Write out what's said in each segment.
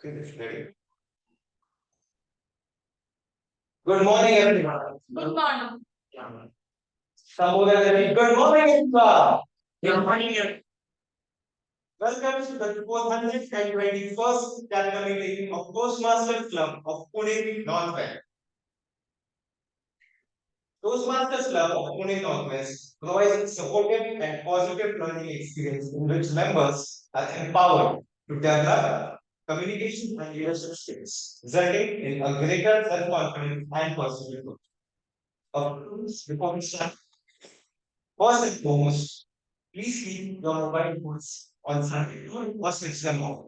Ready? Good morning, everyone. Good morning. Samudra, good morning, Vikas. Good morning, everyone. Welcome to the 421st Chapter meeting of Toastmasters Club of Pune Northwest. Toastmasters Club of Pune Northwest provides a supportive and positive learning experience in which members are empowered to develop communication and leadership skills, resulting in a greater self-confidence and personal growth. Before we start, first and foremost, please keep your mobile phones on silent or switch them off.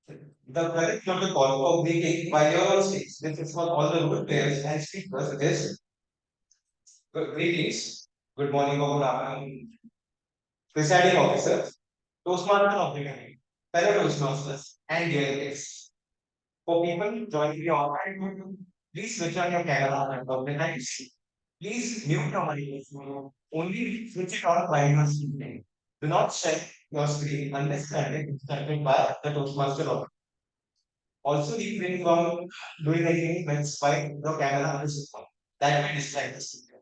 The correct protocol for breathing while you're on stage, this is for all the role players and speakers, is greetings, good morning or good afternoon, presiding officers, Toastmaster of the day, fellow Toastmasters, and dear guests. For people joining the online, please switch on your camera and of the times. Please mute your microphone. Only switch it on while you are speaking. Do not check your screen unless instructed by the Toastmaster operator. Also, refrain from doing anything when swiping your camera is on. That may distract the speaker.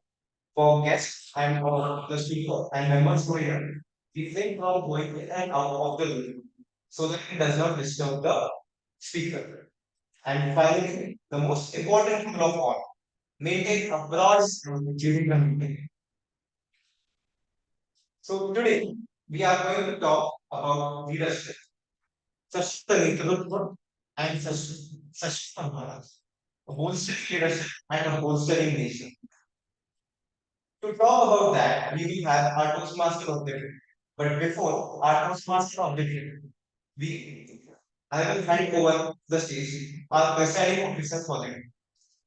For guests and for the speaker and members who are here, refrain from going in and out of the room so that it does not disturb the speaker. And finally, the most important rule of all, maintain a broad smile during the meeting. So today we are going to talk about leadership, sustainable and sustainable, a bolstered leadership and a bolstering nation. To talk about that, we will have our Toastmaster of the day. But before our Toastmaster of the day, we I will hand over the stage our presiding officer for the day.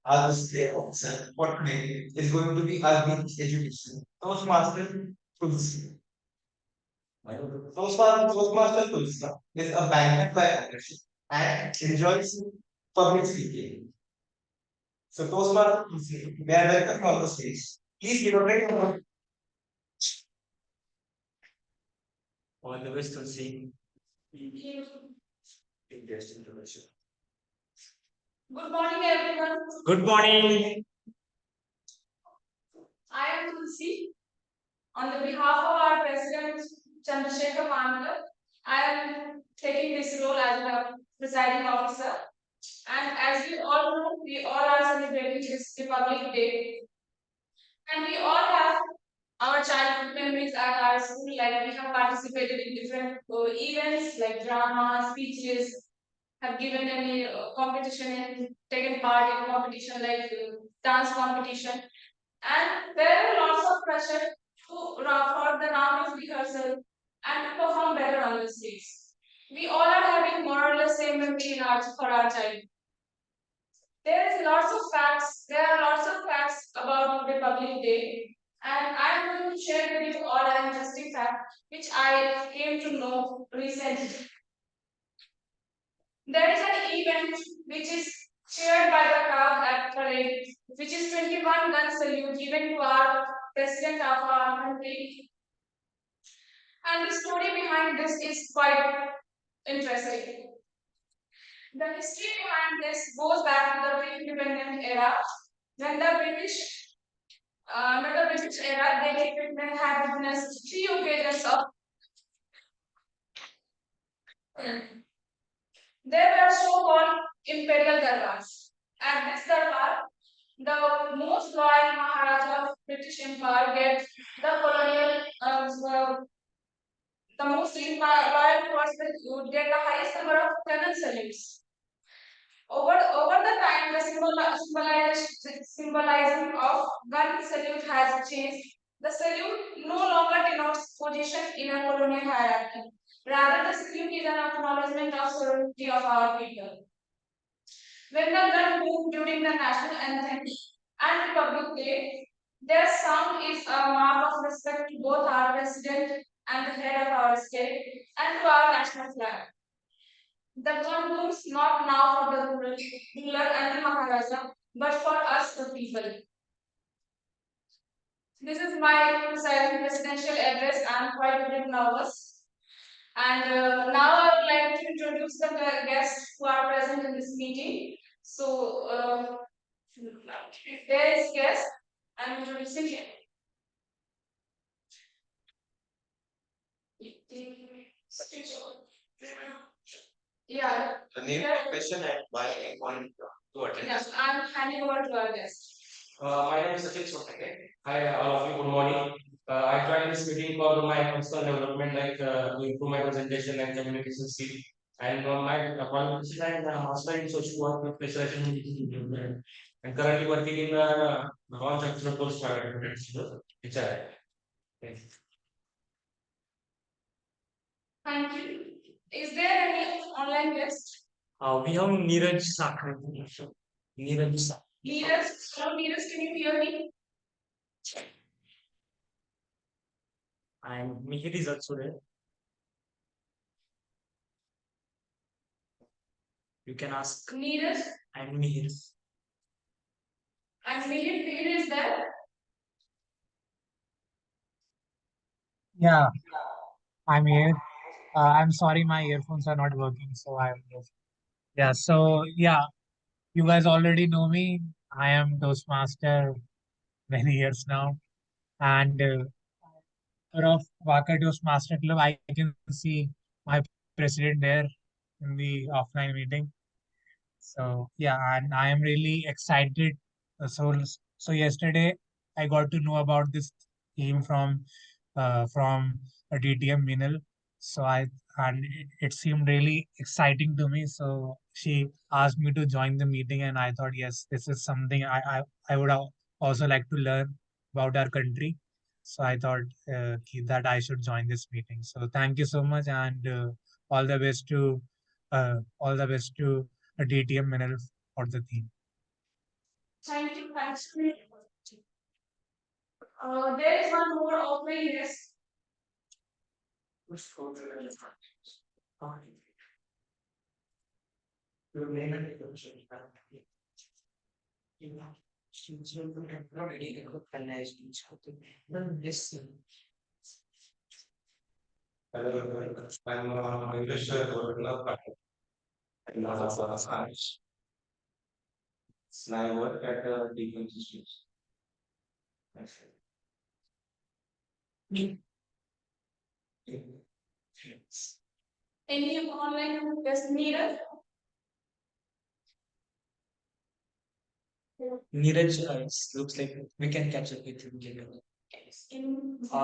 Our display officer for today is going to be our beach education. Toastmaster Tulsi. Toastmaster Tulsi is a banker by ownership and enjoys public speaking. So Toastmaster Tulsi, may I welcome you on the stage. Please give a great round. All the best, Tulsi. Interesting introduction. Good morning, everyone. Good morning. I am Tulsi. On the behalf of our President Chandrashekhar, I am taking this role as a presiding officer. And as you all know, we all are celebrating this Republic Day. And we all have our childhood memories at our school, like we have participated in different events like drama, speeches, have given any competition and taken part in competition like dance competition. And there were lots of pressure for the round of rehearsal and to perform better on the stage. We all are having more or less same memory in our, for our child. There are lots of facts about Republic Day, and I'm going to share with you all an interesting fact which I came to know recently. There is an event which is chaired by the crowd at parade, which is 21 gun salute given to our president of our country. And the story behind this is quite interesting. The history behind this goes back to the pre-independent era, when the British era, they had witnessed three occasions of. There were so-called imperial darbars. At this darbar, the most loyal Maharaja of British Empire gets the colonial, the most loyal person would get the highest number of colonel salutes. Over the time, the symbolizing of gun salute has changed. The salute no longer denotes position in a colonial hierarchy. Rather, the salute is an acknowledgement of sovereignty of our people. When the gun moved during the national anthem and Republic Day, their sound is a mark of respect to both our president and the head of our state and to our national flag. The gun moves not now for the ruler and the Maharaja, but for us, the people. This is my presidential address. I'm quite a bit nervous. And now I would like to introduce the guests who are present in this meeting. So there is guest. I'm introducing him. Yeah. The name, profession, and why I want to attend. Yes, I'm handing over to our guest. My name is Sachin Sotange. Hi, all of you. Good morning. I joined this meeting for my personal development, like to improve my presentation and communication skill. And my qualification and master in social work with specialization in digital development. And currently working in the launch of the Toastmasters, which I. Thank you. Thank you. Is there any online guest? We have Neeraj Sakhar. Neeraj Sakhar. Neeraj, hello Neeraj, can you hear me? And Mihir is also there. You can ask. Neeraj And Mihir. and Mihir is there. Yeah, I'm here. I'm sorry, my earphones are not working, so I'm yeah. So yeah, you guys already know me. I am Toastmaster many years now, and of Waka Toastmaster Club. I can see my president there in the offline meeting. So yeah, and I am really excited. So yesterday I got to know about this theme from a DTM Minal. So it seemed really exciting to me. So she asked me to join the meeting, and I thought, yes, this is something I would also like to learn about our country. So I thought that I should join this meeting. So thank you so much, and all the best to all the best to DTM Minal for the theme. Thank you. Thanks. There is one more offline guest. Your name and Hello, I'm English developer in Aakash. I work at TM Systems. Any online guest Neeraj? Neeraj, looks like we can catch up with him later.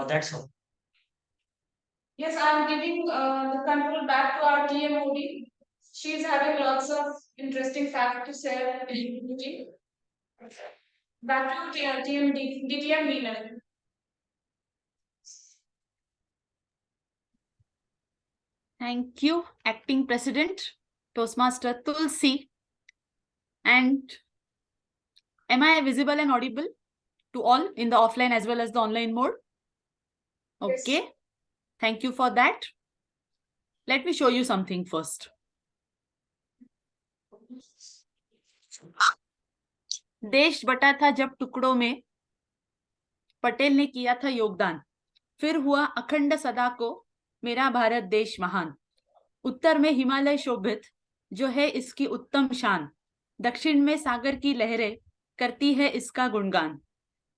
That's all. Yes, I'm giving the control back to our TM OD. She's having lots of interesting facts to share in the meeting. Back to DTM Minal. Thank you, Acting President, Toastmaster Tulsi. And am I visible and audible to all in the offline as well as the online mode? Okay. Yes. Thank you for that. Let me show you something first. देश बटा था जब टुकड़ों में, पटेल ने किया था योगदान, फिर हुआ अखंड सदा को मेरा भारत देश महान। उत्तर में हिमालय शोभित जो है इसकी उत्तम शान, दक्षिण में सागर की लहरें करती है इसका गुणगान।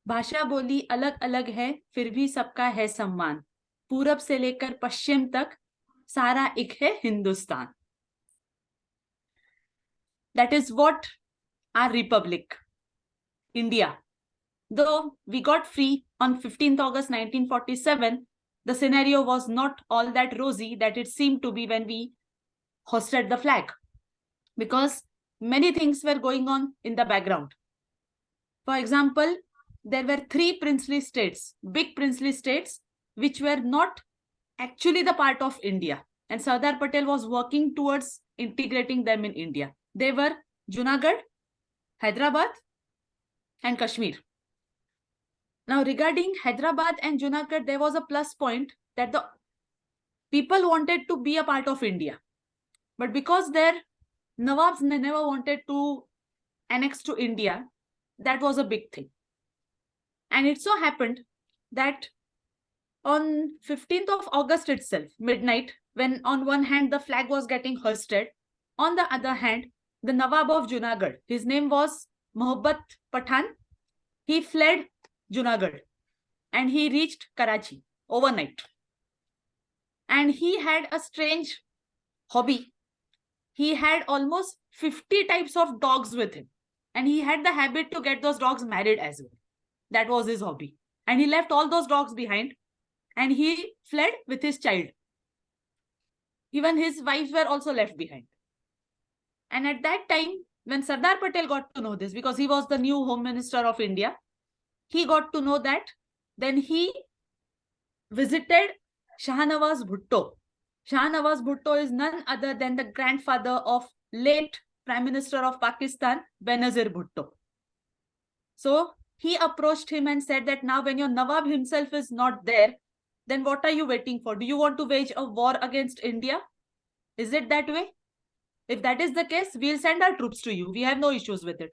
भाषा बोली अलग अलग है फिर भी सबका है सम्मान, पूरब से लेकर पश्चिम तक सारा एक है Hindustan. That is what our republic, India. Though we got free on 15th August 1947, the scenario was not all that rosy that it seemed to be when we hoisted the flag, because many things were going on in the background. For example, there were 3 princely states, big princely states, which were not actually the part of India. And Sardar Patel was working towards integrating them in India. They were Junagadh, Hyderabad, and Kashmir. Now, regarding Hyderabad and Junagadh, there was a plus point that the people wanted to be a part of India. But because their Nawabs never wanted to annex to India, that was a big thing. And it so happened that on 15th of August itself, midnight, when on one hand the flag was getting hoisted, on the other hand, the Nawab of Junagadh, his name was Mohabbat Pathan, he fled Junagadh and he reached Karachi overnight. And he had a strange hobby. He had almost 50 types of dogs with him. And he had the habit to get those dogs married as well. That was his hobby. And he left all those dogs behind and he fled with his child. Even his wives were also left behind. And at that time, when Sardar Patel got to know this, because he was the new Home Minister of India, he got to know that. Then he visited Shahnawaz Bhutto. Shahnawaz Bhutto is none other than the grandfather of late Prime Minister of Pakistan, Benazir Bhutto. So he approached him and said that now when your Nawab himself is not there, then what are you waiting for? Do you want to wage a war against India? Is it that way? If that is the case, we'll send our troops to you. We have no issues with it.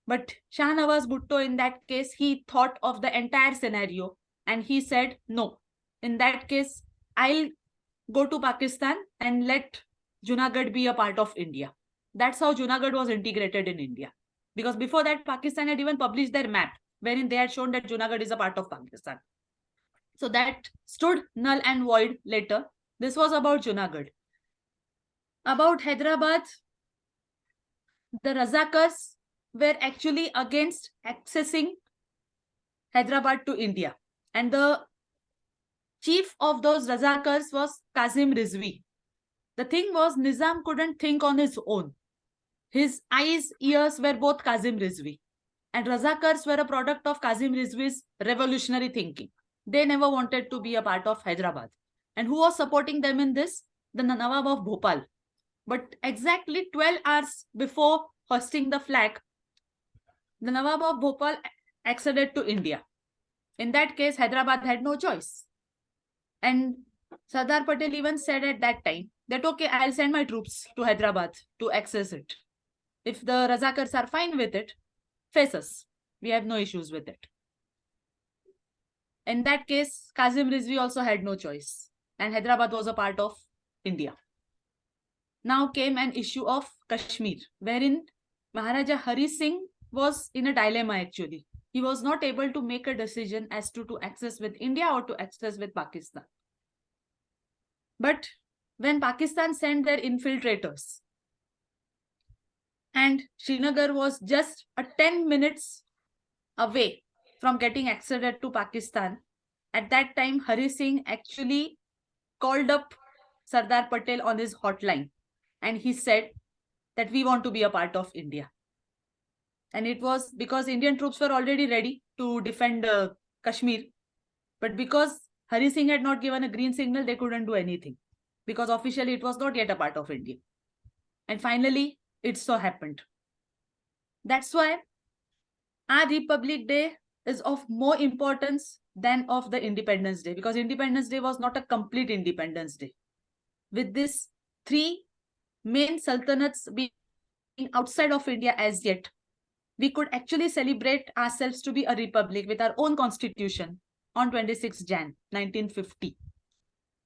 But Shahnawaz Bhutto, in that case, he thought of the entire scenario and he said, no, in that case, I'll go to Pakistan and let Junagadh be a part of India. That's how Junagadh was integrated in India. Because before that, Pakistan had even published their map, wherein they had shown that Junagadh is a part of Pakistan. So that stood null and void later. This was about Junagadh. About Hyderabad, the Razakars were actually against accessing Hyderabad to India. And the chief of those Razakars was Kazim Rizvi. The thing was, Nizam couldn't think on his own. His eyes, ears were both Kazim Rizvi. And Razakars were a product of Kazim Rizvi's revolutionary thinking. They never wanted to be a part of Hyderabad. And who was supporting them in this? The Nawab of Bhopal. But exactly 12 hours before hoisting the flag, the Nawab of Bhopal acceded to India. In that case, Hyderabad had no choice. And Sardar Patel even said at that time that, okay, I'll send my troops to Hyderabad to access it. If the Razakars are fine with it, face us. We have no issues with it. In that case, Kazim Rizvi also had no choice. And Hyderabad was a part of India. Now came an issue of Kashmir, wherein Maharaja Hari Singh was in a dilemma actually. He was not able to make a decision as to access with India or to access with Pakistan. But when Pakistan sent their infiltrators and Srinagar was just 10 minutes away from getting acceded to Pakistan, at that time Hari Singh actually called up Sardar Patel on his hotline and he said that we want to be a part of India. And it was because Indian troops were already ready to defend Kashmir. But because Hari Singh had not given a green signal, they couldn't do anything. Because officially it was not yet a part of India. And finally, it so happened. That's why our Republic Day is of more importance than of the Independence Day. Because Independence Day was not a complete Independence Day. With this 3 main sultanates being outside of India as yet, we could actually celebrate ourselves to be a republic with our own constitution on 26 Jan 1950.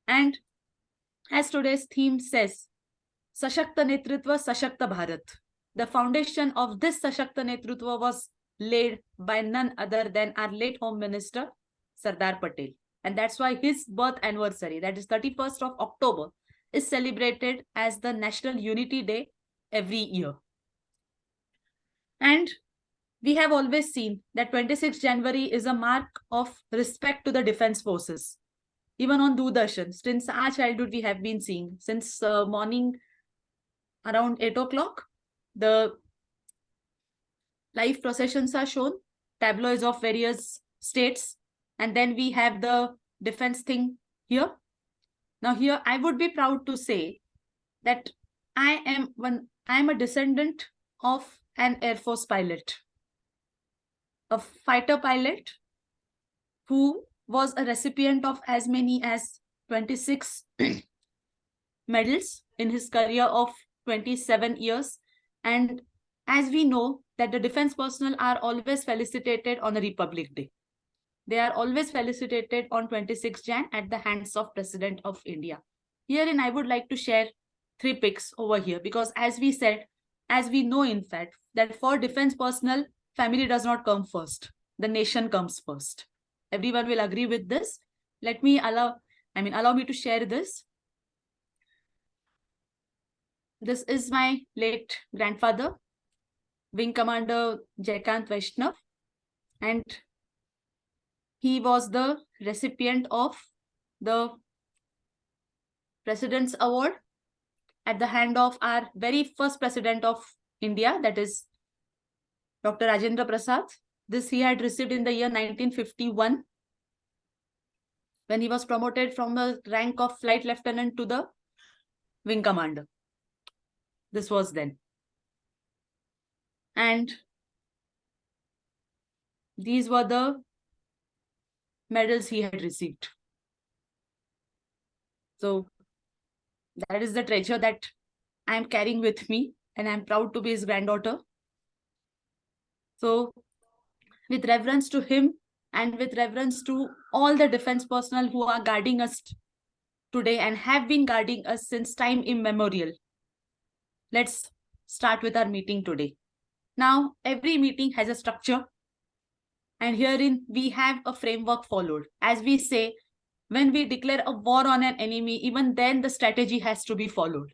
And as today's theme says, Sashakta Netritva, Sashakta Bharat. The foundation of this Sashakta Netritva was laid by none other than our late Home Minister, Sardar Patel. And that's why his birth anniversary, that is 31st of October, is celebrated as the National Unity Day every year. And we have always seen that 26 January is a mark of respect to the defense forces. Even on Doordarshan, since our childhood, we have been seeing, since morning around 8 o'clock, the live processions are shown, tableaus of various states, and then we have the defense thing here. Now here, I would be proud to say that I am a descendant of an Air Force pilot, a fighter pilot who was a recipient of as many as 26 medals in his career of 27 years. And as we know that the defense personnel are always felicitated on a Republic Day. They are always felicitated on 26 Jan at the hands of President of India. Herein, I would like to share 3 pics over here because as we said, as we know in fact, that for defense personnel, family does not come first. The nation comes first. Everyone will agree with this. Allow me to share this. This is my late grandfather, Wing Commander Jaykant Vaishnav, and he was the recipient of the President's Award at the hand of our very first President of India, that is Dr. Rajendra Prasad. This he had received in the year 1951 when he was promoted from the rank of Flight Lieutenant to the Wing Commander. This was then. And these were the medals he had received. So that is the treasure that I am carrying with me, and I am proud to be his granddaughter. So with reverence to him and with reverence to all the defense personnel who are guarding us today and have been guarding us since time immemorial, let's start with our meeting today. Now, every meeting has a structure, and herein we have a framework followed. As we say, when we declare a war on an enemy, even then the strategy has to be followed.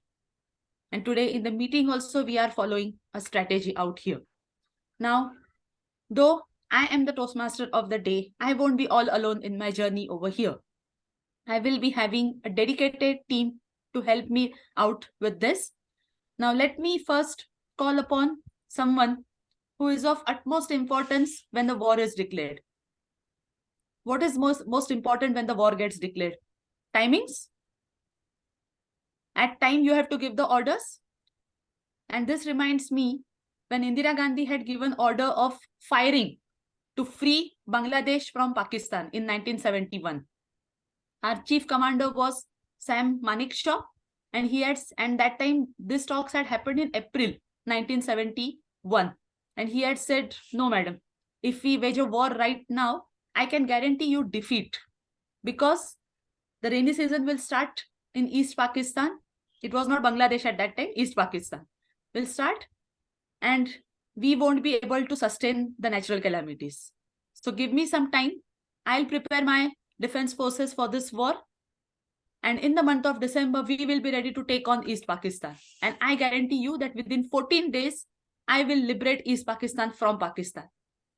And today in the meeting also, we are following a strategy out here. Now, though I am the Toastmaster of the day, I won't be all alone in my journey over here. I will be having a dedicated team to help me out with this. Now, let me first call upon someone who is of utmost importance when the war is declared. What is most important when the war gets declared? Timings. At time, you have to give the orders. And this reminds me when Indira Gandhi had given order of firing to free Bangladesh from Pakistan in 1971. Our chief commander was Sam Manekshaw, and that time this talks had happened in April 1971. And he had said, no, madam, if we wage a war right now, I can guarantee you defeat because the rainy season will start in East Pakistan. It was not Bangladesh at that time, East Pakistan will start, and we won't be able to sustain the natural calamities. So give me some time. I'll prepare my defense forces for this war. And in the month of December, we will be ready to take on East Pakistan. And I guarantee you that within 14 days, I will liberate East Pakistan from Pakistan.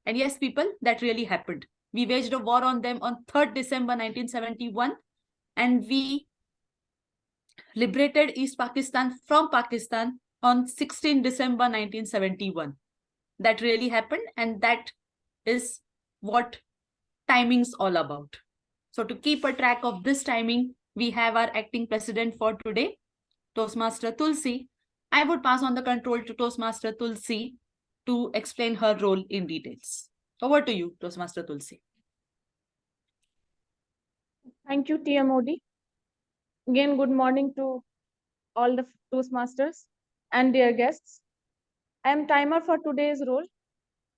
And yes, people, that really happened. We waged a war on them on 3rd December 1971. And we liberated East Pakistan from Pakistan on 16 December 1971. That really happened, and that is what timing's all about. So to keep a track of this timing, we have our acting president for today, Toastmaster Tulsi. I would pass on the control to Toastmaster Tulsi to explain her role in details. Over to you, Toastmaster Tulsi. Thank you, TM. Again, good morning to all the Toastmasters and dear guests. I am timer for today's role,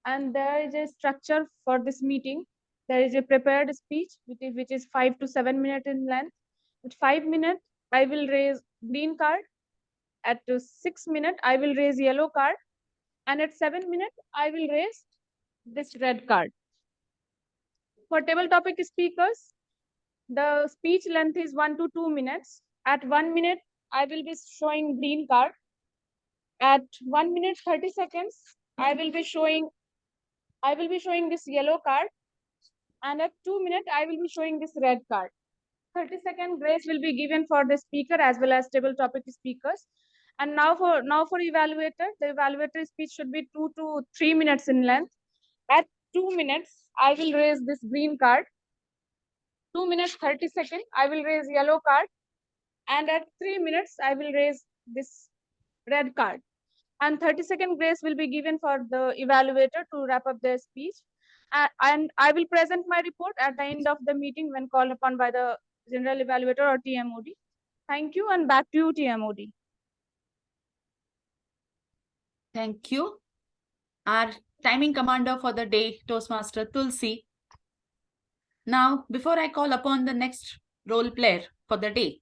and there is a structure for this meeting. There is a prepared speech, which is 5 to 7 minutes in length. At 5 minutes, I will raise green card. At 6 minutes, I will raise yellow card. And at 7 minutes, I will raise this red card. For table topic speakers, the speech length is 1 to 2 minutes. At 1 minute, I will be showing green card. At 1 minute 30 seconds, I will be showing this yellow card. And at 2 minutes, I will be showing this red card. 30-second grace will be given for the speaker as well as table topic speakers. And now for evaluator, the evaluator speech should be 2 to 3 minutes in length. At 2 minutes, I will raise this green card. 2 minutes 30 seconds, I will raise yellow card. And at 3 minutes, I will raise this red card. And 30-second grace will be given for the evaluator to wrap up their speech. And I will present my report at the end of the meeting when called upon by the general evaluator or TMOD. Thank you, and back to you, TMOD. Thank you. Our timing commander for the day, Toastmaster Tulsi. Now, before I call upon the next role player for the day,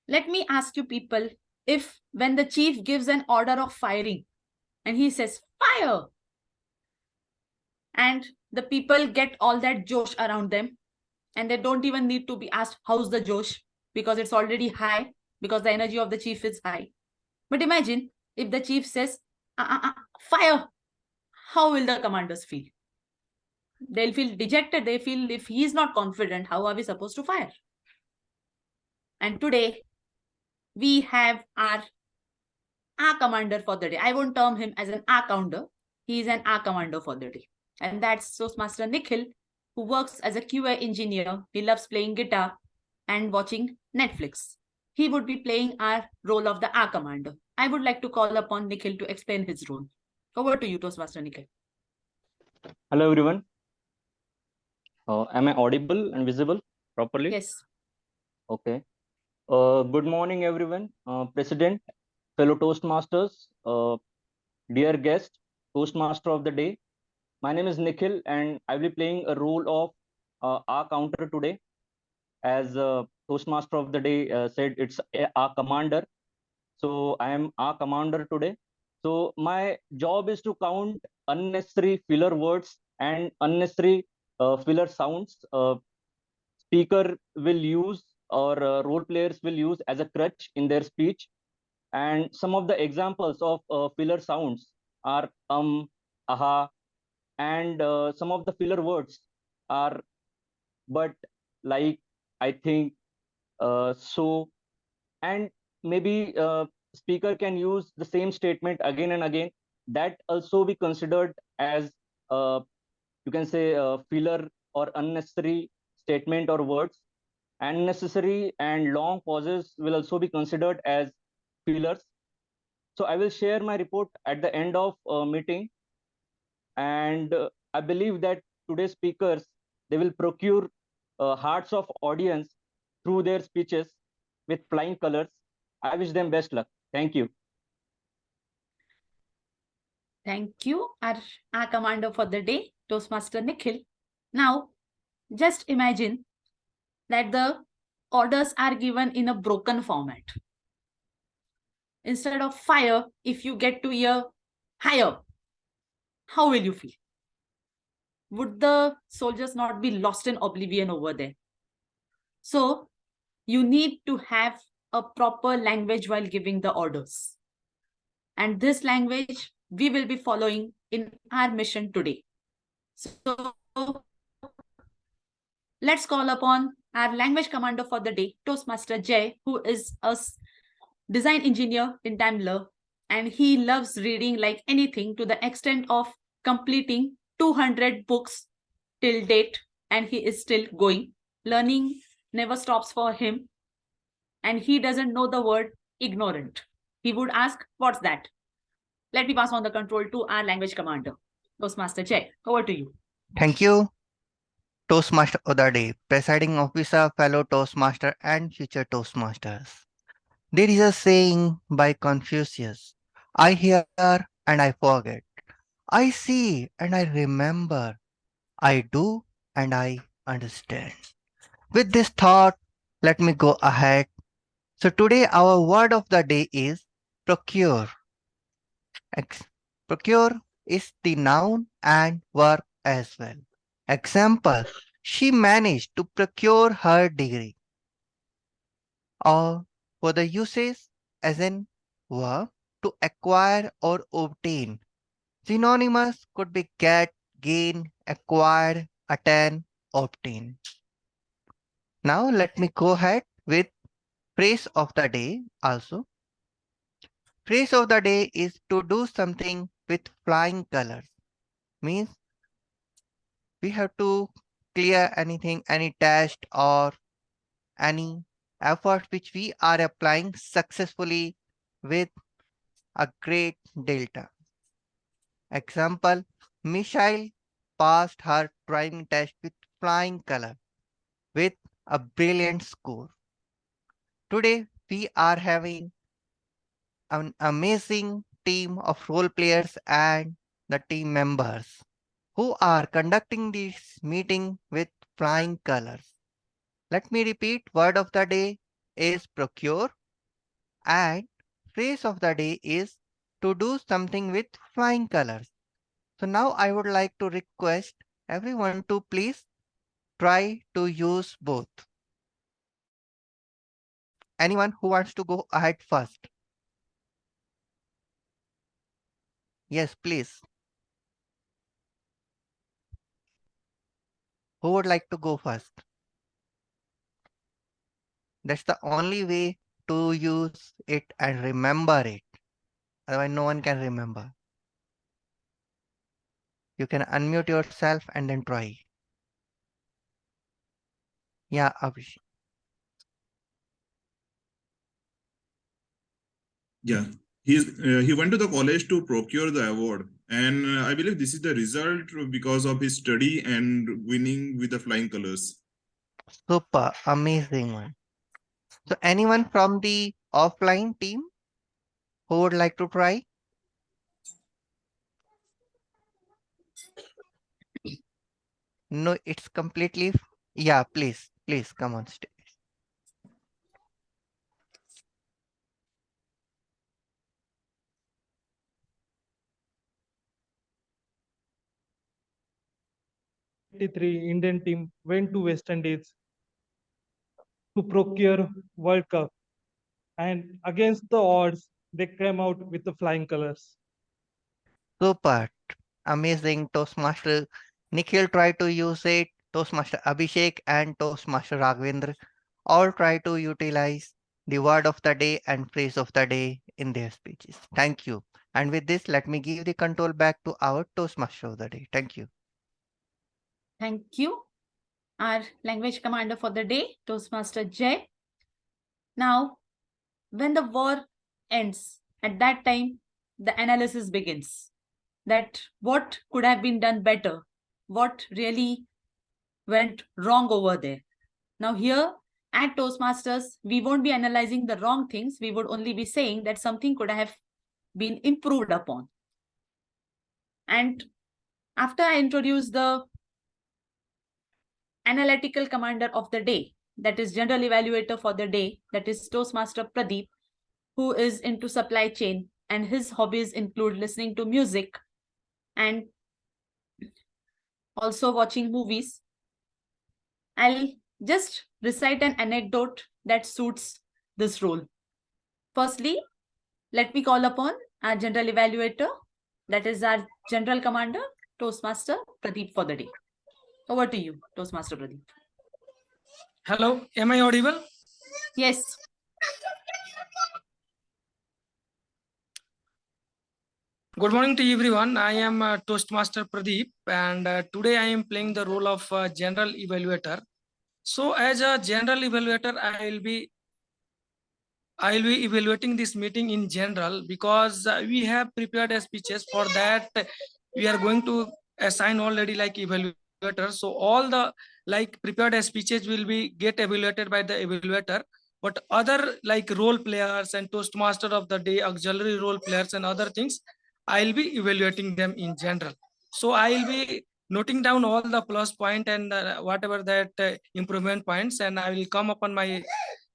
let me ask you people, if when the chief gives an order of firing and he says, fire, and the people get all that josh around them, and they don't even need to be asked, how's the josh? Because it's already high, because the energy of the chief is high. But imagine if the chief says, fire, how will the commanders feel? They'll feel dejected. They feel if he is not confident, how are we supposed to fire? And today, we have our commander for the day. I won't term him as an commander. He is an commander for the day. And that's Toastmaster Nikhil, who works as a QA engineer. He loves playing guitar and watching Netflix. He would be playing our role of the commander. I would like to call upon Nikhil to explain his role. Over to you, Toastmaster Nikhil. Hello everyone. Am I audible and visible properly? Yes. Okay. Good morning everyone. President, fellow Toastmasters, dear guest, Toastmaster of the day. My name is Nikhil and I will be playing a role of our counter today. As Toastmaster of the day said, it's our commander. So I am our commander today. So my job is to count unnecessary filler words and unnecessary filler sounds speaker will use or role players will use as a crutch in their speech. And some of the examples of filler sounds are aha, and some of the filler words are but, like, I think, so, and maybe speaker can use the same statement again and again. That also be considered as you can say filler or unnecessary statement or words. Unnecessary and long pauses will also be considered as fillers. So I will share my report at the end of meeting, and I believe that today's speakers, they will procure hearts of audience through their speeches with flying colors. I wish them best luck. Thank you. Thank you, our commander for the day, Toastmaster Nikhil. Now, just imagine that the orders are given in a broken format. Instead of fire, if you get to hear higher, how will you feel? Would the soldiers not be lost in oblivion over there? So, you need to have a proper language while giving the orders. And this language we will be following in our mission today. So, let's call upon our language commander for the day, Toastmaster Jay, who is a design engineer in Daimler, and he loves reading like anything to the extent of completing 200 books till date, and he is still going. Learning never stops for him, and he doesn't know the word ignorant. He would ask, what's that? Let me pass on the control to our language commander, Toastmaster Jay. Over to you. Thank you, Toastmaster of the day, presiding officer, fellow Toastmaster, and future Toastmasters. There is a saying by Confucius: I hear and I forget. I see and I remember. I do and I understand. With this thought, let me go ahead. So today our word of the day is procure. Procure is the noun and verb as well. Example, she managed to procure her degree. Or for the usage as in verb, to acquire or obtain. Synonymous could be get, gain, acquire, attain, obtain. Now let me go ahead with phrase of the day also. Phrase of the day is to do something with flying colors. Means we have to clear anything, any test or any effort which we are applying successfully with a great delta. Example, Michelle passed her driving test with flying color with a brilliant score. Today we are having an amazing team of role players and the team members. who are conducting this meeting with flying colors. Let me repeat, word of the day is procure and phrase of the day is to do something with flying colors. So now I would like to request everyone to please try to use both. Anyone who wants to go ahead first? Yes, please. Who would like to go first? That's the only way to use it and remember it. Otherwise, no one can remember. You can unmute yourself and then try. Yeah, Abhishek. Yeah, he went to the college to procure the award, and I believe this is the result because of his study and winning with the flying colors. Super, amazing one. So anyone from the offline team who would like to try? No, it's completely. Yeah, please come on stage. Indian team went to West Indies to procure World Cup, and against the odds, they came out with the flying colors. Super, amazing. Toastmaster Nikhil tried to use it. Toastmaster Abhishek and Toastmaster Raghvendra all try to utilize the word of the day and phrase of the day in their speeches. Thank you. And with this, let me give the control back to our Toastmaster of the day. Thank you. Thank you, our language commander for the day, Toastmaster Jay. Now, when the war ends, at that time, the analysis begins. That what could have been done better, what really went wrong over there. Now here at Toastmasters, we won't be analyzing the wrong things. We would only be saying that something could have been improved upon. And after I introduce the analytical commander of the day, that is general evaluator for the day, that is Toastmaster Pradeep, who is into supply chain, and his hobbies include listening to music and also watching movies. I'll just recite an anecdote that suits this role. Firstly, let me call upon our general evaluator, that is our general commander, Toastmaster Pradeep for the day. Over to you, Toastmaster Pradeep. Hello, am I audible? Yes. Good morning to everyone. I am Toastmaster Pradeep, and today I am playing the role of general evaluator. So, as a general evaluator, I will be evaluating this meeting in general because we have prepared speeches. For that, we are going to assign already like evaluators. So all the like prepared speeches will be get evaluated by the evaluator. But other like role players and Toastmaster of the day, auxiliary role players and other things, I'll be evaluating them in general. So I'll be noting down all the plus point and whatever that improvement points, and I will come upon my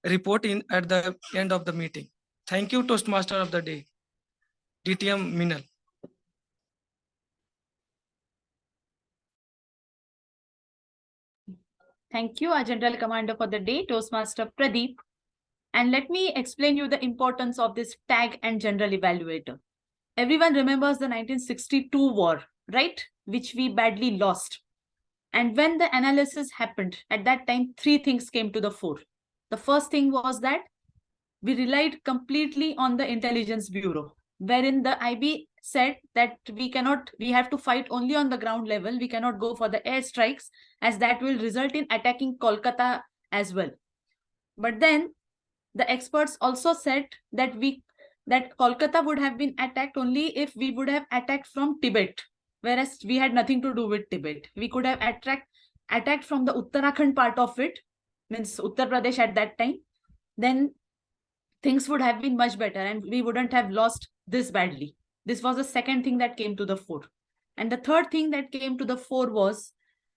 report in at the end of the meeting. Thank you, Toastmaster of the day, DTM Minal. Thank you, our general commander for the day, Toastmaster Pradeep. And let me explain you the importance of this tag and general evaluator. Everyone remembers the 1962 war, right? Which we badly lost. And when the analysis happened, at that time, three things came to the fore. The first thing was that we relied completely on the intelligence bureau, wherein the IB said that we have to fight only on the ground level. We cannot go for the airstrikes, as that will result in attacking Kolkata as well. But then the experts also said that Kolkata would have been attacked only if we would have attacked from Tibet, whereas we had nothing to do with Tibet. We could have attacked from the Uttarakhand part of it, means Uttar Pradesh at that time. Then things would have been much better and we wouldn't have lost this badly. This was the second thing that came to the fore. And the third thing that came to the fore was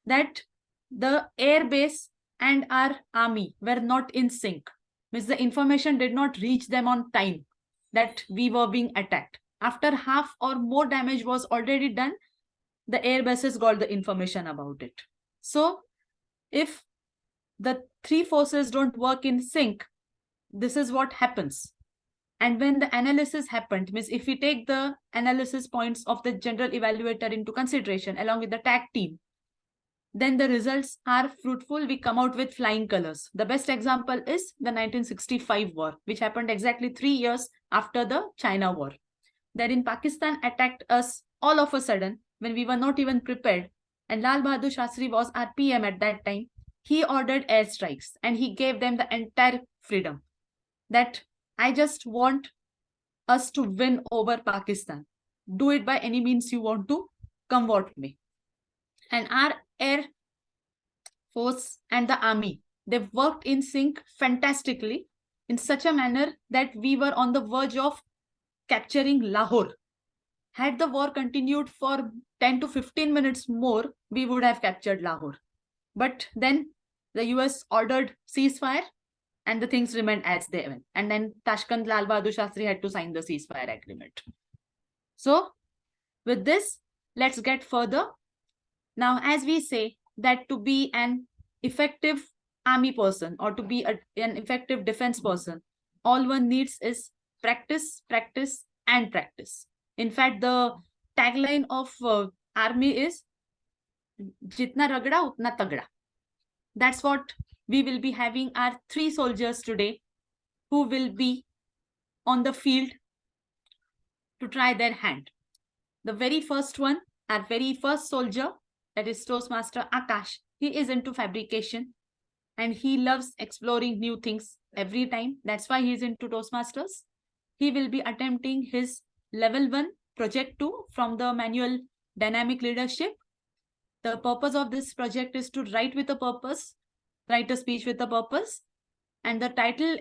that the air base and our army were not in sync. Means the information did not reach them on time that we were being attacked. After half or more damage was already done, the air bases got the information about it. So if the three forces don't work in sync, this is what happens. And when the analysis happened, means if we take the analysis points of the general evaluator into consideration along with the tag team, then the results are fruitful. We come out with flying colors. The best example is the 1965 war, which happened exactly 3 years after the China war. Therein Pakistan attacked us all of a sudden when we were not even prepared. And Lal Bahadur Shastri was our PM at that time. He ordered airstrikes and he gave them the entire freedom that I just want us to win over Pakistan. Do it by any means you want to, come what may. And our air force and the army, they've worked in sync fantastically in such a manner that we were on the verge of capturing Lahore. Had the war continued for 10 to 15 minutes more, we would have captured Lahore. But then the US ordered ceasefire and the things remained as they were. And then Tashkent Lal Bahadur Shastri had to sign the ceasefire agreement. So with this, let's get further. Now, as we say that to be an effective army person or to be an effective defense person, all one needs is practice, practice, and practice. In fact, the tagline of army is Jitna ragda, utna tagda. That's what we will be having our 3 soldiers today who will be on the field to try their hand. The very first one, our very first soldier, that is Toastmaster Aakash. He is into fabrication and he loves exploring new things every time. That's why he is into Toastmasters. He will be attempting his level 1 project 2 from the manual dynamic leadership. The purpose of this project is to write with a purpose, write a speech with a purpose. And the title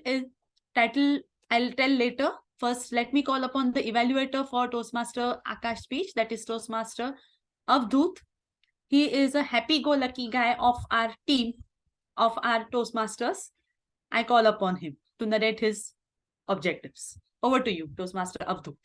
I'll tell later. First, let me call upon the evaluator for Toastmaster Aakash speech, that is Toastmaster Avdut. He is a happy-go-lucky guy of our team, of our Toastmasters. I call upon him to narrate his objectives. Over to you, Toastmaster Avdut.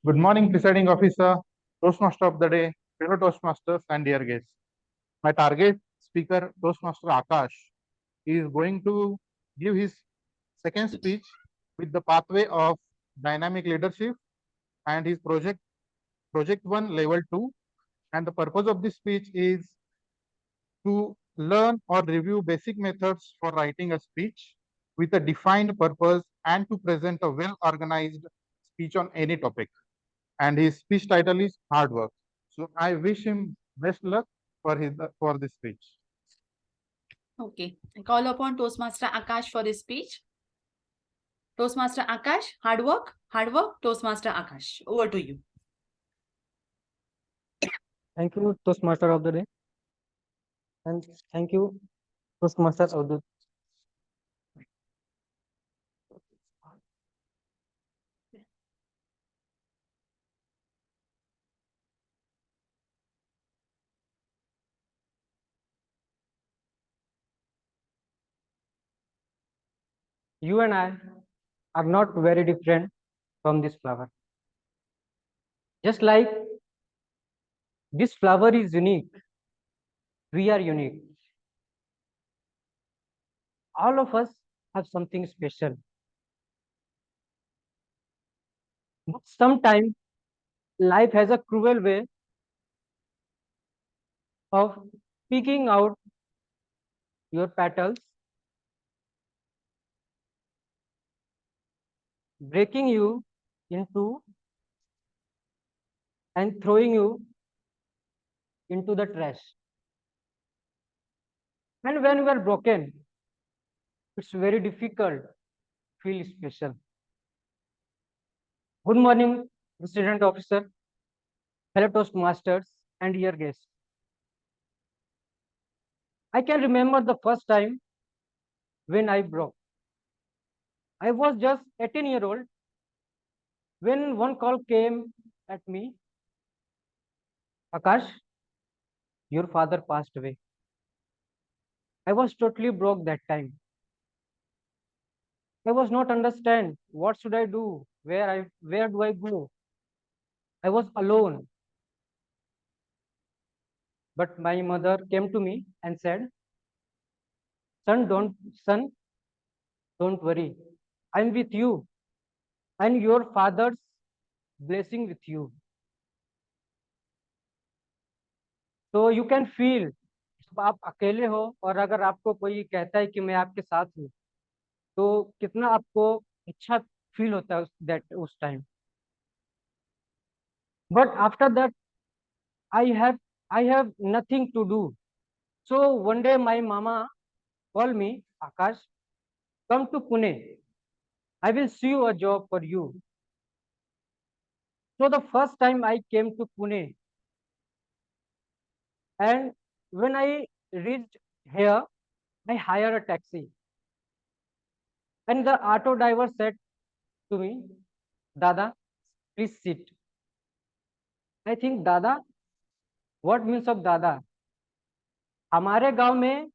Good morning, presiding officer, Toastmaster of the day, fellow Toastmasters, and dear guests. My target speaker, Toastmaster Aakash, is going to give his second speech with the pathway of dynamic leadership and his project 1 level 2. And the purpose of this speech is to learn or review basic methods for writing a speech with a defined purpose and to present a well-organized speech on any topic. And his speech title is Hard Work. So I wish him best luck for this speech. Okay, I call upon Toastmaster Aakash for his speech. Toastmaster Aakash, hard work, Toastmaster Aakash. Over to you. Thank you, Toastmaster of the day. And thank you, Toastmaster of the You and I are not very different from this flower. Just like this flower is unique, we are unique. All of us have something special. But sometimes life has a cruel way of picking out your petals, breaking you into and throwing you into the trash. And when we are broken, it's very difficult to feel special. Good morning, President Officer, fellow Toastmasters, and dear guests. I can remember the first time when I broke. I was just 18-year-old when one call came at me, Akash, your father passed away. I was totally broke that time. I was not understand what should I do, where do I go? I was alone. But my mother came to me and said, son, don't worry. I'm with you and your father's blessing with you. So you can feel जब आप अकेले हो और अगर आपको कोई कहता है कि मैं आपके साथ हूँ, तो कितना आपको अच्छा फील होता है उस time. But after that, I have nothing to do. So one day my mama called me, Akash, come to Pune. I will see you a job for you. So the first time I came to Pune, and when I reached here, I hired a taxi. And the auto driver said to me, Dada, please sit. I think Dada, what means of Dada? हमारे गांव में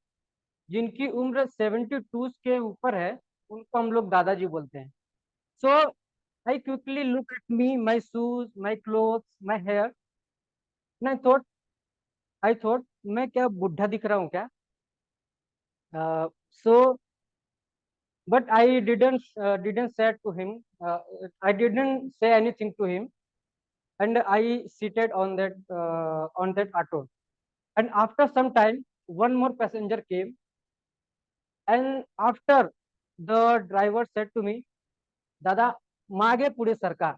जिनकी उम्र 72 के ऊपर है उनको हम लोग दादाजी बोलते हैं. So I quickly look at me, my shoes, my clothes, my hair, and I thought मैं क्या बुढ़ा दिख रहा हूँ क्या? So but I didn't say to him. I didn't say anything to him, and I seated on that auto. And after some time, one more passenger came, and after the driver said to me, "Dada, मागे पुढे सरका,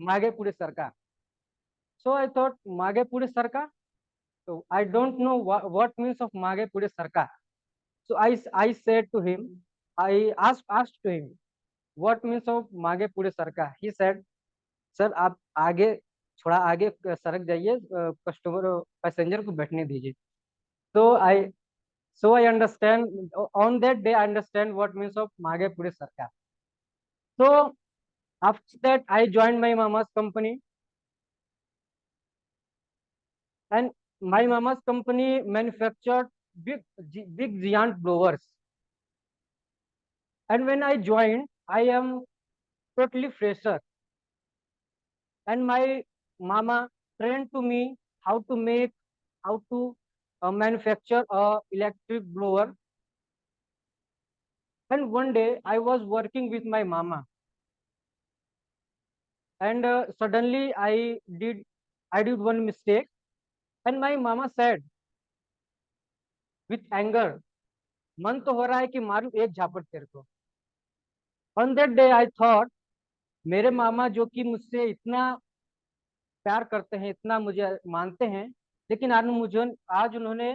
मागे पुढे सरका." So I thought, "मागे पुढे सरका." So I don't know what means of मागे पुढे सरका. So I said to him, I asked to him, what means of मागे पुढे सरका? He said, सर आप आगे थोड़ा आगे सरक जाइए, कस्टमर पैसेंजर को बैठने दीजिए. So I understand, on that day I understand what means of मागे पुढे सरका. So after that I joined my mama's company, and my mama's company manufactured big giant blowers. And when I joined, I am totally fresher, and my mama trained to me how to manufacture a electric blower. And one day I was working with my mama, and suddenly I did one mistake, and my mama said with anger, मन तो हो रहा है कि मारूं एक झापट तेरे को. On that day I thought, मेरे मामा जो कि मुझसे इतना प्यार करते हैं, इतना मुझे मानते हैं, लेकिन आज उन्होंने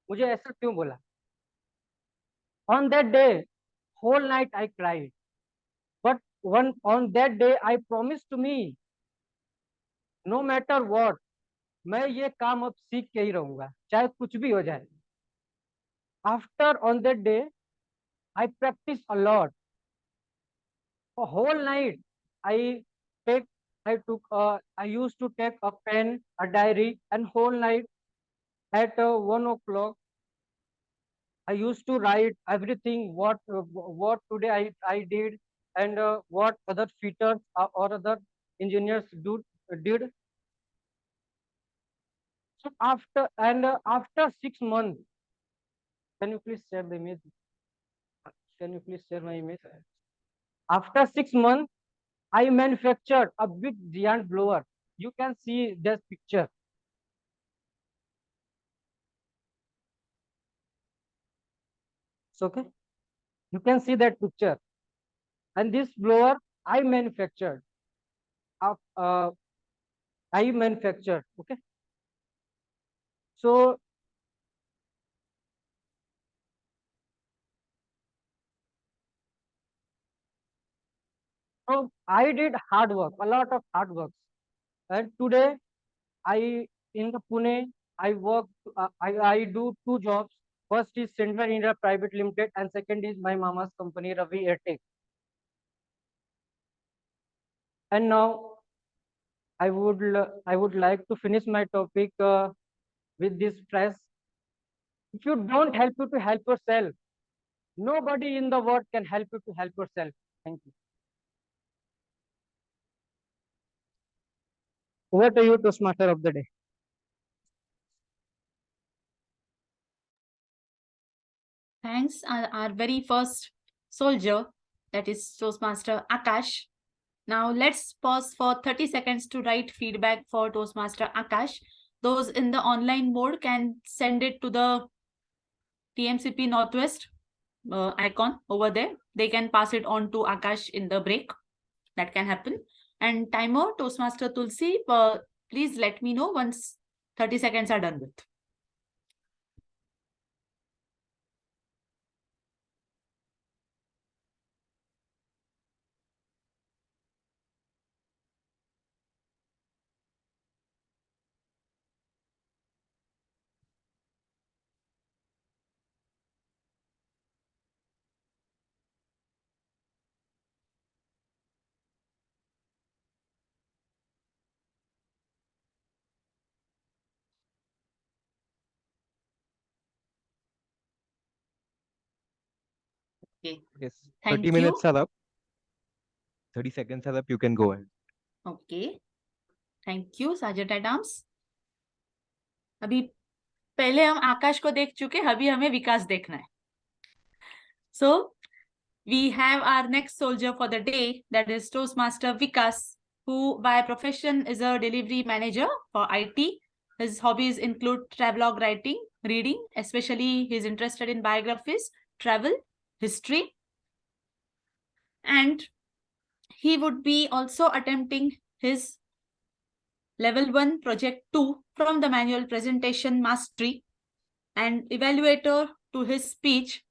मुझे ऐसा क्यों बोला. On that day, whole night I cried. But on that day I promised to me, no matter what, मैं ये काम अब सीख के ही रहूंगा, चाहे कुछ भी हो जाए. After on that day, I practiced a lot. A whole night I take I used to take a pen, a diary, and whole night at 1 o'clock I used to write everything what today I did, and what other fitters or other engineers did. So after 6 months, can you please share the image? Can you please share my image? After 6 months, I manufactured a big giant blower. You can see this picture. It's okay. You can see that picture. And this blower I manufactured. Uh, I manufactured. Okay. So I did hard work, a lot of hard work. And today in the Pune, I work. I do 2 jobs. First is Central India Private Limited, and second is my mama's company, Ravi Airtech. And now I would like to finish my topic with this phrase: if you don't help you to help yourself, nobody in the world can help you to help yourself. Thank you. Over to you, Toastmaster of the day. Thanks, our very first soldier, that is Toastmaster Aakash. Now let's pause for 30 seconds to write feedback for Toastmaster Aakash. Those in the online mode can send it to the TMCP Northwest icon over there. They can pass it on to Aakash in the break. That can happen. And timer, Toastmaster Tulsi, please let me know once 30 seconds are done with. Okay. Yes, Thank 30 you. minutes are up. 30 seconds are up. You can go ahead. Okay. Thank you, Sergeant Adams. अभी पहले हम आकाश को देख चुके, अभी हमें विकास देखना है. So we have our next soldier for the day, that is Toastmaster Vikas, who by profession is a delivery manager for IT. His hobbies include travelogue writing, reading, especially he's interested in biographies, travel, history. And he would be also attempting his level 1 project 2 from the manual presentation mastery. And evaluator to his speech,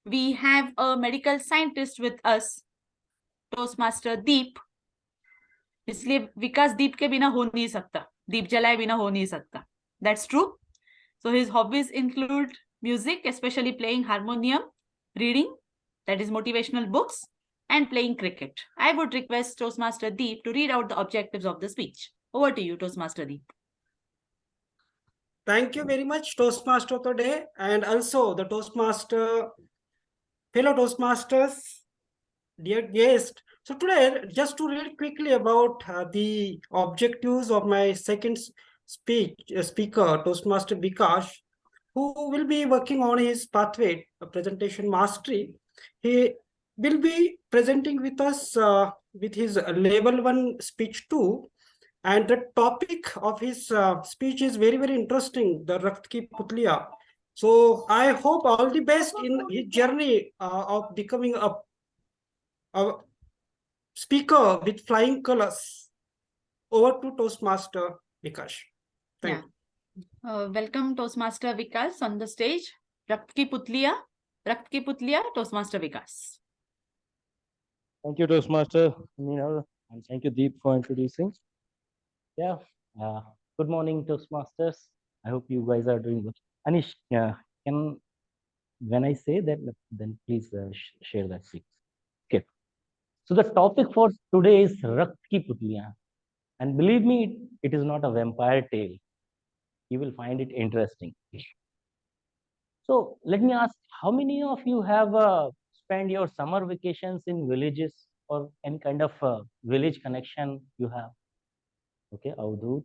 we have a medical scientist with us, Toastmaster Deep. इसलिए विकास दीप के बिना हो नहीं सकता, दीप जलाए बिना हो नहीं सकता. That's true. So his hobbies include music, especially playing harmonium, reading, that is motivational books, and playing cricket. I would request Toastmaster Deep to read out the objectives of the speech. Over to you, Toastmaster Deep. Thank you very much, Toastmaster today, and also the Toastmaster, fellow Toastmasters, dear guest. So today, just to read quickly about the objectives of my second speaker, Toastmaster Vikas, who will be working on his pathway presentation mastery. He will be presenting with us with his level 1 speech 2. And the topic of his speech is very, very interesting, the Rakt Ki Putliya. So I hope all the best in his journey of becoming a speaker with flying colors. Over to Toastmaster Vikas. Thank you. Welcome Toastmaster Vikas on the stage. Rakt Ki Putliya, Toastmaster Vikas. Thank you, Toastmaster Minal, and thank you, Deep, for introducing. Yeah, good morning, Toastmasters. I hope you guys are doing good. Anish, when I say that, then please share that, please. Okay. So the topic for today is Rakt Ki Putliya. And believe me, it is not a vampire tale. You will find it interesting. So let me ask, how many of you have spent your summer vacations in villages or any kind of village connection you have? Okay, Avdut,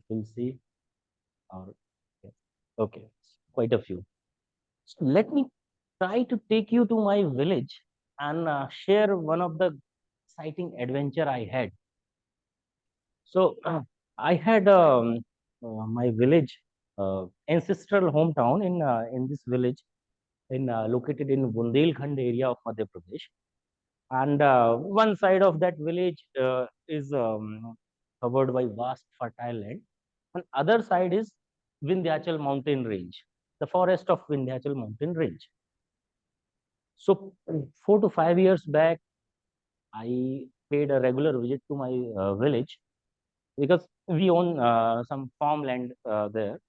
Tulsi, or okay, quite a few. So let me try to take you to my village and share one of the exciting adventure I had. So I had my village, ancestral hometown in this village, located in Bundelkhand area of Madhya Pradesh. And one side of that village is covered by vast fertile land. And other side is Vindhyachal mountain range, the forest of Vindhyachal mountain range. So 4 to 5 years back, I paid a regular visit to my village because we own some farmland there.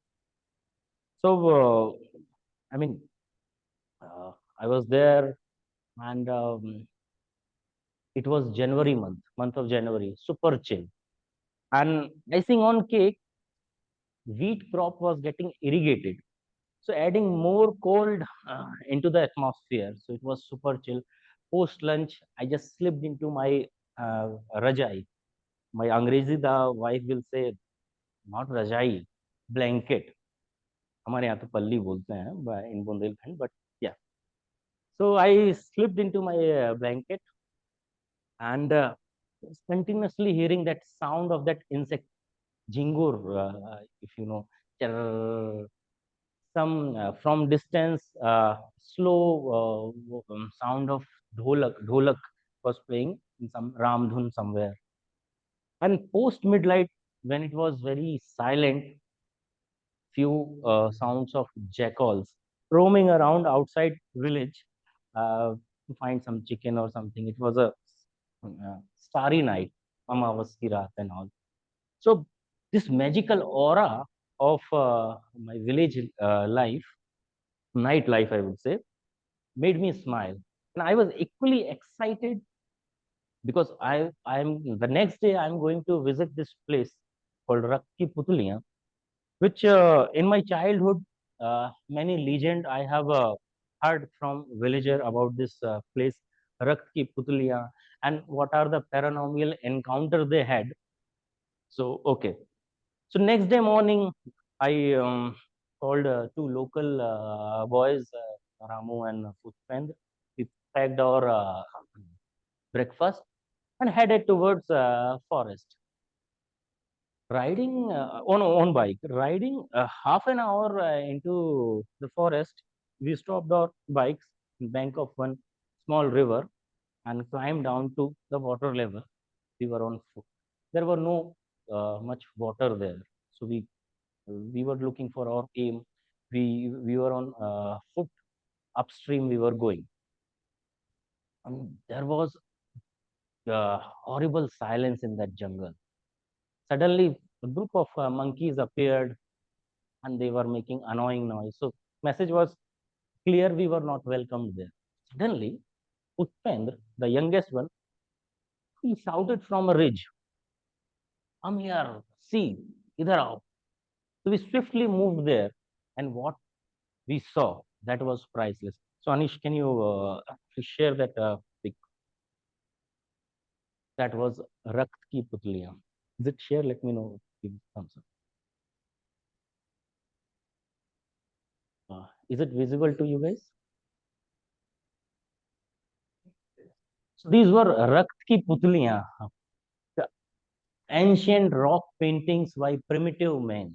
So, I mean, I was there, and it was January month of January, super chill. And icing on cake, wheat crop was getting irrigated. So adding more cold into the atmosphere. So it was super chill. Post lunch, I just slipped into my rajai. My Angrezi, the wife will say, not rajai, blanket. हमारे यहाँ तो पल्ली बोलते हैं in Bundelkhand, but yeah. So I slipped into my blanket and continuously hearing that sound of that insect, jingur, if you know, some from distance, slow sound of dholak was playing in some ramdhun somewhere. And post midnight, when it was very silent, few sounds of jackals roaming around outside village to find some chicken or something. It was a starry night, Amavas ki raat and all. So this magical aura of my village life, nightlife, I would say, made me smile. And I was equally excited because I'm the next day I'm going to visit this place called Rakki Putuliya, which in my childhood, many legend I have heard from villager about this place, Rakki Putuliya, and what are the paranormal encounter they had. So, okay. So next day morning, I called two local boys, Ramu and Pushpendra. We packed our breakfast and headed towards forest. Riding on bike, riding half an hour into the forest, we stopped our bikes in bank of one small river and climbed down to the water level. We were on foot. There were no much water there, so we were looking for our aim. We were on foot upstream. We were going. There was horrible silence in that jungle. Suddenly, a group of monkeys appeared, and they were making annoying noise. So message was clear: we were not welcomed there. Suddenly, Utpendra, the youngest one, he shouted from a ridge, "Come here! See, idhar aao." So we swiftly moved there, and what we saw, that was priceless. So Anish, can you please share that pic? That was Rakt Ki Putliya. Is it share? Let me know. Give thumbs up. Is it visible to you guys? So these were Rakt Ki Putliya, the ancient rock paintings by primitive men.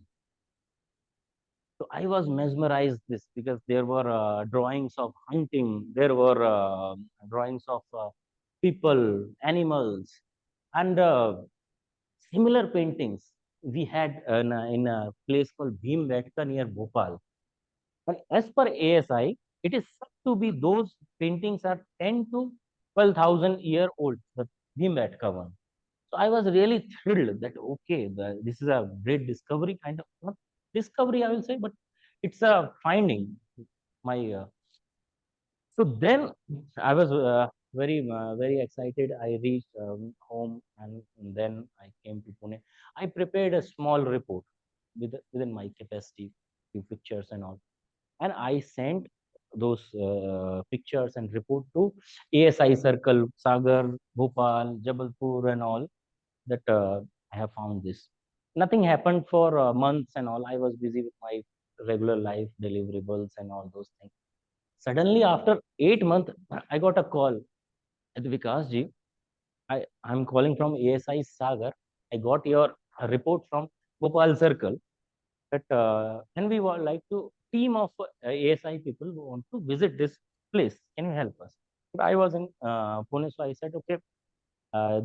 So I was mesmerized this because there were drawings of hunting, there were drawings of people, animals, and similar paintings we had in a place called Bhimbetka near Bhopal. And as per ASI, it is said to be those paintings are 10 to 12,000 year old, the Bhimbetka one. So I was really thrilled that, okay, this is a great discovery, kind of, not discovery, I will say, but it's a finding. My so then I was very excited. I reached home, and then I came to Pune. I prepared a small report within my capacity, few pictures and all, and I sent those pictures and report to ASI Circle, Sagar, Bhopal, Jabalpur, and all, that I have found this. Nothing happened for months and all. I was busy with my regular life, deliverables, and all those things. Suddenly, after 8 months, I got a call at Vikas ji. I'm calling from ASI Sagar. I got your report from Bhopal Circle that and we would like to team of ASI people who want to visit this place. Can you help us? But I was in Pune, so I said, okay,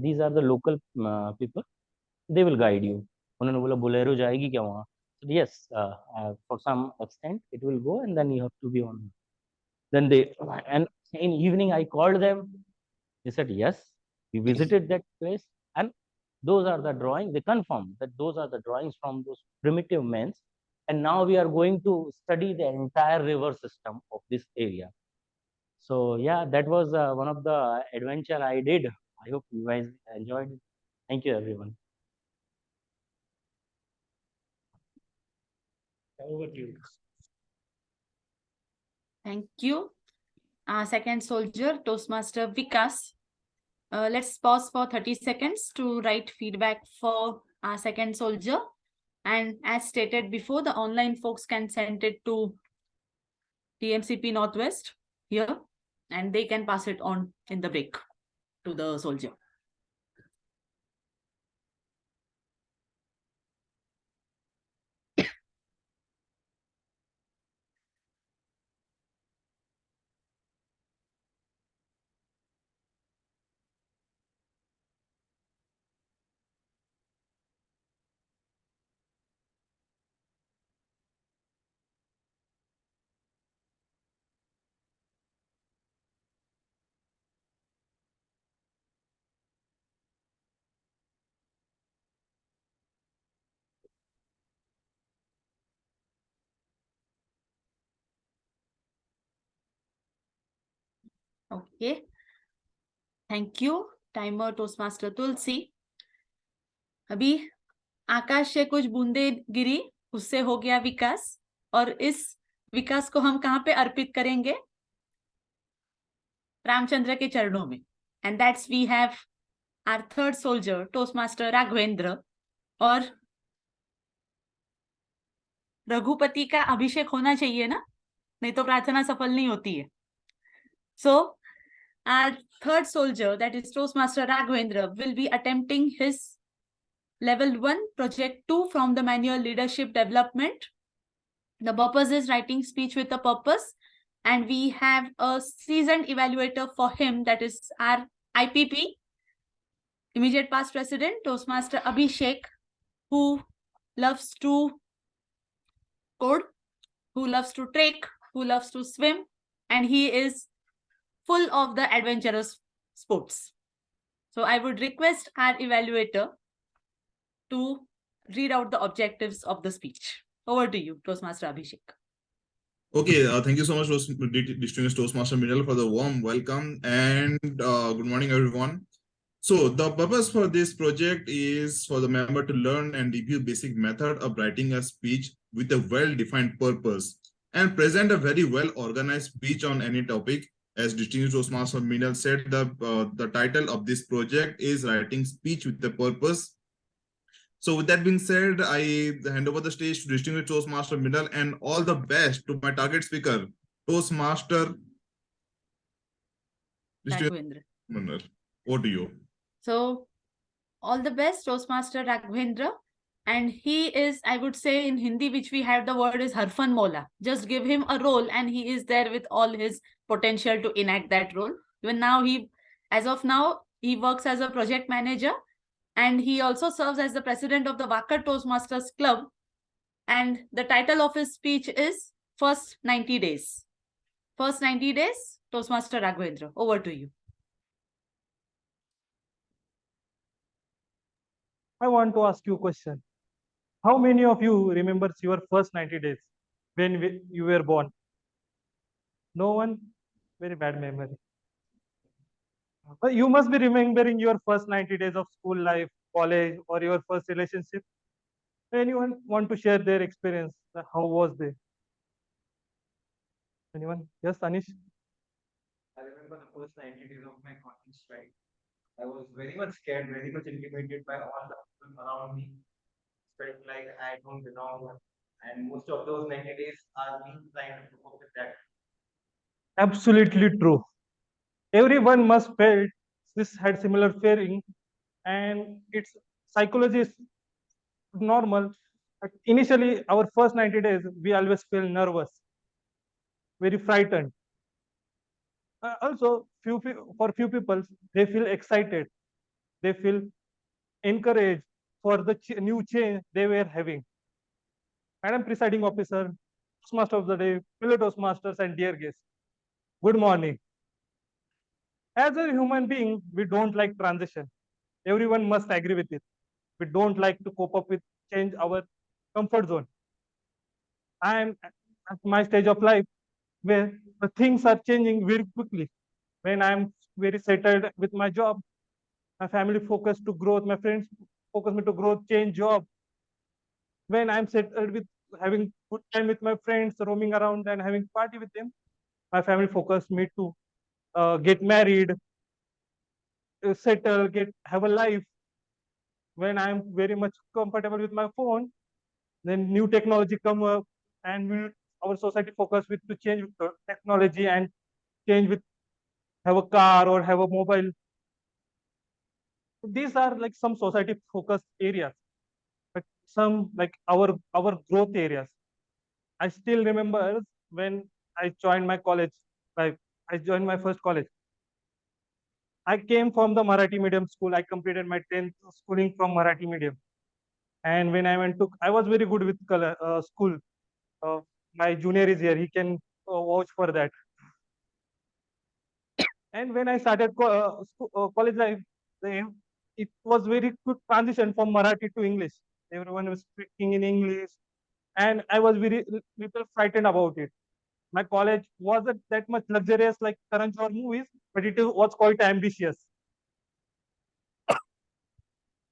these are the local people. They will guide you. उन्होंने बोला Bolero जाएगी क्या वहाँ? Yes, for some extent it will go, and then you have to be on. Then they, and in evening I called them. They said yes, we visited that place, and those are the drawings. They confirmed that those are the drawings from those primitive men And now we are going to study the entire river system of this area. So yeah, that was one of the adventure I did. I hope you guys enjoyed it. Thank you, everyone. Over to you. Thank you. Second soldier, Toastmaster Vikas. Let's pause for 30 seconds to write feedback for our second soldier. And as stated before, the online folks can send it to TMCP Northwest here, and they can pass it on in the break to the soldier. Okay. Thank you, timer Toastmaster Tulsi. अभी आकाश से कुछ बूंदे गिरी, उससे हो गया विकास, और इस विकास को हम कहाँ पे अर्पित करेंगे? रामचंद्र के चरणों में. And that's we have our third soldier, Toastmaster Raghvendra, और रघुपति का अभिषेक होना चाहिए ना, नहीं तो प्रार्थना सफल नहीं होती है. So our third soldier, that is Toastmaster Raghvendra, will be attempting his level 1 project 2 from the manual leadership development. The purpose is writing speech with a purpose, and we have a seasoned evaluator for him, that is our IPP, immediate past president, Toastmaster Abhishek, who loves to code, who loves to trek, who loves to swim, and he is full of the adventurous sports. So I would request our evaluator to read out the objectives of the speech. Over to you, Toastmaster Abhishek. Okay, thank you so much, distinguished Toastmaster Minal, for the warm welcome, and good morning, everyone. So the purpose for this project is for the member to learn and review basic method of writing a speech with a well-defined purpose and present a very well-organized speech on any topic. As distinguished Toastmaster Minal said, the title of this project is Writing Speech with a Purpose. So with that being said, I hand over the stage to distinguished Toastmaster Minal, and all the best to my target speaker, Toastmaster Raghvendra. Minal. Over to you. So all the best, Toastmaster Raghvendra. And he is, I would say in Hindi, which we have the word is Harfan Mola. Just give him a role and he is there with all his potential to enact that role. Even now, as of now, he works as a project manager, and he also serves as the president of the Vakar Toastmasters Club. And the title of his speech is First 90 Days. First 90 Days, Toastmaster Raghvendra, over to you. I want to ask you a question. How many of you remembers your first 90 days when you were born? No one? Very bad memory. But you must be remembering your first 90 days of school life, college, or your first relationship. Anyone want to share their experience? How was they? Anyone? Yes, Anish? I remember the first 90 days of my college strike. I was very much scared, very much intimidated by all the people around me. Felt like I don't belong. And most of those 90 days are me trying to cope with that. Absolutely true. Everyone must felt this had similar feeling, and its psychology is normal. But initially, our first 90 days, we always feel nervous, very frightened. Also, for few people, they feel excited, they feel encouraged for the new change they were having. Madam Presiding Officer, Toastmaster of the Day, fellow Toastmasters, and dear guests, good morning. As a human being, we don't like transition. Everyone must agree with it. We don't like to cope up with change our comfort zone. I am at my stage of life where the things are changing very quickly. When I'm very settled with my job, my family focused to growth, my friends focus me to growth, change job. When I'm settled with having good time with my friends, roaming around and having party with them, my family focused me to get married, settle, get have a life. When I'm very much comfortable with my phone, then new technology come up, and our society focus with to change with the technology and change with have a car or have a mobile. These are like some society focused areas, but some like our growth areas. I still remember when I joined my college. Like I joined my first college. I came from the Marathi medium school. I completed my 10th schooling from Marathi medium. And when I went to, I was very good with color, school. Uh, my junior is here. He can vouch for that. And when I started college life, it was very good transition from Marathi to English. Everyone was speaking in English, and I was very little frightened about it. My college wasn't that much luxurious like Karan Johar movies, but it was quite ambitious.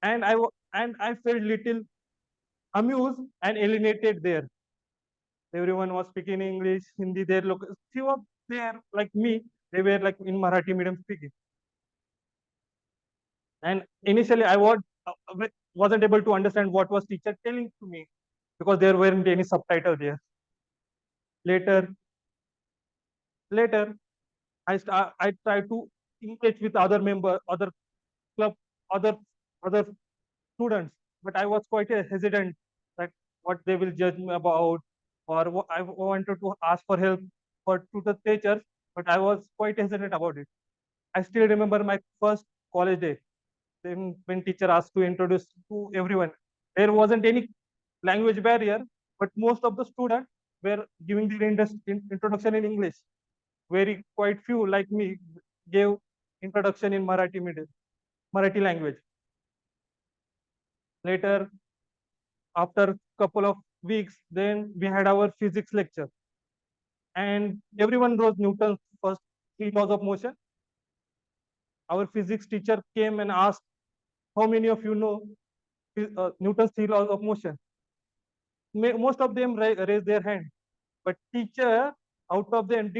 And I felt little amused and alienated there. Everyone was speaking English, Hindi. There, few of there like me, they were like in Marathi medium speaking. And initially, wasn't able to understand what was teacher telling to me because there weren't any subtitle there. Later, later, I tried to engage with other member, other club, other other students, but I was quite hesitant that what they will judge me about, or I wanted to ask for help to the teachers, but I was quite hesitant about it. I still remember my first college day. Then when teacher asked to introduce to everyone, there wasn't any language barrier, but most of the students were giving their introduction in English. Very quite few like me gave introduction in Marathi medium, Marathi language. Later, after couple of weeks, then we had our physics lecture, and everyone knows Newton's first three laws of motion. Our physics teacher came and asked, "How many of you know Newton's three laws of motion?" Most of them raised their hand, but teacher out of them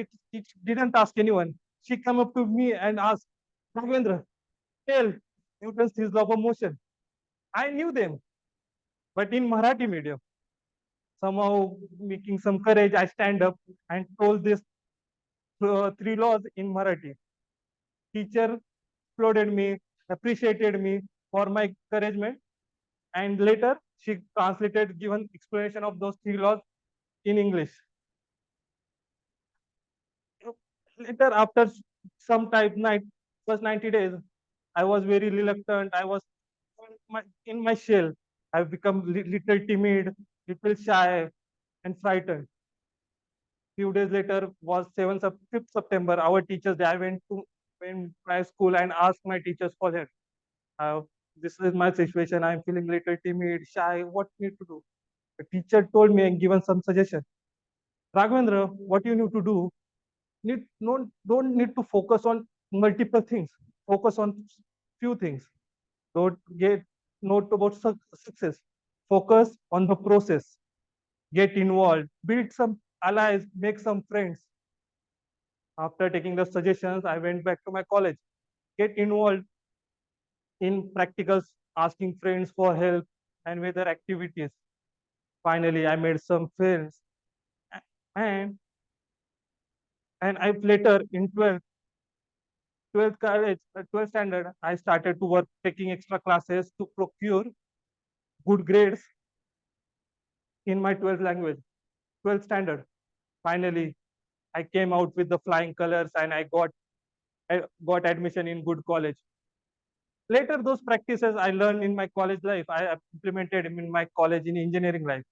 didn't ask anyone. She came up to me and asked, "Raghvendra, tell Newton's three laws of motion." I knew them, but in Marathi medium. Somehow making some courage, I stand up and told this three laws in Marathi. Teacher applauded me, appreciated me for my encouragement, and later she translated, given explanation of those three laws in English. Later, after some time, first 90 days, I was very reluctant. I was in my shell. I've become little timid, little shy, and frightened. Few days later was 5th September, our teachers day. I went my school and asked my teachers for help. Uh, this is my situation. I'm feeling little timid, shy. What need to do? The teacher told me and given some suggestion. Raghvendra, what you need to do, don't need to focus on multiple things. Focus on few things. Don't get note about success. Focus on the process. Get involved. Build some allies. Make some friends. After taking the suggestions, I went back to my college. Get involved in practicals, asking friends for help and with their activities. Finally, I made some friends. And and I later in 12th college, 12th standard, I started to work taking extra classes to procure good grades in my 12th language, 12th standard. Finally, I came out with the flying colors and I got admission in good college. Later, those practices I learned in my college life, I implemented in my college in engineering life.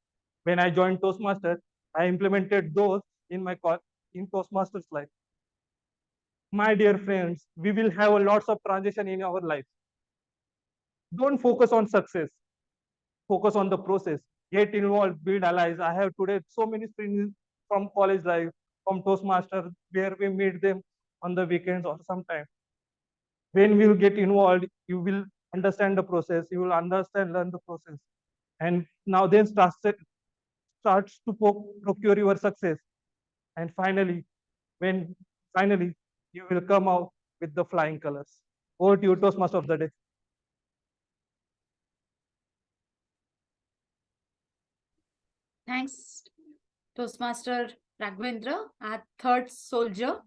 When I joined Toastmasters, I implemented those in in Toastmasters life. My dear friends, we will have a lots of transition in our life. Don't focus on success. Focus on the process. get involved, build allies. I have today so many friends from college life, from Toastmasters, where we meet them on the weekends or sometime. When we will get involved, you will understand the process, you will learn the process. And now then starts to procure your success. And finally, you will come out with the flying colors. Over to you, Toastmaster of the day. Thanks, Toastmaster Raghvendra, our third soldier.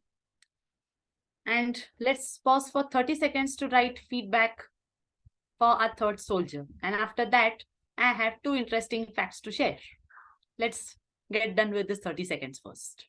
And let's pause for 30 seconds to write feedback for our third soldier. And after that, I have two interesting facts to share. Let's get done with this 30 seconds first.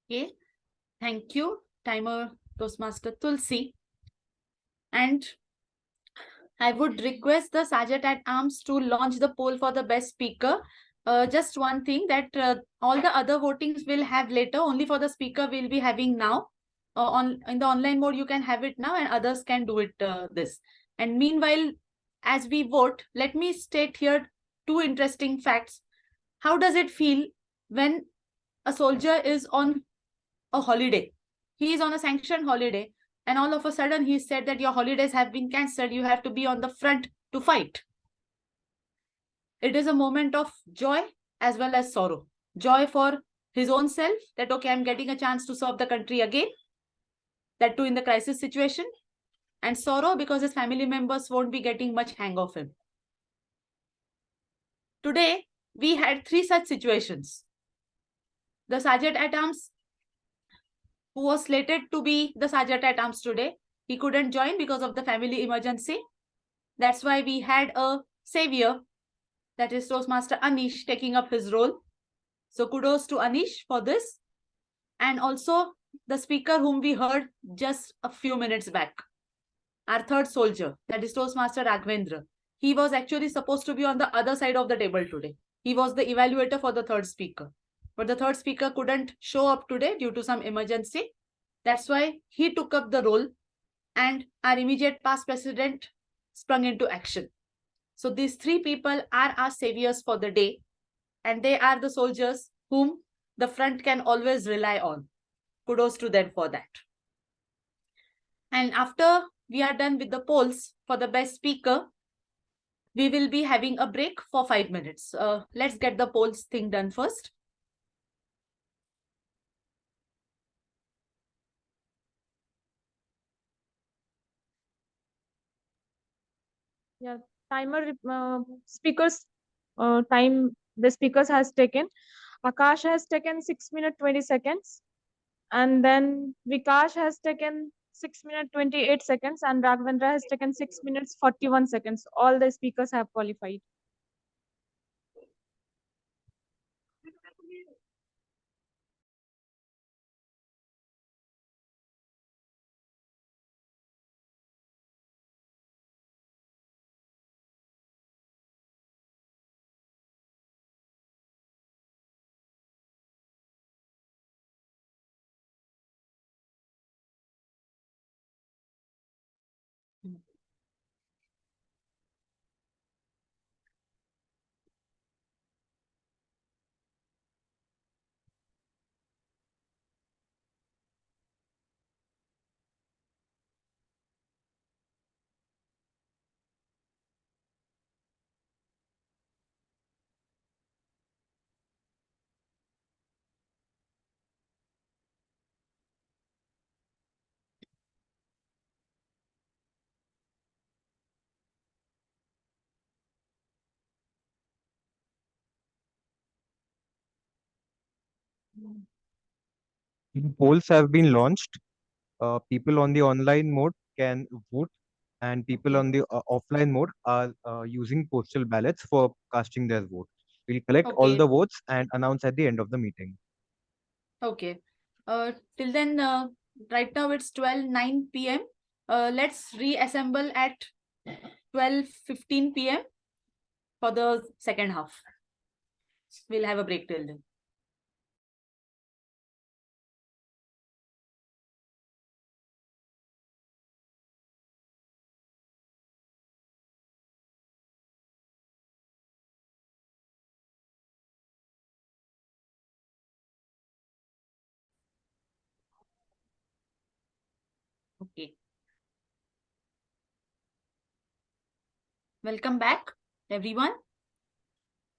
Okay, thank you, timer Toastmaster Tulsi. And I would request the Sergeant at Arms to launch the poll for the best speaker. Just one thing that all the other votings will have later, only for the speaker we'll be having now. In the online mode, you can have it now and others can do it this. And meanwhile, as we vote, let me state here two interesting facts. How does it feel when a soldier is on a holiday? He is on a sanctioned holiday, and all of a sudden he said that your holidays have been cancelled. You have to be on the front to fight. It is a moment of joy as well as sorrow. Joy for his own self, that okay, I'm getting a chance to serve the country again, that too in the crisis situation. And sorrow because his family members won't be getting much hang of him. Today, we had three such situations. The Sergeant at Arms, who was slated to be the Sergeant at Arms today, he couldn't join because of the family emergency. That's why we had a savior, that is Toastmaster Anish, taking up his role. So kudos to Anish for this. And also the speaker whom we heard just a few minutes back, our third soldier, that is Toastmaster Raghvendra. He was actually supposed to be on the other side of the table today. He was the evaluator for the third speaker. But the third speaker couldn't show up today due to some emergency. That's why he took up the role and our immediate past president sprung into action. So these three people are our saviors for the day, and they are the soldiers whom the front can always rely on. Kudos to them for that. And after we are done with the polls for the best speaker, we will be having a break for 5 minutes. Let's get the polls thing done first. Yeah, timer speakers time the speakers has taken. Akash has taken 6 minutes 20 seconds, and then Vikas has taken 6 minutes 28 seconds, and Raghvendra has taken 6 minutes 41 seconds. All the speakers have qualified. Polls have been launched. People on the online mode can vote, and people on the offline mode are using postal ballots for casting their vote. We'll collect all Okay. the votes and announce at the end of the meeting. Okay. Till then, right now it's 12:09 p.m. Let's reassemble at 12:15 p.m. for the second half. We'll have a break till then. Okay. Welcome back, everyone.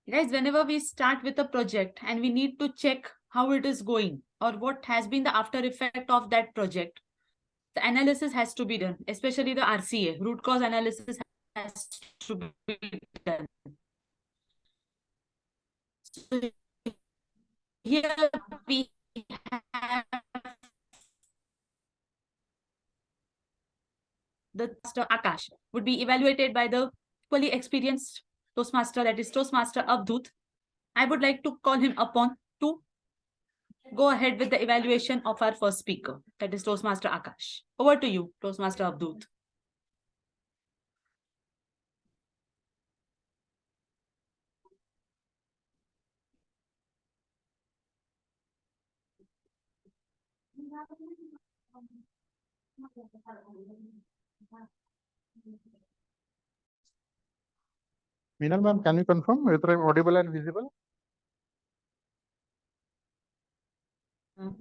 Guys, whenever we start with a project and we need to check how it is going or what has been the after effect of that project, the analysis has to be done, especially the RCA, root cause analysis has to be done. So here we have the Toastmaster Aakash would be evaluated by the equally experienced Toastmaster, that is Toastmaster Avdut. I would like to call him upon to go ahead with the evaluation of our first speaker, that is Toastmaster Aakash. Over to you, Toastmaster Avdut. Minal ma'am, can you confirm whether I'm audible and visible?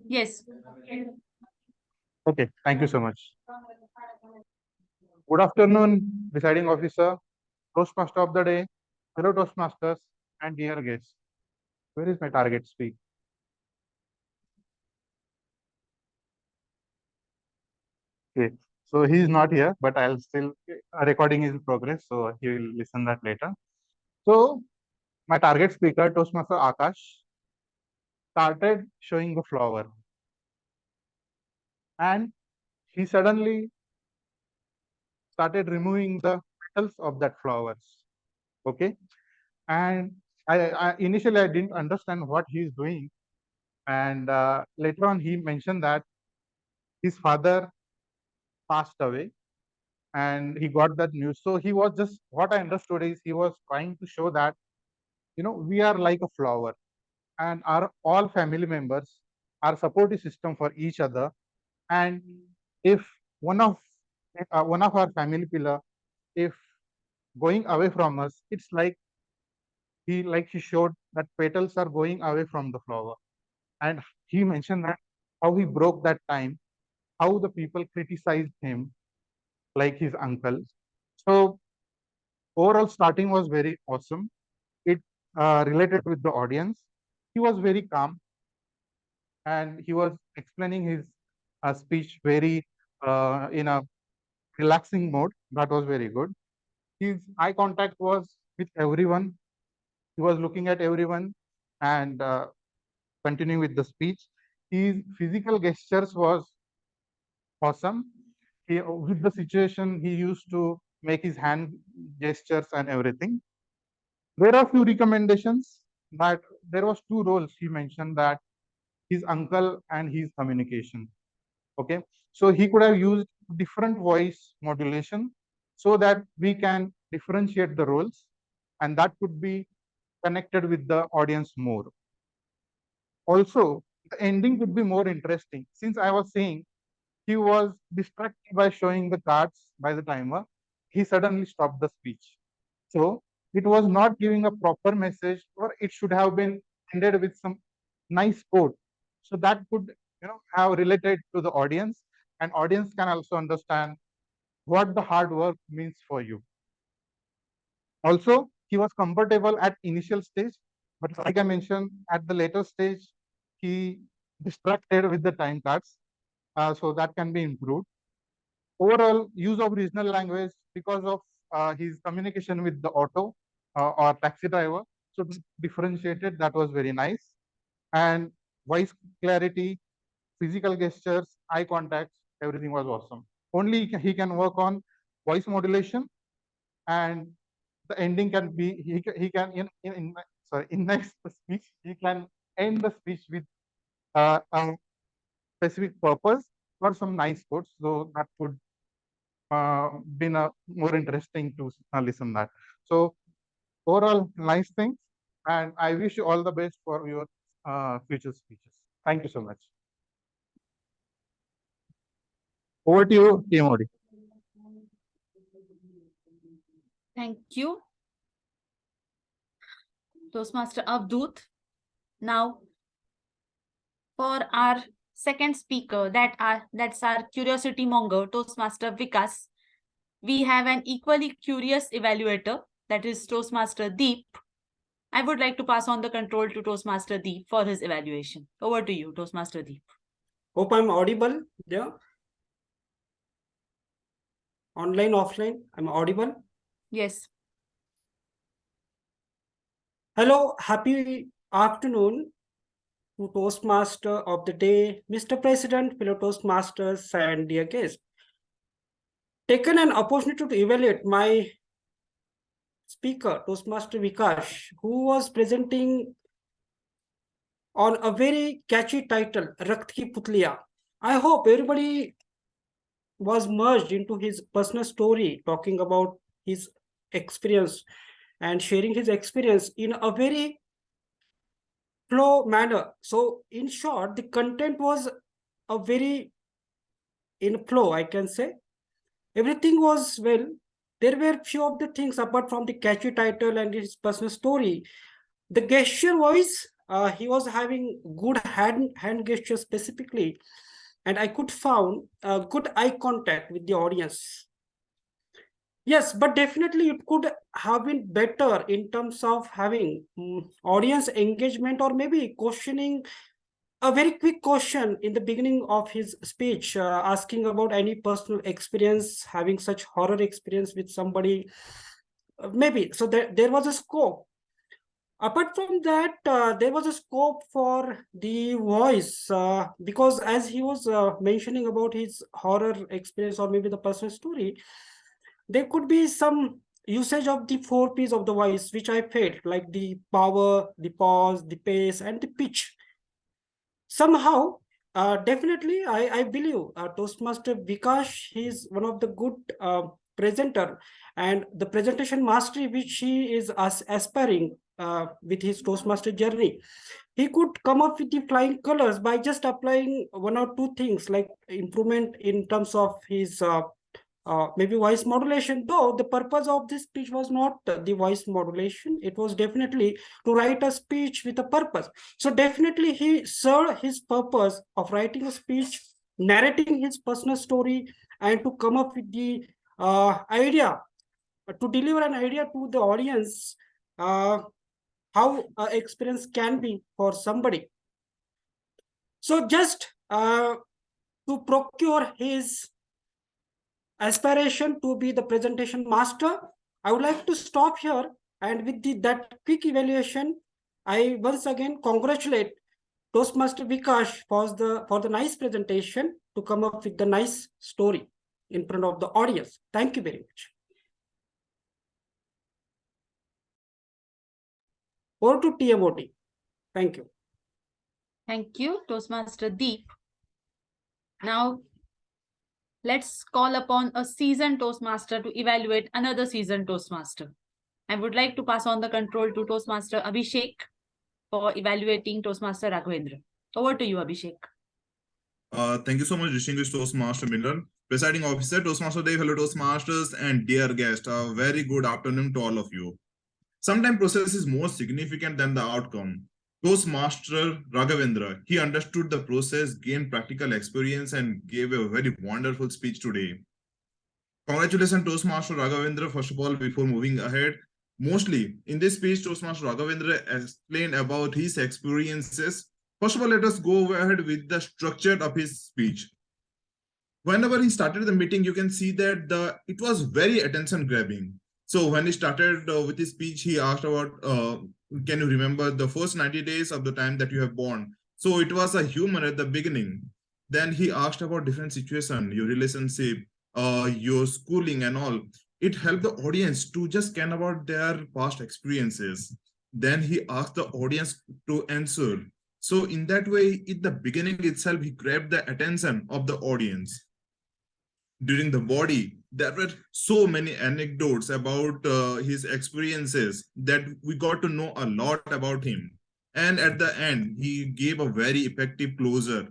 Yes. Okay, thank you so much. Good afternoon, presiding officer, Toastmaster of the day, fellow Toastmasters, and dear guests. Where is my target speak? Okay, so he is not here, but I'll still recording is in progress, so he will listen that later. So my target speaker, Toastmaster Aakash, started showing the flower, and he suddenly started removing the petals of that flowers. Okay, and I initially I didn't understand what he is doing, and later on he mentioned that his father passed away and he got that news. So he was just, what I understood is he was trying to show that, we are like a flower and our all family members are supportive system for each other. And if one of our family pillar, if going away from us, it's like he showed that petals are going away from the flower. And he mentioned that how he broke that time, how the people criticized him like his uncle. So overall starting was very awesome. It related with the audience. He was very calm and he was explaining his speech very in a relaxing mode. That was very good. His eye contact was with everyone. He was looking at everyone and continuing with the speech. His physical gestures was awesome. With the situation, he used to make his hand gestures and everything. There are few recommendations, but there was two roles he mentioned, that his uncle and his communication. Okay, so he could have used different voice modulation so that we can differentiate the roles, and that could be connected with the audience more. Also, the ending could be more interesting. Since I was saying he was distracted by showing the cards by the timer, he suddenly stopped the speech. So it was not giving a proper message, or it should have been ended with some nice quote. So that could, have related to the audience, and audience can also understand what the hard work means for you. Also, he was comfortable at initial stage, but like I mentioned, at the later stage, he distracted with the time cards. So that can be improved. Overall use of regional language, because of his communication with the auto or taxi driver, so differentiated, that was very nice. And voice clarity, physical gestures, eye contacts, everything was awesome. Only he can work on voice modulation, and the ending can be he can in next speech he can end the speech with a specific purpose or some nice quotes. So that would been more interesting to listen that. So overall, nice things, and I wish you all the best for your future speeches. Thank you so much. Over to you, TM Audi. Thank you, Toastmaster Avdut. Now, for our second speaker, that's our curiosity monger, Toastmaster Vikas. We have an equally curious evaluator, that is Toastmaster Deep. I would like to pass on the control to Toastmaster Deep for his evaluation. Over to you, Toastmaster Deep. Hope I'm audible. Yeah. Online, offline, I'm audible. Yes. Hello, happy afternoon to Toastmaster of the day, Mr. President, fellow Toastmasters, and dear guests. Taken an opportunity to evaluate my speaker, Toastmaster Vikas, who was presenting on a very catchy title, Rakt Ki Putliya. I hope everybody was merged into his personal story, talking about his experience and sharing his experience in a very flow manner. So in short, the content was a very in flow, I can say. Everything was well. There were few of the things apart from the catchy title and his personal story. The gesture wise, he was having good hand gesture specifically, and I could found good eye contact with the audience. Yes, but definitely it could have been better in terms of having audience engagement, or maybe questioning a very quick question in the beginning of his speech, asking about any personal experience, having such horror experience with somebody. Maybe so there was a scope. Apart from that, there was a scope for the voice, because as he was mentioning about his horror experience or maybe the personal story, there could be some usage of the 4 Ps of the voice, which I felt like the power, the pause, the pace, and the pitch. Somehow, definitely, I believe Toastmaster Vikas, he is one of the good presenter, and the presentation mastery which he is aspiring with his Toastmaster journey. He could come up with the flying colors by just applying one or two things like improvement in terms of his maybe voice modulation, though the purpose of this speech was not the voice modulation. It was definitely to write a speech with a purpose. So definitely he served his purpose of writing a speech, narrating his personal story, and to come up with the idea, to deliver an idea to the audience, how experience can be for somebody. So just to procure his aspiration to be the presentation master, I would like to stop here, and with that quick evaluation, I once again congratulate Toastmaster Vikas for the nice presentation, to come up with the nice story in front of the audience. Thank you very much. Over to TMOT. Thank you. Thank you, Toastmaster Deep. Now, let's call upon a seasoned Toastmaster to evaluate another seasoned Toastmaster. I would like to pass on the control to Toastmaster Abhishek for evaluating Toastmaster Raghvendra. Over to you, Abhishek. Thank you so much, distinguished Toastmaster Minal. Presiding officer, Toastmaster Day, fellow Toastmasters, and dear guests, a very good afternoon to all of you. Sometimes process is more significant than the outcome. Toastmaster Raghvendra, he understood the process, gained practical experience, and gave a very wonderful speech today. Congratulations, Toastmaster Raghvendra, first of all, before moving ahead. Mostly, in this speech, Toastmaster Raghvendra explained about his experiences. First of all, let us go ahead with the structure of his speech. Whenever he started the meeting, you can see that it was very attention-grabbing. So when he started with his speech, he asked about, can you remember the first 90 days of the time that you have born? So it was a humor at the beginning. Then he asked about different situation, your relationship, your schooling and all. It helped the audience to just scan about their past experiences. Then he asked the audience to answer. So in that way, in the beginning itself, he grabbed the attention of the audience. During the body, there were so many anecdotes about his experiences that we got to know a lot about him. And at the end, he gave a very effective closer.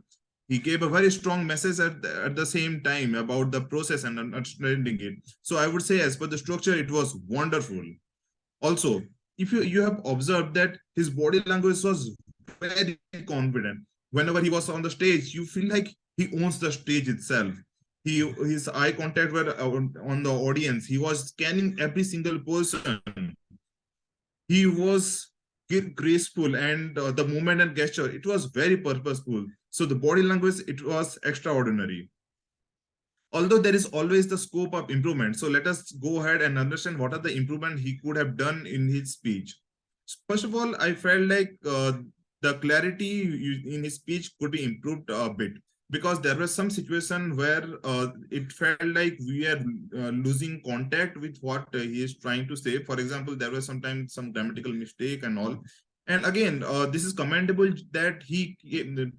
He gave a very strong message at the same time about the process and understanding it. So I would say, as per the structure, it was wonderful. Also, if you have observed that his body language was very confident. Whenever he was on the stage, you feel like he owns the stage itself. His eye contact were on the audience. He was scanning every single person. He was graceful, and the movement and gesture, it was very purposeful. So the body language, it was extraordinary. Although there is always the scope of improvement. So let us go ahead and understand what are the improvement he could have done in his speech. First of all, I felt like the clarity in his speech could be improved a bit, because there was some situation where it felt like we are losing contact with what he is trying to say. For example, there was sometimes some grammatical mistake and all. And again, this is commendable that he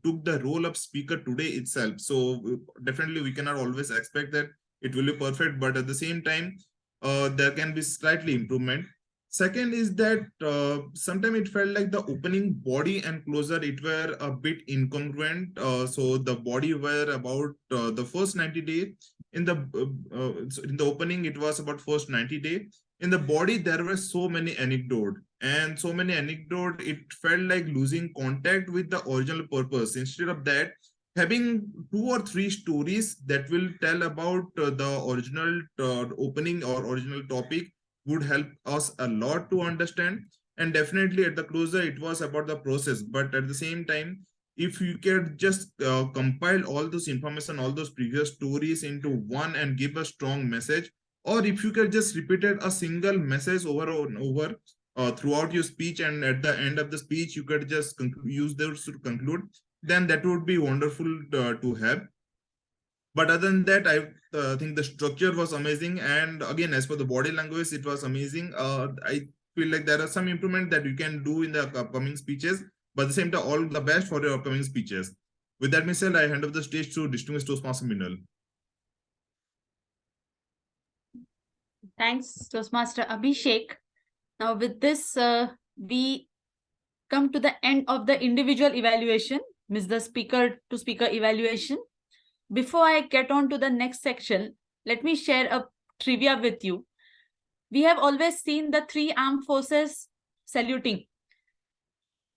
took the role of speaker today itself. So definitely we cannot always expect that it will be perfect, but at the same time, there can be slightly improvement. Second is that sometimes it felt like the opening body and closer, it were a bit incongruent. So the body were about the first 90 days. In the opening, it was about first 90 days. In the body, there were so many anecdotes. And so many anecdotes, it felt like losing contact with the original purpose. Instead of that, having 2 or 3 stories that will tell about the original opening or original topic would help us a lot to understand. And definitely at the closer, it was about the process. But at the same time, if you can just compile all those information, all those previous stories into one and give a strong message, or if you can just repeat a single message over and over throughout your speech, and at the end of the speech, you could just use those to conclude, then that would be wonderful to have. But other than that, I think the structure was amazing. And again, as for the body language, it was amazing. I feel like there are some improvement that you can do in the upcoming speeches, but at the same time, all the best for your upcoming speeches. With that being said, I hand over the stage to distinguished Toastmaster Minal. Thanks, Toastmaster Abhishek. Now, with this, we come to the end of the individual evaluation, means the speaker to speaker evaluation. Before I get on to the next section, let me share a trivia with you. We have always seen the 3 armed forces saluting.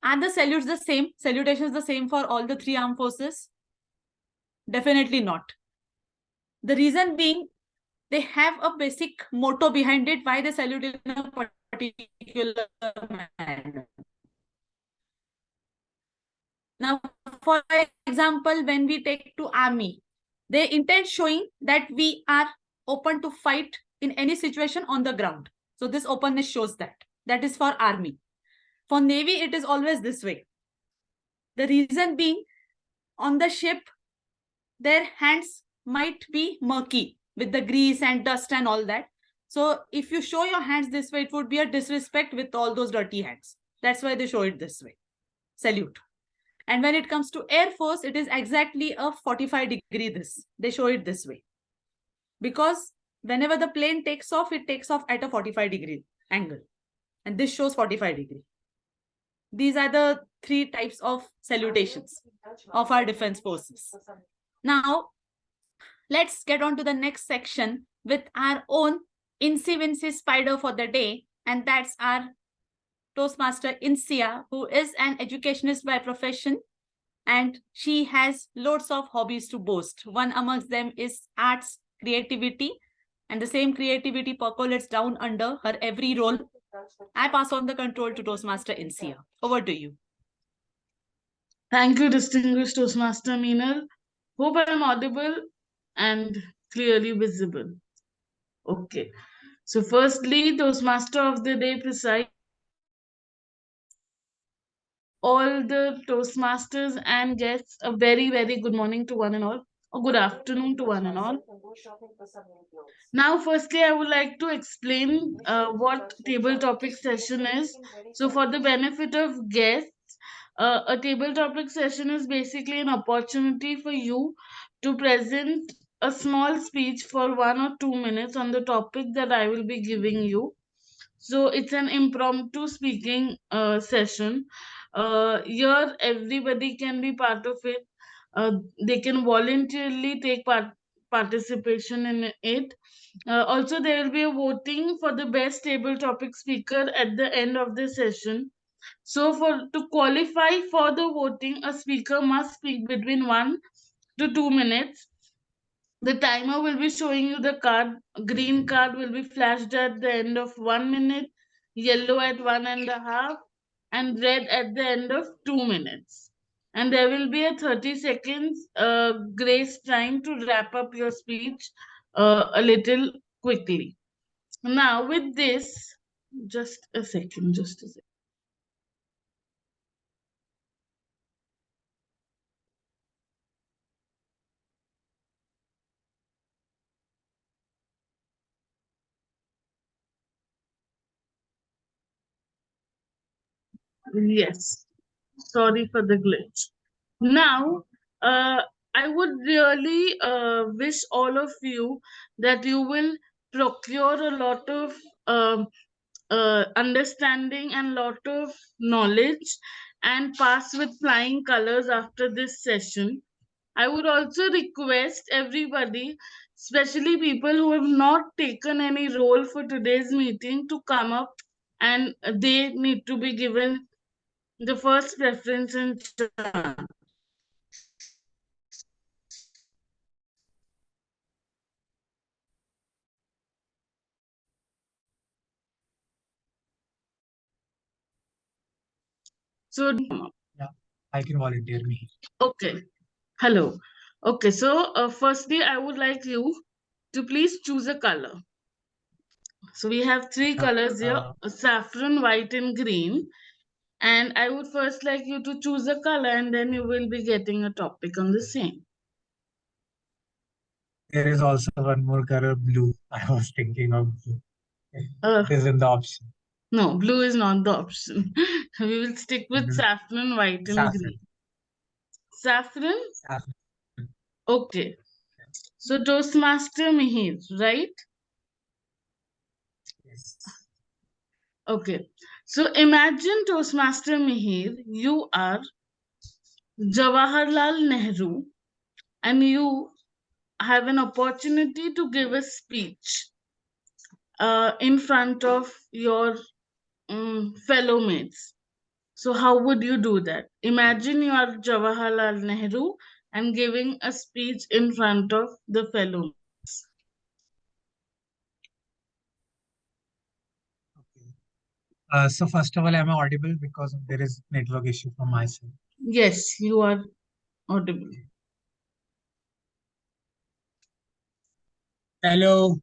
Are the salutes the same? Salutations the same for all the 3 armed forces? Definitely not. The reason being, they have a basic motto behind it, why they salute in a particular manner. Now, for example, when we take to army, they intend showing that we are open to fight in any situation on the ground. So this openness shows that. That is for army. For navy, it is always this way. The reason being, on the ship, their hands might be murky with the grease and dust and all that. So if you show your hands this way, it would be a disrespect with all those dirty hands. That's why they show it this way. Salute. And when it comes to Air Force, it is exactly a 45-degree this. They show it this way. Because whenever the plane takes off, it takes off at a 45-degree angle. And this shows 45-degree. These are the 3 types of salutations of our defense forces. Now, let's get on to the next section with our own Incy spider for the day. And that's our Toastmaster Insiya, who is an educationist by profession, and she has loads of hobbies to boast. One amongst them is arts, creativity, and the same creativity percolates down under her every role. I pass on the control to Toastmaster Insiya. Over to you. Thank you, distinguished Toastmaster Minal. Hope I'm audible and clearly visible. Okay. So firstly, Toastmaster of the day presides all the Toastmasters and guests. A very, very good morning to one and all. or good afternoon to one and all. Now, firstly, I would like to explain what table topic session is. So, for the benefit of guests, a table topic session is basically an opportunity for you to present a small speech for 1 or 2 minutes on the topic that I will be giving you. So it's an impromptu speaking session. Here, everybody can be part of it. They can voluntarily take participation in it. Also, there will be a voting for the best table topic speaker at the end of the session. So, for to qualify for the voting, a speaker must speak between 1 to 2 minutes. The timer will be showing you the card. Green card will be flashed at the end of 1 minute, yellow at 1.5, and red at the end of 2 minutes. And there will be a 30 seconds grace time to wrap up your speech a little quickly. Now, with this, just a second, just a second. Yes, sorry for the glitch. Now, I would really wish all of you that you will procure a lot of understanding and lot of knowledge and pass with flying colors after this session. I would also request everybody, especially people who have not taken any role for today's meeting, to come up, and they need to be given the first preference and chance. So, Yeah, I can volunteer me. okay. Hello. Okay, so firstly, I would like you to please choose a color. So we have three colors here: saffron, white, and green. And I would first like you to choose a color, and then you will be getting a topic on the same. There is also one more color, blue. I was thinking of blue. It is in the option. No, blue is not the option. We will stick with saffron, white, and Saffron. green. Saffron? Saffron. Okay. So Toastmaster Mihir, right? Yes. Okay. So imagine Toastmaster Mihir, you are Jawaharlal Nehru, and you have an opportunity to give a speech in front of your fellow mates. So how would you do that? Imagine you are Jawaharlal Nehru and giving a speech in front of the fellow mates. So first of all, am I audible because there is network issue from my side? Yes, you are audible. Hello,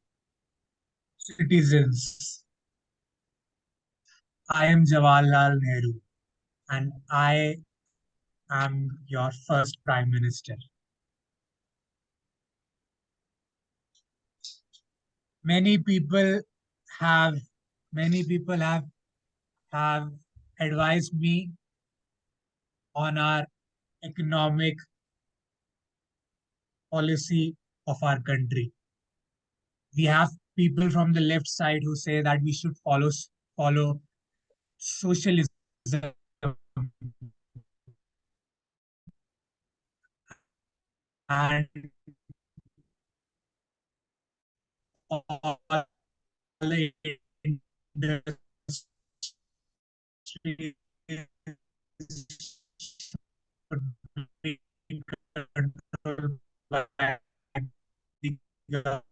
citizens. I am Jawaharlal Nehru, and I am your first Prime Minister. Many people have have advised me on our economic policy of our country. We have people from the left side who say that we should follow socialism and all the industries should be controlled by the government.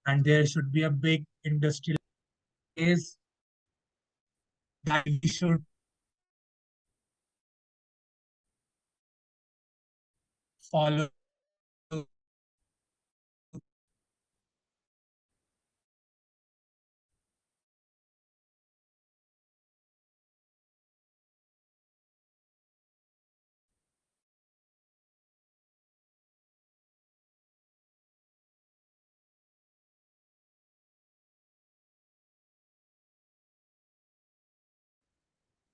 And there should be a big industrial is that we should follow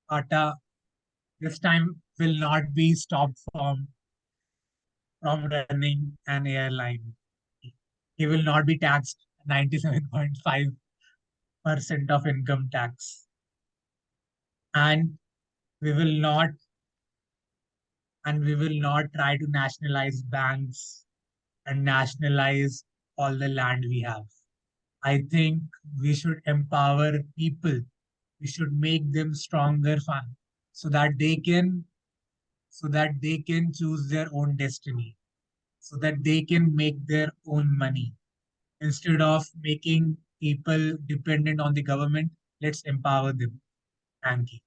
Tata this time will not be stopped from running an airline. He will not be taxed 97.5% of income tax. And we will not try to nationalize banks and nationalize all the land we have. I think we should empower people. We should make them stronger so that they can choose their own destiny, so that they can make their own money. Instead of making people dependent on the government, let's empower them. Thank you.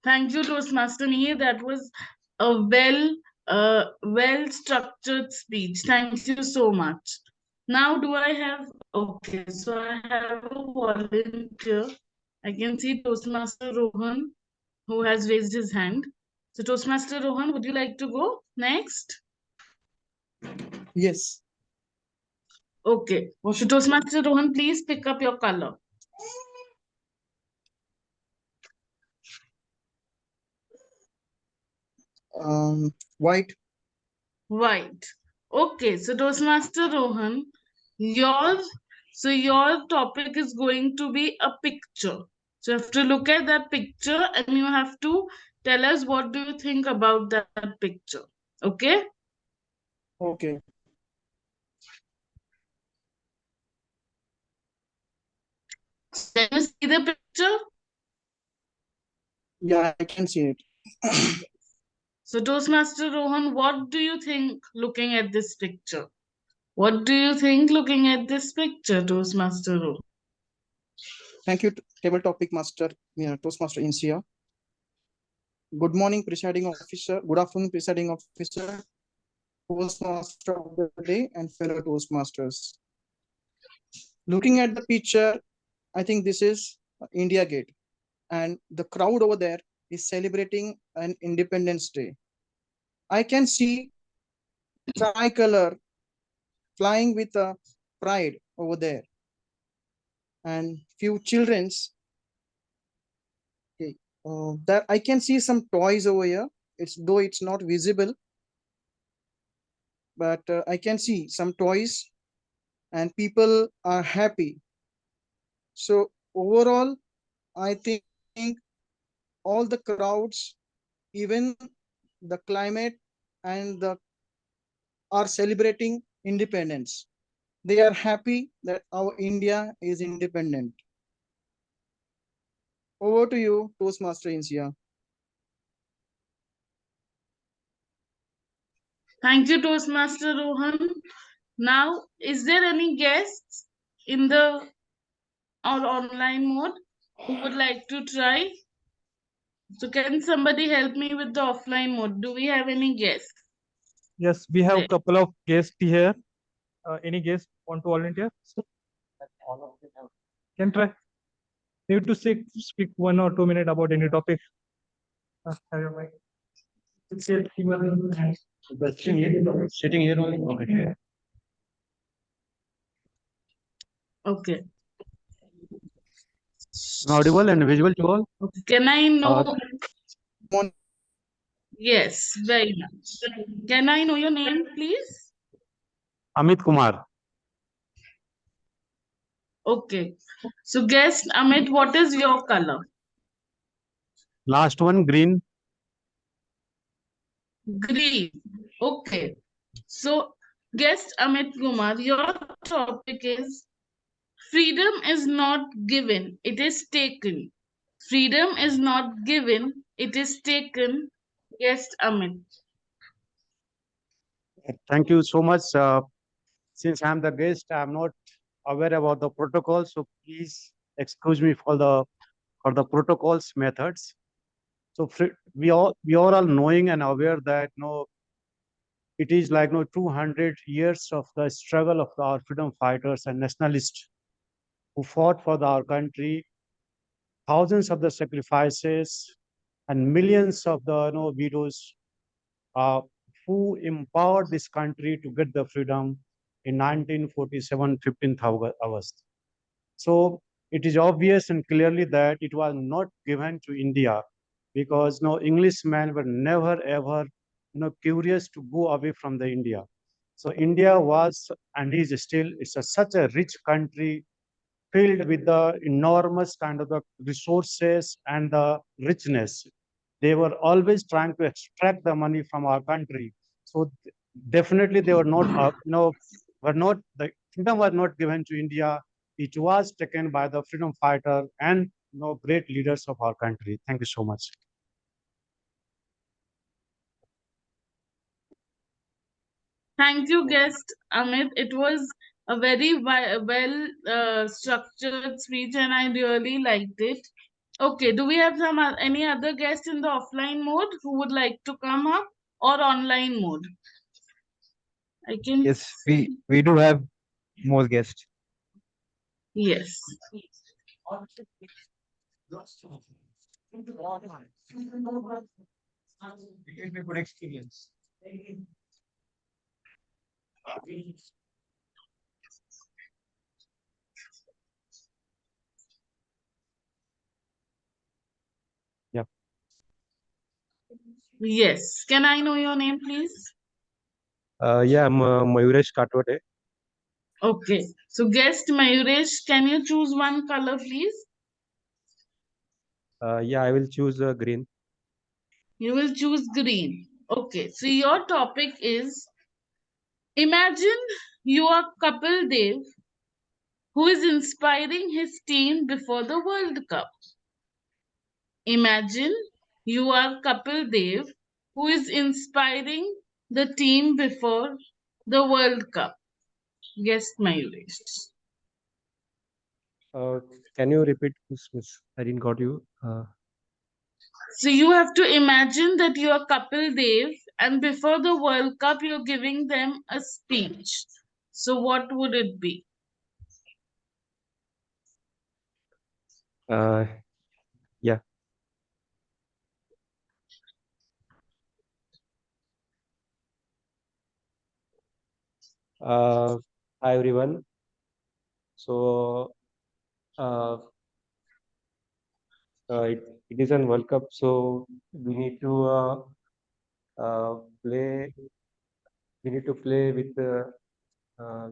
Thank you, Toastmaster Mihir. That was a well structured speech. Thank you so much. Now, do I have? Okay, so I have a volunteer. I can see Toastmaster Rohan, who has raised his hand. So, Toastmaster Rohan, would you like to go next? Yes. Okay. So, Toastmaster Rohan, please pick up your color. White. White. Okay, so Toastmaster Rohan, your topic is going to be a picture. So you have to look at that picture and you have to tell us what do you think about that picture. Okay? Okay. Can you see the picture? Yeah, I can see it. So Toastmaster Rohan, what do you think looking at this picture? What do you think looking at this picture, Toastmaster Rohan? Thank you, table topic master, Toastmaster Insiya. Good morning, presiding officer. Good afternoon, presiding officer, Toastmaster of the day, and fellow Toastmasters. Looking at the picture, I think this is India Gate, and the crowd over there is celebrating an Independence Day. I can see tricolor flying with a pride over there, and few children's. Okay, that I can see some toys over here. Though it's not visible, but I can see some toys, and people are happy. So overall, I think all the crowds, even the climate, and the are celebrating independence. They are happy that our India is independent. Over to you, Toastmaster Insia. Thank you, Toastmaster Rohan. Now, is there any guests in the or online mode who would like to try? So can somebody help me with the offline mode? Do we have any guests? Yes, we have a couple of guests here. Any guests want to volunteer? Can try. Need to speak 1 or 2 minutes about any topic. Have your mic. Sitting here only. Okay. Okay. Audible and visual to all. Okay. Can I know? Uh, Yes, very much. Can I know your name, please? Amit Kumar. Okay. So guest Amit, what is your color? Last one green. Green. Okay. So guest Amit Kumar, your topic is freedom is not given, it is taken. Freedom is not given, it is taken. Guest Amit. Thank you so much. Since I'm the guest, I'm not aware about the protocol, so please excuse me for the protocols methods. So we all are knowing and aware that it is like 200 years of the struggle of our freedom fighters and nationalists who fought for our country, thousands of the sacrifices and millions of the widows who empowered this country to get the freedom. in 1947, 15th August. So it is obvious and clearly that it was not given to India because no Englishmen were never ever curious to go away from the India. So India was and is still such a rich country filled with the enormous kind of the resources and the richness. They were always trying to extract the money from our country. So definitely they were not, were not, the freedom was not given to India. It was taken by the freedom fighter and great leaders of our country. Thank you so much. Thank you, guest Amit. It was a very well structured speech, and I really liked it. Okay, do we have some any other guest in the offline mode who would like to come up or online mode? I can. Yes, we do have more guests. Yes. It will be good experience. Yeah. Yes. Can I know your name, please? Yeah, I'm Mayuresh Katwate. Okay. So, guest Mayuresh, can you choose one color, please? Yeah, I will choose green. You will choose green. Okay. So, your topic is imagine you are Kapil Dev who is inspiring his team before the World Cup. Imagine you are Kapil Dev who is inspiring the team before the World Cup. Guest Mayuresh. Can you repeat this, miss? I didn't got you. So you have to imagine that you are Kapil Dev and before the World Cup you're giving them a speech. So what would it be? Yeah. Hi everyone. So it is an World Cup, so we need to play. We need to play with uh, uh,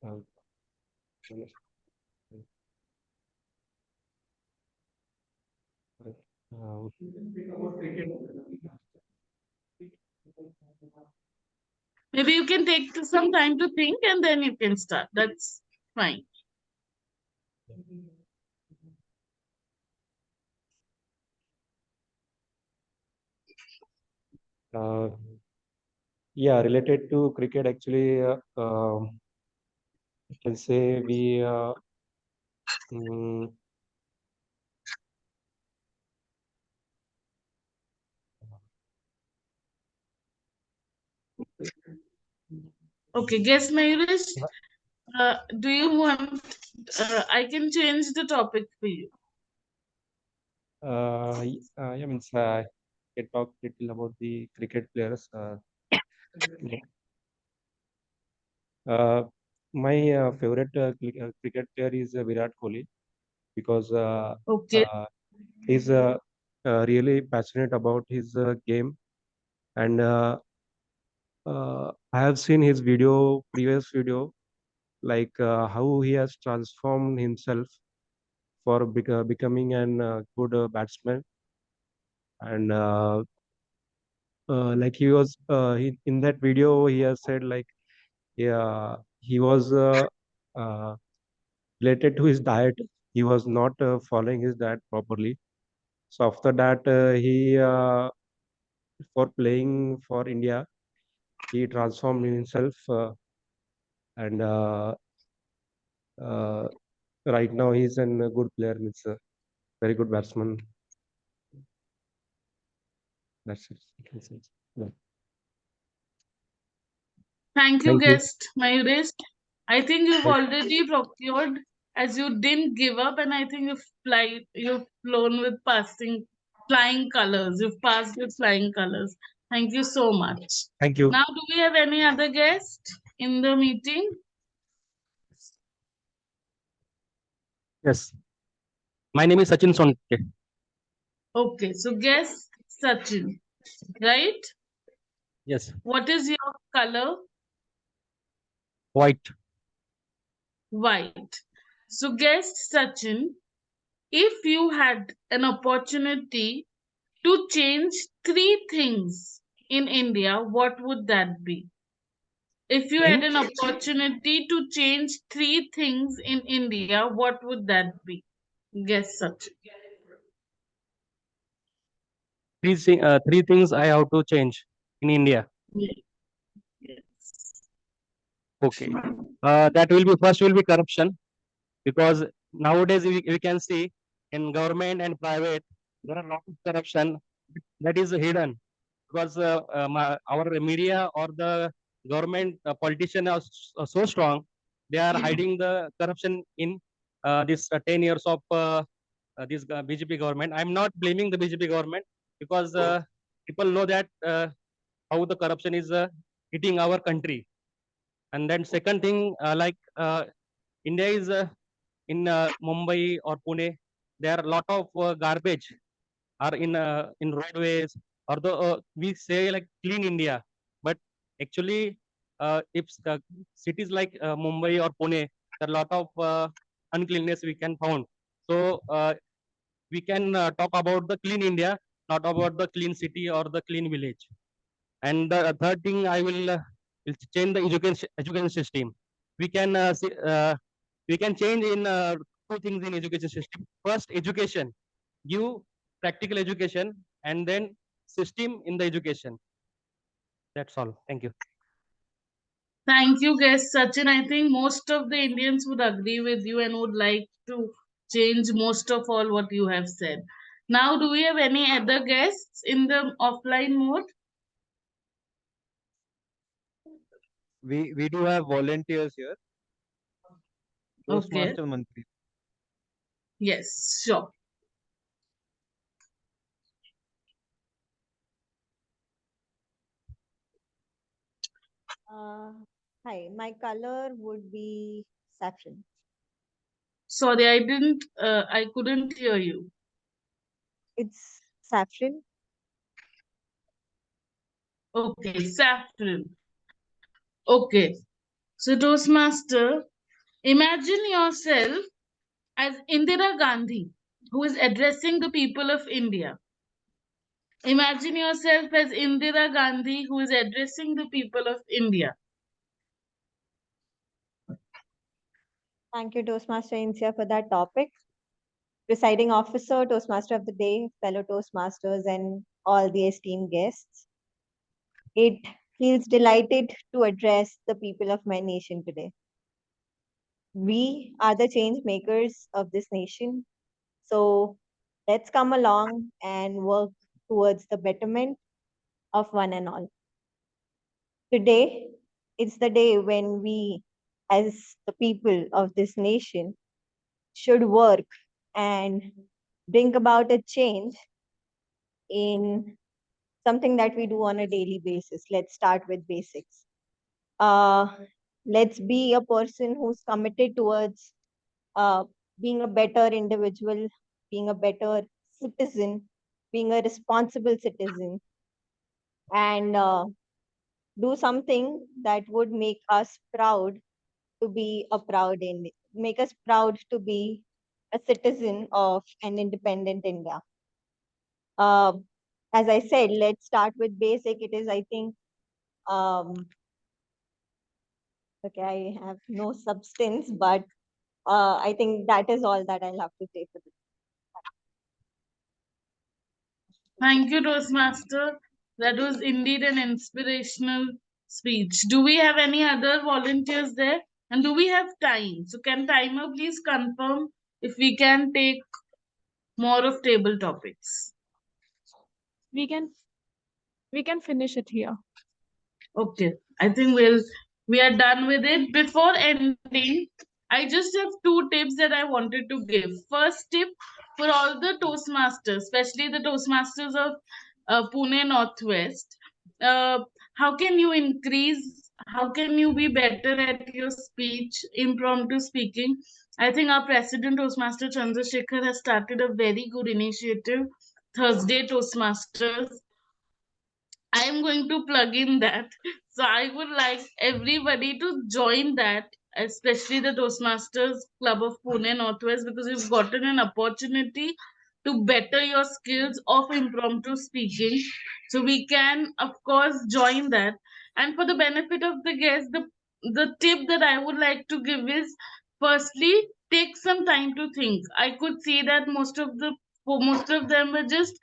uh, Maybe you can take some time to think and then you can start. That's fine. uh, yeah, related to cricket, actually, I can say we mm, Okay, guess Mayuresh, do you want, I can change the topic for you. yeah, means can talk little about the cricket players. My favorite cricket player is Virat Kohli because Okay. he's really passionate about his game, and I have seen his previous video, like how he has transformed himself for becoming an good batsman, and like in that video he has said like, yeah, he was related to his diet. He was not following his diet properly. So after that, he for playing for India, he transformed himself, and uh, right now he's a good player. It's a very good batsman. That's it. I can say. Yeah. Thank you, Thank you. guest Mayuresh. I think you've Thank already procured as you didn't give up, and I think you've flown with flying colors. You've passed with flying colors. Thank you so much. Thank you. Now, do we have any other guest in the meeting? Yes. My name is Sachin Sonke. Okay, so guess Sachin, right? Yes. What is your color? White. White. So guess Sachin, if you had an opportunity to change 3 things in India, what would that be? If you had an opportunity to change 3 things in India, what would that be? Guess Sachin. Three things I have to change in India. Yes. Okay. That will be first will be corruption, because nowadays we can see in government and private there are a lot of corruption that is hidden, because our media or the government politician are so strong, they are hiding the corruption in this 10 years of this BJP government. I'm not blaming the BJP government, because people know that how the corruption is hitting our country. And then second thing, India is in Mumbai or Pune, there are a lot of garbage are in roadways, or the we say like clean India, but actually if cities like Mumbai or Pune, there are a lot of uncleanness we can found. So we can talk about the clean India, not about the clean city or the clean village. And the third thing I will change the education system. We can we can change in two things in education system. First, education, give practical education, and then system in the education. That's all. Thank you. Thank you, guest Sachin. I think most of the Indians would agree with you and would like to change most of all what you have said. Now, do we have any other guests in the offline mode? We do have volunteers here. Okay. Toastmaster Mantri. Yes, sure. Hi, my color would be saffron. Sorry, I couldn't hear you. It's saffron. Okay, saffron. Okay. So, Toastmaster, imagine yourself as Indira Gandhi, who is addressing the people of India. Imagine yourself as Indira Gandhi, who is addressing the people of India. Thank you, Toastmaster Insiya, for that topic. Presiding officer, Toastmaster of the day, fellow Toastmasters, and all the esteemed guests. It feels delighted to address the people of my nation today. We are the change makers of this nation. So let's come along and work towards the betterment of one and all. Today, it's the day when we, as the people of this nation, should work and bring about a change in something that we do on a daily basis. Let's start with basics. Let's be a person who's committed towards being a better individual, being a better citizen, being a responsible citizen, and do something that would make us proud to be a proud Indian, make us proud to be a citizen of an independent India. As I said, let's start with basic. It is, I think, okay, I have no substance, but I think that is all that I'll have to say for this. Thank you, Toastmaster. That was indeed an inspirational speech. Do we have any other volunteers there? And do we have time? So can timer please confirm if we can take more of table topics? We can finish it here. Okay, I think we are done with it. Before ending, I just have 2 tips that I wanted to give. First tip for all the Toastmasters, especially the Toastmasters of Pune Northwest. how can you increase, how can you be better at your speech, impromptu speaking? I think our president, Toastmaster Chandrashekhar, has started a very good initiative, Thursday Toastmasters. I am going to plug in that. So I would like everybody to join that, especially the Toastmasters Club of Pune Northwest, because you've gotten an opportunity to better your skills of impromptu speaking. So we can, of course, join that. And for the benefit of the guests, the tip that I would like to give is, firstly, take some time to think. I could see that most of them were just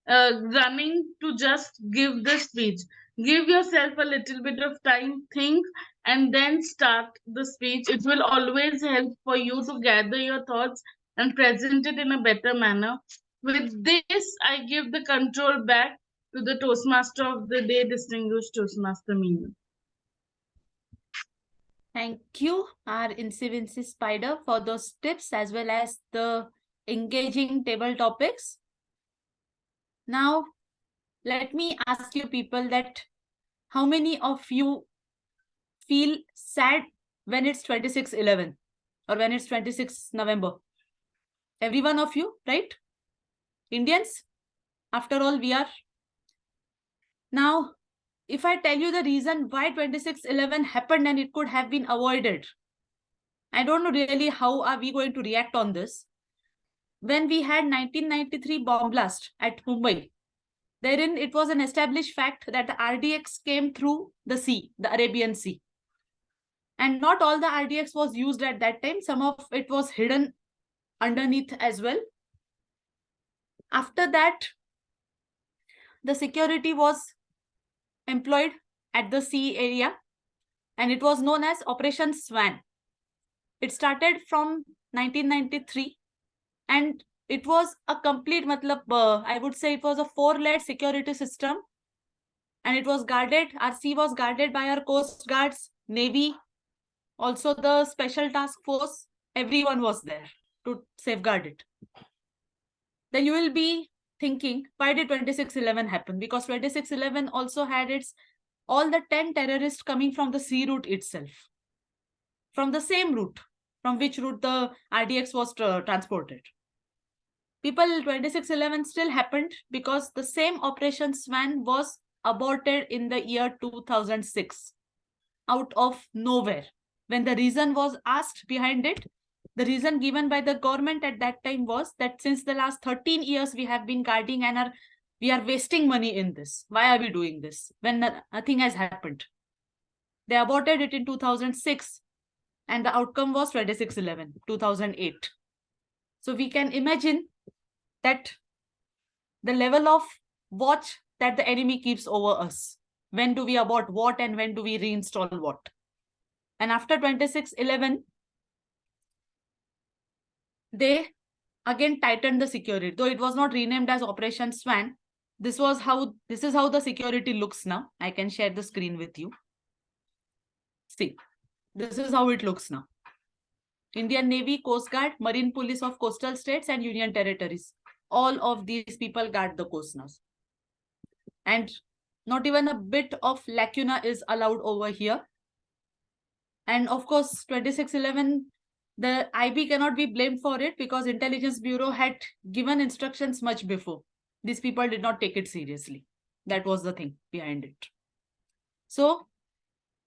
running to just give the speech. Give yourself a little bit of time, think, and then start the speech. It will always help for you to gather your thoughts and present it in a better manner. With this, I give the control back to the Toastmaster of the day, distinguished Toastmaster Minal. Thank you, our Insivincy Spider, for those tips as well as the engaging table topics. Now, let me ask you people that how many of you feel sad when it's 26/11 or when it's 26 November? Every one of you, right? Indians? After all, we are. Now, if I tell you the reason why 26/11 happened and it could have been avoided, I don't know really how are we going to react on this. When we had 1993 bomb blast at Mumbai, therein it was an established fact that the RDX came through the sea, the Arabian Sea. And not all the RDX was used at that time. Some of it was hidden underneath as well. After that, the security was employed at the sea area and it was known as Operation Swan. It started from 1993 and it was a complete, I would say it was a 4-layered security system, and it was guarded, our sea was guarded by our Coast Guards, Navy, also the Special Task Force. Everyone was there to safeguard it. Then you will be thinking, why did 26/11 happen? Because 26/11 also had all the 10 terrorists coming from the sea route itself, from the same route, from which route the RDX was transported. People, 26/11 still happened because the same Operation Swan was aborted in the year 2006 out of nowhere. When the reason was asked behind it, the reason given by the government at that time was that since the last 13 years we have been guarding and we are wasting money in this. Why are we doing this when nothing has happened? They aborted it in 2006 and the outcome was 26/11, 2008. So we can imagine that the level of watch that the enemy keeps over us. When do we abort what and when do we reinstall what? And after 26/11, they again tightened the security, though it was not renamed as Operation Swan. This is how the security looks now. I can share the screen with you. See, this is how it looks now. Indian Navy, Coast Guard, Marine Police of coastal states and Union territories. All of these people guard the coast now. And not even a bit of lacuna is allowed over here. And of course, 26/11, the IB cannot be blamed for it because Intelligence Bureau had given instructions much before. These people did not take it seriously. That was the thing behind it. So,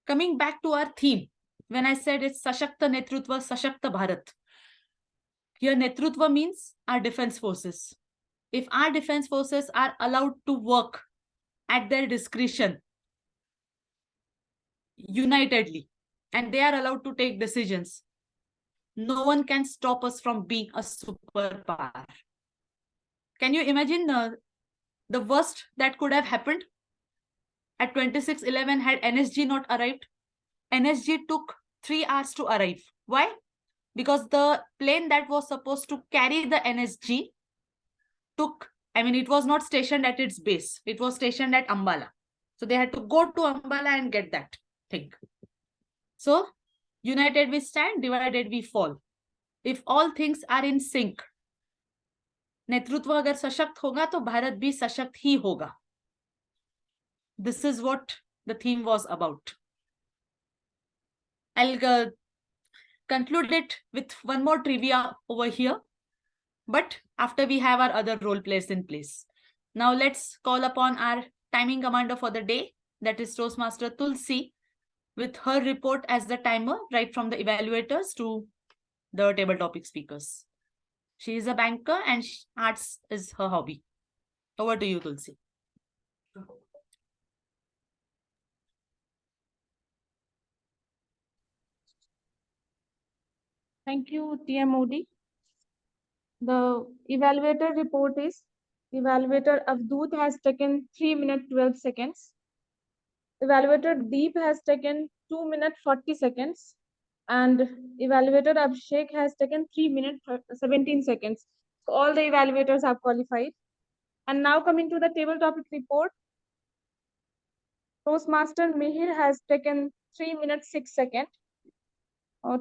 coming back to our theme, when I said it's Sashakta Netrutva, Sashakta Bharat. Here, Netrutva means our defense forces. If our defense forces are allowed to work at their discretion, unitedly, and they are allowed to take decisions, no one can stop us from being a superpower. Can you imagine the worst that could have happened? At 26/11, had NSG not arrived, NSG took 3 hours to arrive. Why? Because the plane that was supposed to carry the NSG it was not stationed at its base. It was stationed at Ambala. So they had to go to Ambala and get that thing. So, united we stand, divided we fall. If all things are in sync, नेतृत्व अगर सशक्त होगा तो भारत भी सशक्त ही होगा. this is what the theme was about. I'll conclude it with one more trivia over here, but after we have our other role players in place. Now let's call upon our timing commander for the day, that is Toastmaster Tulsi, with her report as the timer, right from the evaluators to the table topic speakers. She is a banker and arts is her hobby. Over to you, Tulsi. Thank you, TMOD. The evaluator report is evaluator Avdoot has taken 3 minutes 12 seconds. Evaluator Deep has taken 2 minutes 40 seconds. And evaluator Abhishek has taken 3 minutes 17 seconds. So all the evaluators have qualified. And now coming to the table topic report. Toastmaster Mihir has taken 3 minutes 6 seconds.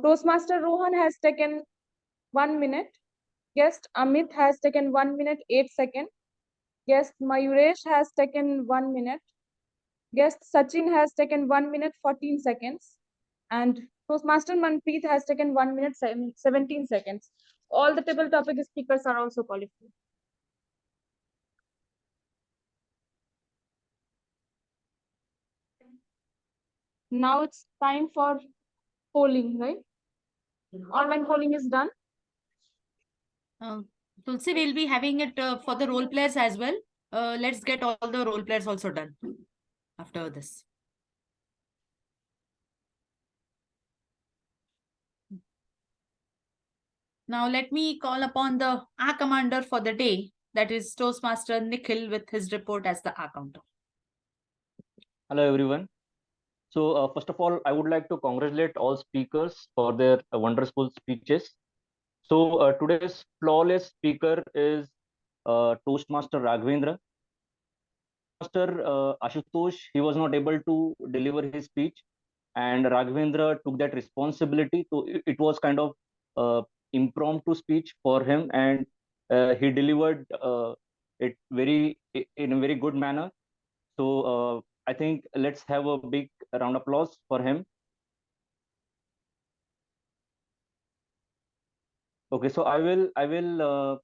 Toastmaster Rohan has taken 1 minute. Guest Amit has taken 1 minute 8 seconds. Guest Mayuresh has taken 1 minute. Guest Sachin has taken 1 minute 14 seconds. And Toastmaster Manpreet has taken 1 minute 17 seconds. All the table topic speakers are also qualified. Now it's time for polling, right? Online polling is done. Tulsi, we'll be having it for the role players as well. Let's get all the role players also done after this. Now let me call upon the A commander for the day, that is Toastmaster Nikhil with his report as the A counter. Hello, everyone. So first of all, I would like to congratulate all speakers for their wonderful speeches. So today's flawless speaker is Toastmaster Raghvendra. Master Ashutosh, he was not able to deliver his speech, and Raghvendra took that responsibility. So it was kind of impromptu speech for him, and he delivered it in a very good manner. So I think let's have a big round of applause for him. Okay, so I will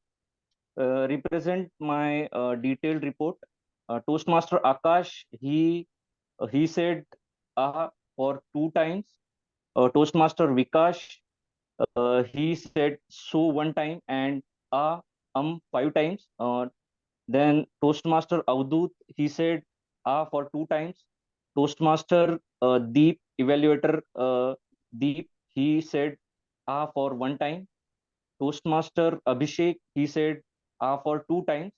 represent my detailed report. Toastmaster Aakash, he said for 2 times. Toastmaster Vikas, he said so 1 time and 5 times. Then Toastmaster Avdoot, he said for 2 times. Toastmaster Deep, evaluator Deep, he said for 1 time. Toastmaster Abhishek, he said for 2 times.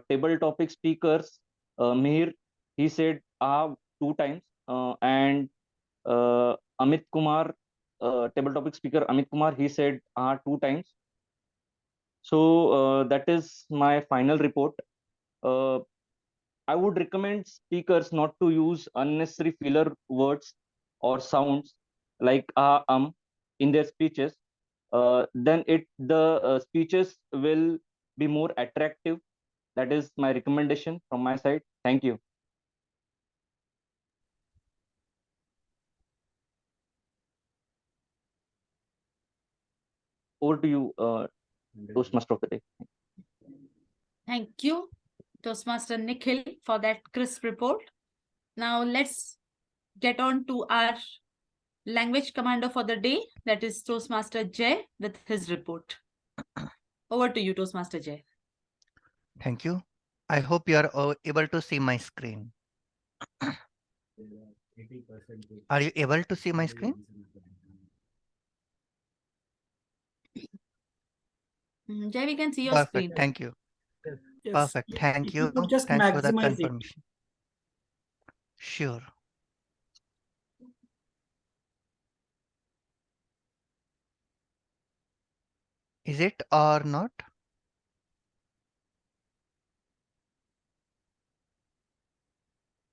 Table topic speakers, Mihir, he said 2 times. And Amit Kumar, table topic speaker Amit Kumar, he said 2 times. So that is my final report. I would recommend speakers not to use unnecessary filler words or sounds like in their speeches. Then the speeches will be more attractive. That is my recommendation from my side. Thank you. Over to you, Toastmaster of the day. Thank you, Toastmaster Nikhil, for that crisp report. Now let's get on to our language commander for the day, that is Toastmaster Jay with his report. Over to you, Toastmaster Jay. Thank you. I hope you are able to see my screen. Are you able to see my screen? Jay, we can see your Perfect. screen. Thank you. Yes. Perfect. Thank If you. could just Thanks for the maximize it. confirmation. Sure. Is it or not?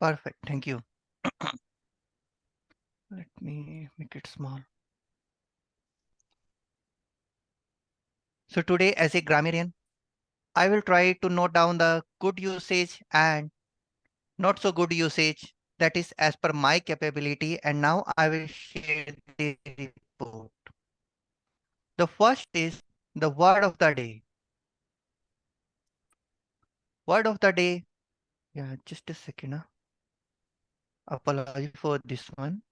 Perfect. Thank you. Let me make it small. So today, as a grammarian, I will try to note down the good usage and not so good usage. That is as per my capability, and now I will share the report. The first is the word of the day. Word of the day. Yeah, just a second. Apology for this one.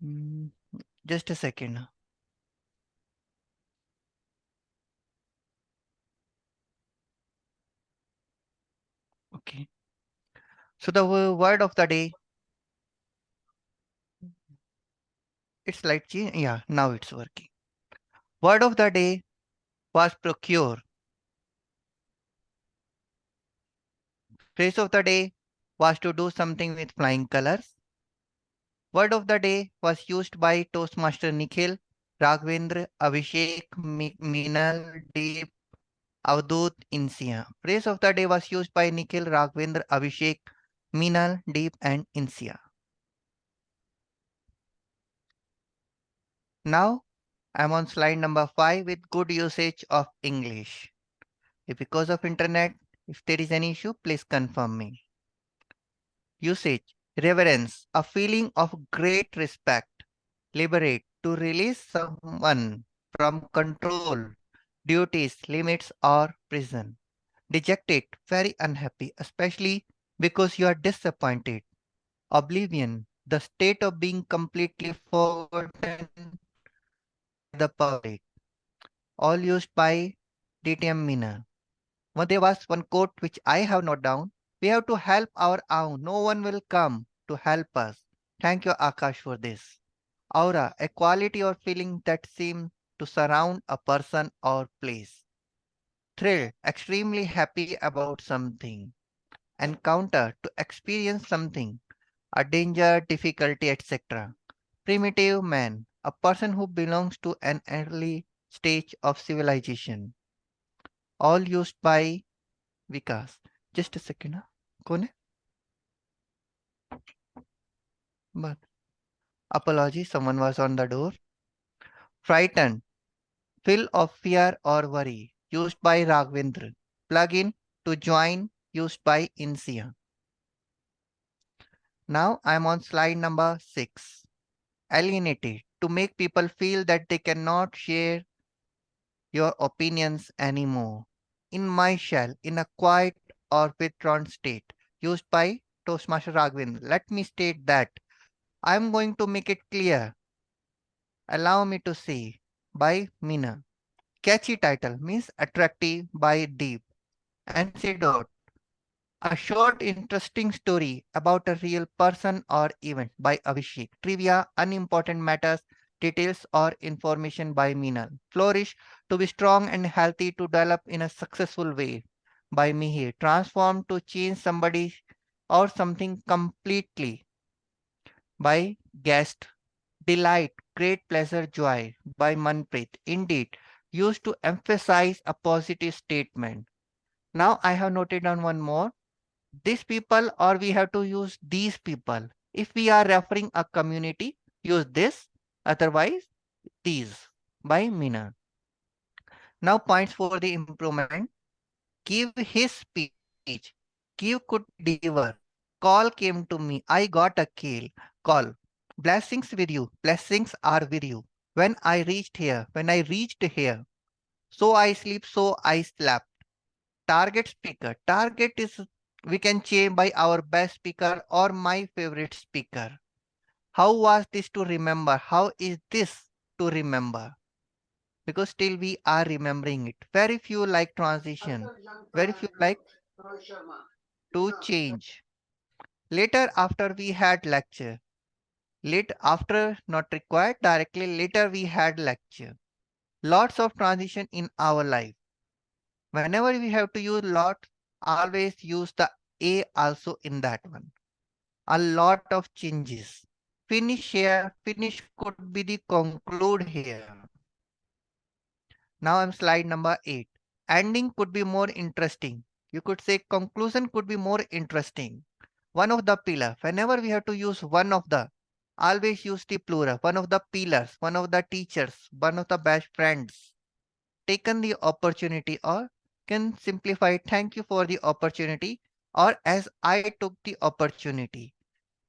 Mm, just a second. Okay. So the word of the day. It's like, yeah, now it's working. Word of the day was procure. Phrase of the day was to do something with flying colors. Word of the day was used by Toastmaster Nikhil, Raghvendra, Abhishek, Minal, Deep, Avdut, Insiya. Phrase of the day was used by Nikhil, Raghvendra, Abhishek, Minal, Deep, and Insiya. Now I'm on slide number 5 with good usage of English. If because of internet, if there is any issue, please confirm me. Usage, reverence, a feeling of great respect. Liberate, to release someone from control, duties, limits, or prison. Dejected, very unhappy, especially because you are disappointed. Oblivion, the state of being completely forgotten by the public. All used by DTM Minal. Well, there was one quote which I have noted down. We have to help our own. No one will come to help us. Thank you, Akash, for this. Aura, a quality or feeling that seems to surround a person or place. Thrill, extremely happy about something. Encounter, to experience something, a danger, difficulty, etc. Primitive man, a person who belongs to an early stage of civilization. All used by Vikas. Just a second. कौन है? But apology, someone was on the door. Frightened, fill of fear or worry, used by Raghvendra. Plug-in, to join, used by Insiya. Now I'm on slide number 6. Alienated, to make people feel that they cannot share your opinions anymore. In my shell, in a quiet or withdrawn state, used by Toastmaster Raghvendra. Let me state that I'm going to make it clear. Allow me to say, by Mina. Catchy title means attractive by deep. Antidote, a short interesting story about a real person or event by Abhishek. Trivia, unimportant matters, details or information by Minal. Flourish, to be strong and healthy, to develop in a successful way by Mihir. Transform, to change somebody or something completely by Guest. Delight, great pleasure, joy by Manpreet. Indeed, used to emphasize a positive statement. Now I have noted down one more. These people, or we have to use these people. If we are referring a community, use this. Otherwise, these by Mina. Now points for the improvement. Give his speech. Give could be deliver. Call came to me. I got a call. Call. Blessings with you. Blessings are with you. When I reached here. When I reached here. So I sleep. So I slept. Target speaker. Target is we can change by our best speaker or my favorite speaker. How was this to remember? How is this to remember? Because still we are remembering it. Very few like transition. Very few like to change. Later after we had lecture. Late after not required directly later we had lecture. Lots of transition in our life. Whenever we have to use lot, always use the A also in that one. A lot of changes. Finish here, finish could be the conclude here. Now I'm slide number 8. Ending could be more interesting. You could say conclusion could be more interesting. One of the pillar. Whenever we have to use one of the, always use the plural. One of the pillars, one of the teachers, one of the best friends. Taken the opportunity or can simplify. Thank you for the opportunity. or as I took the opportunity.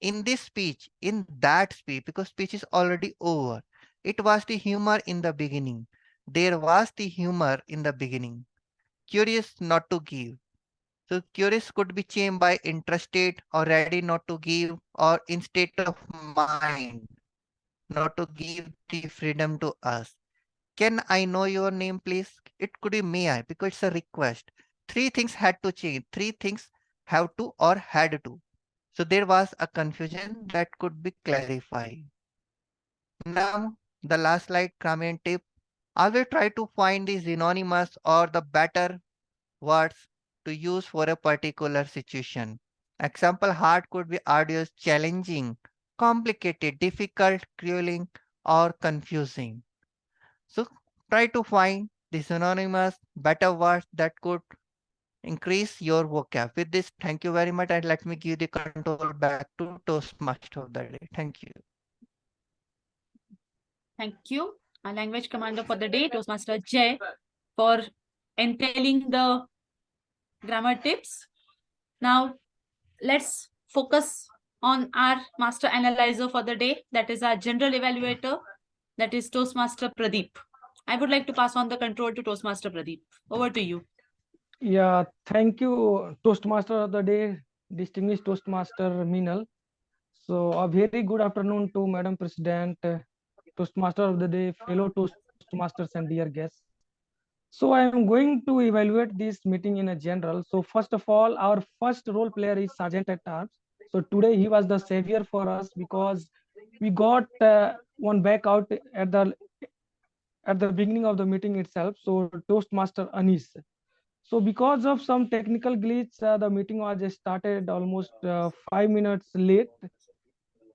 In this speech, in that speech, because speech is already over, it was the humor in the beginning. There was the humor in the beginning. Curious not to give. So curious could be changed by interested or ready not to give or in state of mind not to give the freedom to us. Can I know your name, please? It could be may I because it's a request. Three things had to change. Three things have to or had to. So there was a confusion that could be clarified. Now, the last slide, comment tip. I will try to find the synonymous or the better words to use for a particular situation. Example, hard could be arduous, challenging, complicated, difficult, grueling, or confusing. So try to find the synonymous better words that could increase your vocab. With this, thank you very much, and let me give the control back to Toastmaster of the day. Thank you. Thank you, our language commander for the day, Toastmaster Jay, for entailing the grammar tips. Now, let's focus on our master analyzer for the day, that is our general evaluator, that is Toastmaster Pradeep. I would like to pass on the control to Toastmaster Pradeep. Over to you. Yeah, thank you, Toastmaster of the day, distinguished Toastmaster Minal. So, a very good afternoon to Madam President, Toastmaster of the day, fellow Toastmasters, and dear guests. So, I am going to evaluate this meeting in a general. So, first of all, our first role player is Sergeant at Arms. So, today he was the savior for us because we got one back out at the beginning of the meeting itself. So, Toastmaster Anis. So because of some technical glitch, the meeting was started almost 5 minutes late.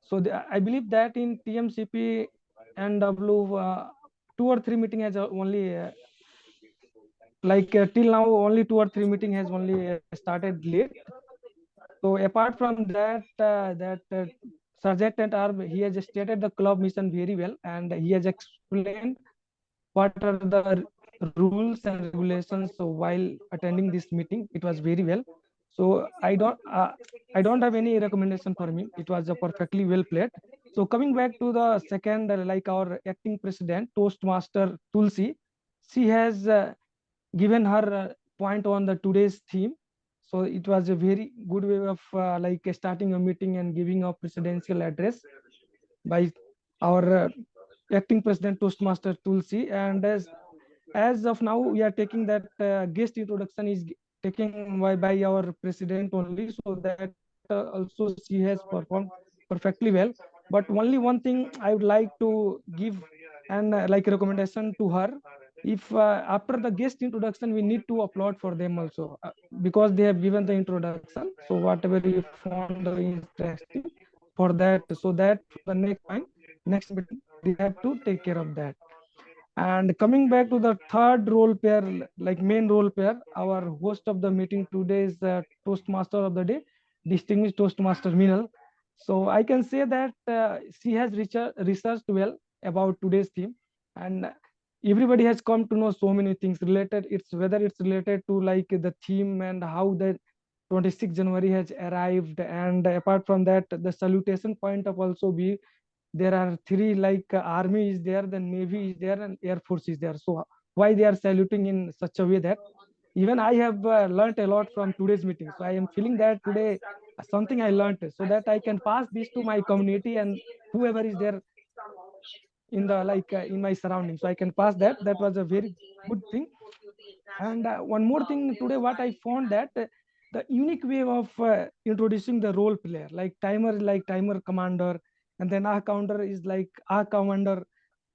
So I believe that in TMCP NW, 2 or 3 meeting has only till now only 2 or 3 meeting has only started late. So apart from that, Sergeant Arb, he has stated the club mission very well, and he has explained what are the rules and regulations. So while attending this meeting, it was very well. So I don't have any recommendation for me. It was a perfectly well played. So coming back to the second, like our acting president, Toastmaster Tulsi, she has given her point on the today's theme. So it was a very good way of starting a meeting and giving a presidential address by our acting president Toastmaster Tulsi. And as of now, we are taking that guest introduction is taken by our president only, so that also she has performed perfectly well. But only one thing I would like to give and like recommendation to her, if after the guest introduction we need to applaud for them also, because they have given the introduction. So whatever you found interesting for that, so that the next time, next meeting, they have to take care of that. And coming back to the third role pair, like main role pair, our host of the meeting today is Toastmaster of the day, distinguished Toastmaster Minal. So I can say that she has researched well about today's theme, and everybody has come to know so many things related. It's whether it's related to like the theme and how the 26th January has arrived, and apart from that, the salutation point of also be there are three, like army is there, then navy is there, and air force is there. So why they are saluting in such a way that even I have learnt a lot from today's meeting. So I am feeling that today something I learnt, so that I can pass this to my community and whoever is there in the in my surroundings, so I can pass that. That was a very good thing. And one more thing today, what I found that the unique way of introducing the role player, like timer commander, and then our counter is like our commander.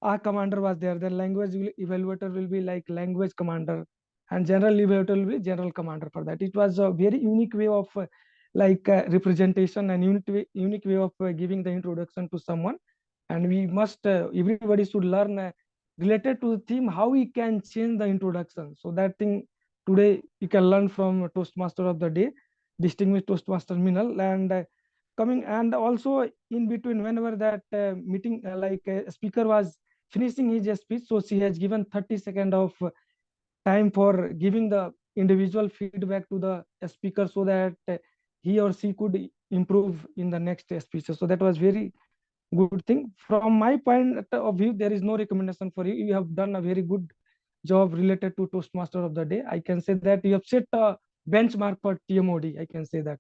Our commander was there. The language evaluator will be like language commander, and general evaluator will be general commander. For that, it was a very unique way of representation and unique way of giving the introduction to someone. And we must everybody should learn related to the theme how we can change the introduction. So that thing today you can learn from Toastmaster of the day, distinguished Toastmaster Minal. And coming, and also in between, whenever that meeting speaker was finishing his speech, so she has given 30 seconds of time for giving the individual feedback to the speaker so that he or she could improve in the next speeches. So that was very good thing. From my point of view, there is no recommendation for you. You have done a very good job related to Toastmaster of the day. I can say that you have set a benchmark for TMOD. I can say that.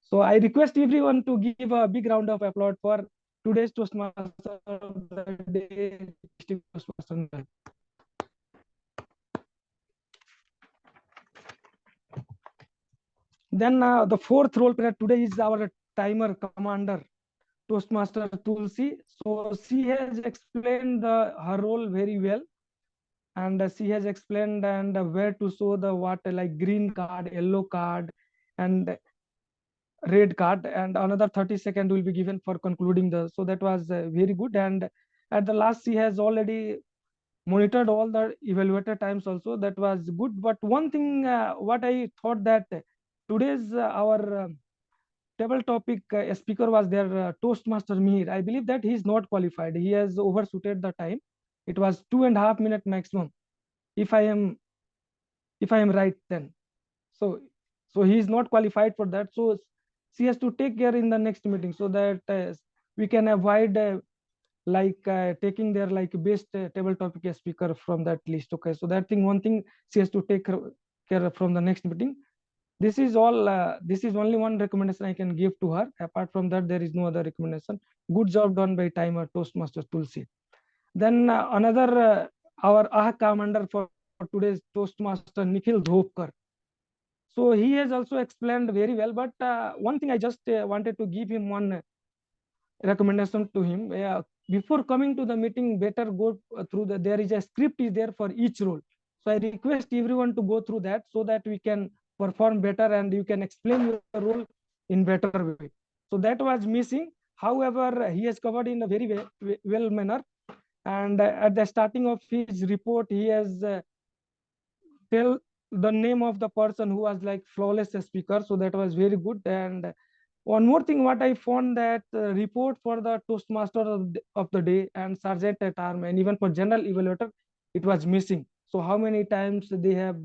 So I request everyone to give a big round of applause for today's Toastmaster of the day, District Toastmaster. Then the fourth role player today is our timer commander, Toastmaster Tulsi. So she has explained her role very well, and she has explained and where to show the what like green card, yellow card, and red card, and another 30 seconds will be given for concluding the. So that was very good. And at the last, she has already monitored all the evaluator times also. That was good. But one thing, what I thought that today's our table topic speaker was there, Toastmaster Mihir. I believe that he is not qualified. He has overshooted the time. It was 2.5 minutes maximum. If I am right, then so he is not qualified for that. So she has to take care in the next meeting so that we can avoid taking their like best table topic speaker from that list. Okay, so that thing, one thing she has to take care from the next meeting. This is all. This is only one recommendation I can give to her. Apart from that, there is no other recommendation. Good job done by timer Toastmaster Tulsi. Then another our commander for today's Toastmaster Nikhil Dhopkar. So he has also explained very well. But one thing I just wanted to give him one recommendation to him. Before coming to the meeting, better go through the. There is a script is there for each role. So I request everyone to go through that so that we can perform better and you can explain your role in better way. So that was missing. However, he has covered in a very well manner. And at the starting of his report, he has tell the name of the person who was like flawless speaker. So that was very good. And one more thing, what I found that report for the Toastmaster of the day and Sergeant at Arm and even for general evaluator, it was missing. So how many times they have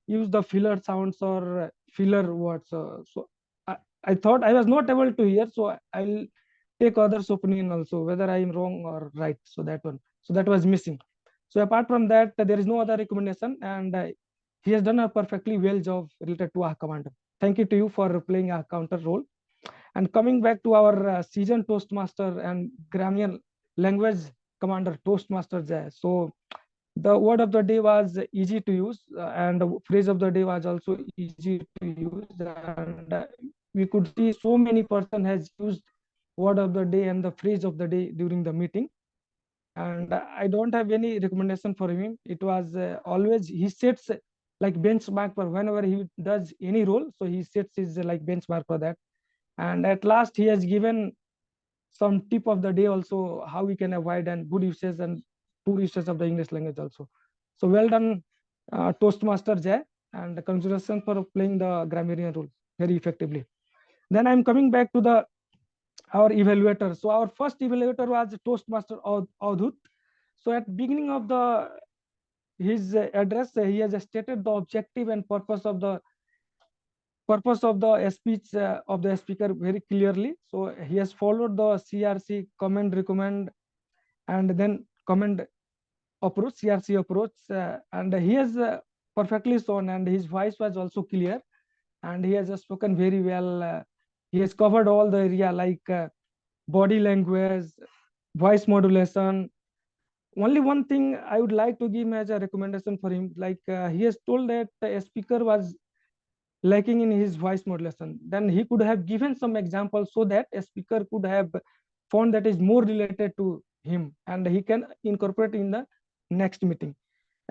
used the filler sounds or filler words? So I thought I was not able to hear. So I'll take others' opinion also, whether I am wrong or right. So that one. So that was missing. So apart from that, there is no other recommendation, and he has done a perfectly well job related to our commander. Thank you to you for playing a counter role. And coming back to our seasoned Toastmaster and Grammy language commander Toastmaster Jay. So the word of the day was easy to use, and the phrase of the day was also easy to use. And we could see so many person has used word of the day and the phrase of the day during the meeting. And I don't have any recommendation for him. It was always he sets like benchmark for whenever he does any role. So he sets his like benchmark for that. And at last, he has given some tip of the day also how we can avoid and good uses and poor uses of the English language also. So well done, Toastmaster Jay, and congratulations for playing the grammarian role very effectively. Then I'm coming back to the our evaluator. So our first evaluator was Toastmaster Avdut. So at beginning of the his address, he has stated the objective and purpose of the speech of the speaker very clearly. So he has followed the CRC comment, recommend, and then comment approach, CRC approach, and he has perfectly shown, and his voice was also clear, and he has spoken very well. He has covered all the area like body language, voice modulation. Only one thing I would like to give him as a recommendation for him, like he has told that a speaker was lacking in his voice modulation. Then he could have given some examples so that a speaker could have found that is more related to him and he can incorporate in the next meeting.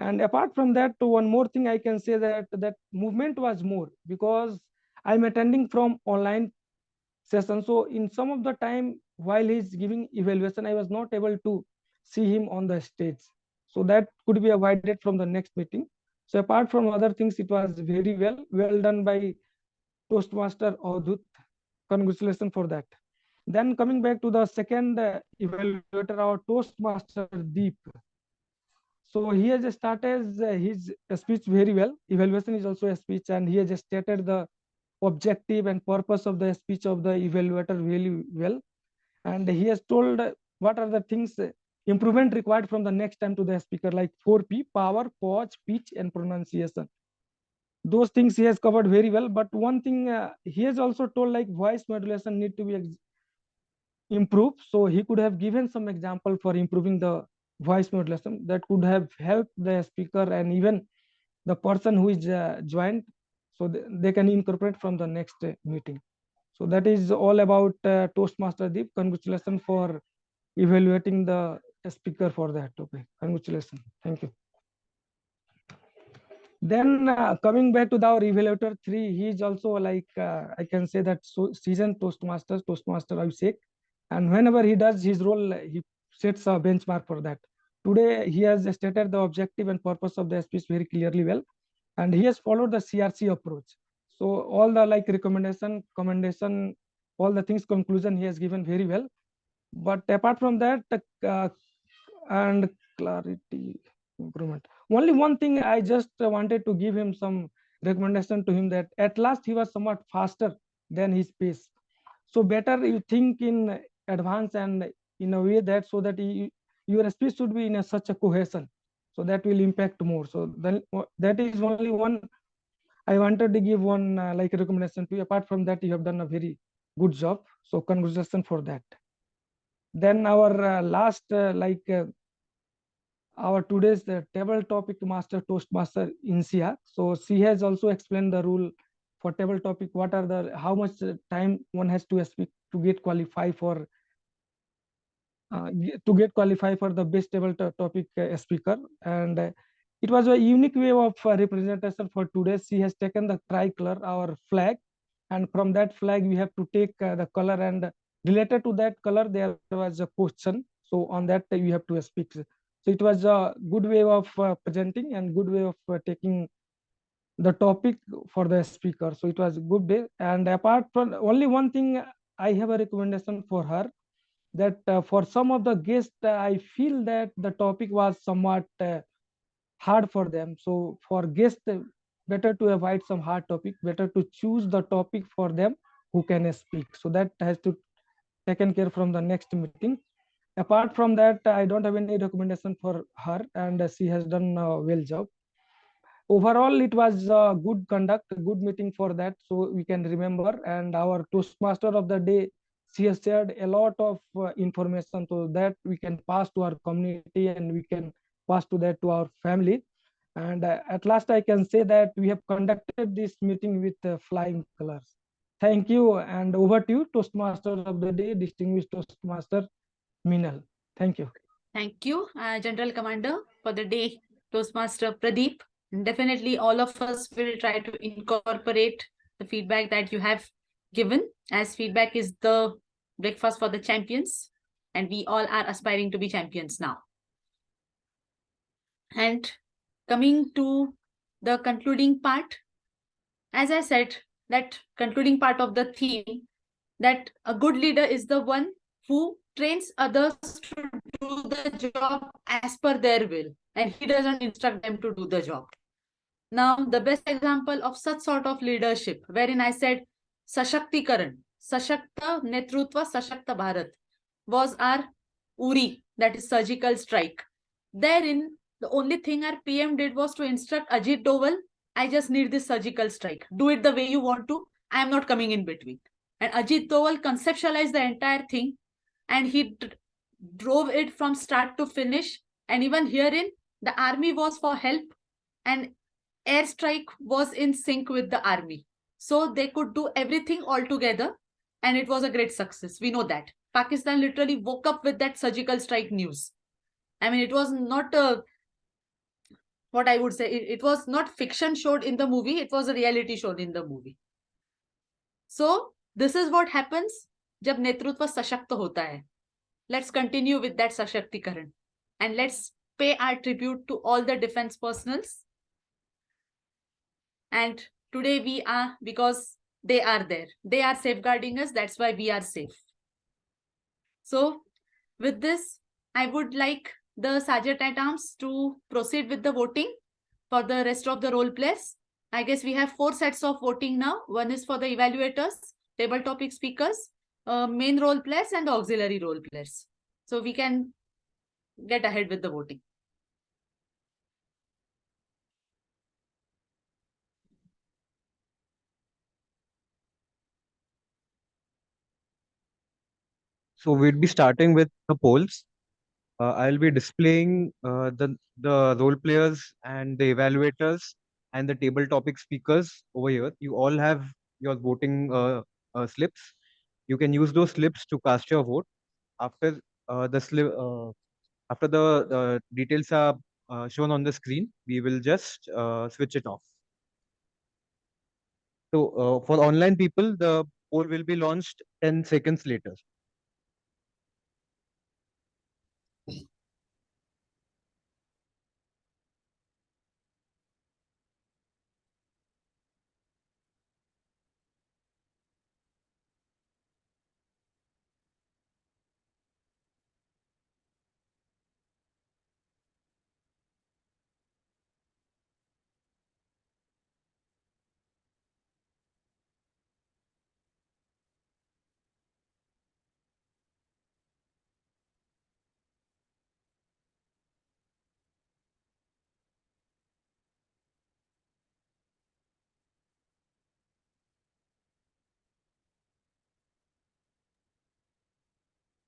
And apart from that, one more thing I can say that that movement was more because I'm attending from online session. So in some of the time while he's giving evaluation, I was not able to see him on the stage. So that could be avoided from the next meeting. So apart from other things, it was very well done by Toastmaster Avdut. Congratulations for that. Then coming back to the second evaluator, our Toastmaster Deep. So he has started his speech very well. Evaluation is also a speech, and he has stated the objective and purpose of the speech of the evaluator really well. And he has told what are the things improvement required from the next time to the speaker, like 4P: power, pause, pitch, and pronunciation. Those things he has covered very well. But one thing he has also told, like voice modulation need to be improved. So he could have given some example for improving the voice modulation that could have helped the speaker and even the person who is joined, so they can incorporate from the next meeting. So that is all about Toastmaster Deep. Congratulations for evaluating the speaker for that topic. Congratulations. Thank you. Then coming back to our evaluator 3, he is also like I can say that seasoned Toastmaster Abhishek, and whenever he does his role, he sets a benchmark for that. Today he has stated the objective and purpose of the speech very clearly well, and he has followed the CRC approach. So all the like recommendation, commendation, all the things, conclusion he has given very well. But apart from that, and clarity improvement, only one thing I just wanted to give him some recommendation to him, that at last he was somewhat faster than his pace. So better you think in advance and in a way that so that your speech should be in such a cohesion, so that will impact more. So then that is only one I wanted to give one like recommendation to you. Apart from that, you have done a very good job. So congratulations for that. Then our last our today's table topic master, Toastmaster Insiya. So she has also explained the rule for table topic. What are the how much time one has to speak to get qualified for the best table topic speaker. And it was a unique way of representation for today. She has taken the tricolor, our flag, and from that flag we have to take the color, and related to that color there was a question. So on that we have to speak. So it was a good way of presenting and good way of taking the topic for the speaker. So it was a good day. And apart from only one thing, I have a recommendation for her, that for some of the guests, I feel that the topic was somewhat hard for them. So for guests, better to avoid some hard topic, better to choose the topic for them who can speak. So that has to taken care from the next meeting. Apart from that, I don't have any recommendation for her, and she has done a well job. Overall, it was a good conduct, a good meeting for that, so we can remember. And our Toastmaster of the day, she has shared a lot of information, so that we can pass to our community and we can pass to that to our family. And at last, I can say that we have conducted this meeting with flying colors. Thank you, and over to you, Toastmaster of the day, distinguished Toastmaster Minal. Thank you. Thank you, General Commander, for the day, Toastmaster Pradeep. Definitely all of us will try to incorporate the feedback that you have given, as feedback is the breakfast for the champions, and we all are aspiring to be champions now. And coming to the concluding part, as I said, that concluding part of the theme, that a good leader is the one who trains others to do the job as per their will, and he doesn't instruct them to do the job. Now, the best example of such sort of leadership, wherein I said Sashaktikaran, Sashakta Netrutva, Sashakta Bharat, was our URI, that is surgical strike. Therein, the only thing our PM did was to instruct Ajit Doval, I just need this surgical strike. Do it the way you want to. I am not coming in between. And Ajit Doval conceptualized the entire thing, and he drove it from start to finish. And even herein, the army was for help, and airstrike was in sync with the army. So they could do everything all together, and it was a great success. We know that. Pakistan literally woke up with that surgical strike news. I mean, it was not what I would say, it was not fiction showed in the movie, it was a reality shown in the movie. So this is what happens jab netrutva sashakta hota hai. Let's continue with that Sashakti-karan, and let's pay our tribute to all the defense personals. And today we are, because they are there. They are safeguarding us. That's why we are safe. So with this, I would like the sergeant at arms to proceed with the voting for the rest of the role plays. I guess we have 4 sets of voting now. One is for the evaluators, table topic speakers, main role players, and auxiliary role players. So we can get ahead with the voting. So we'd be starting with the polls. I'll be displaying the role players and the evaluators and the table topic speakers over here. You all have your voting slips. You can use those slips to cast your vote. After the slip, after the details are shown on the screen, we will just switch it off. So for online people, the poll will be launched 10 seconds later.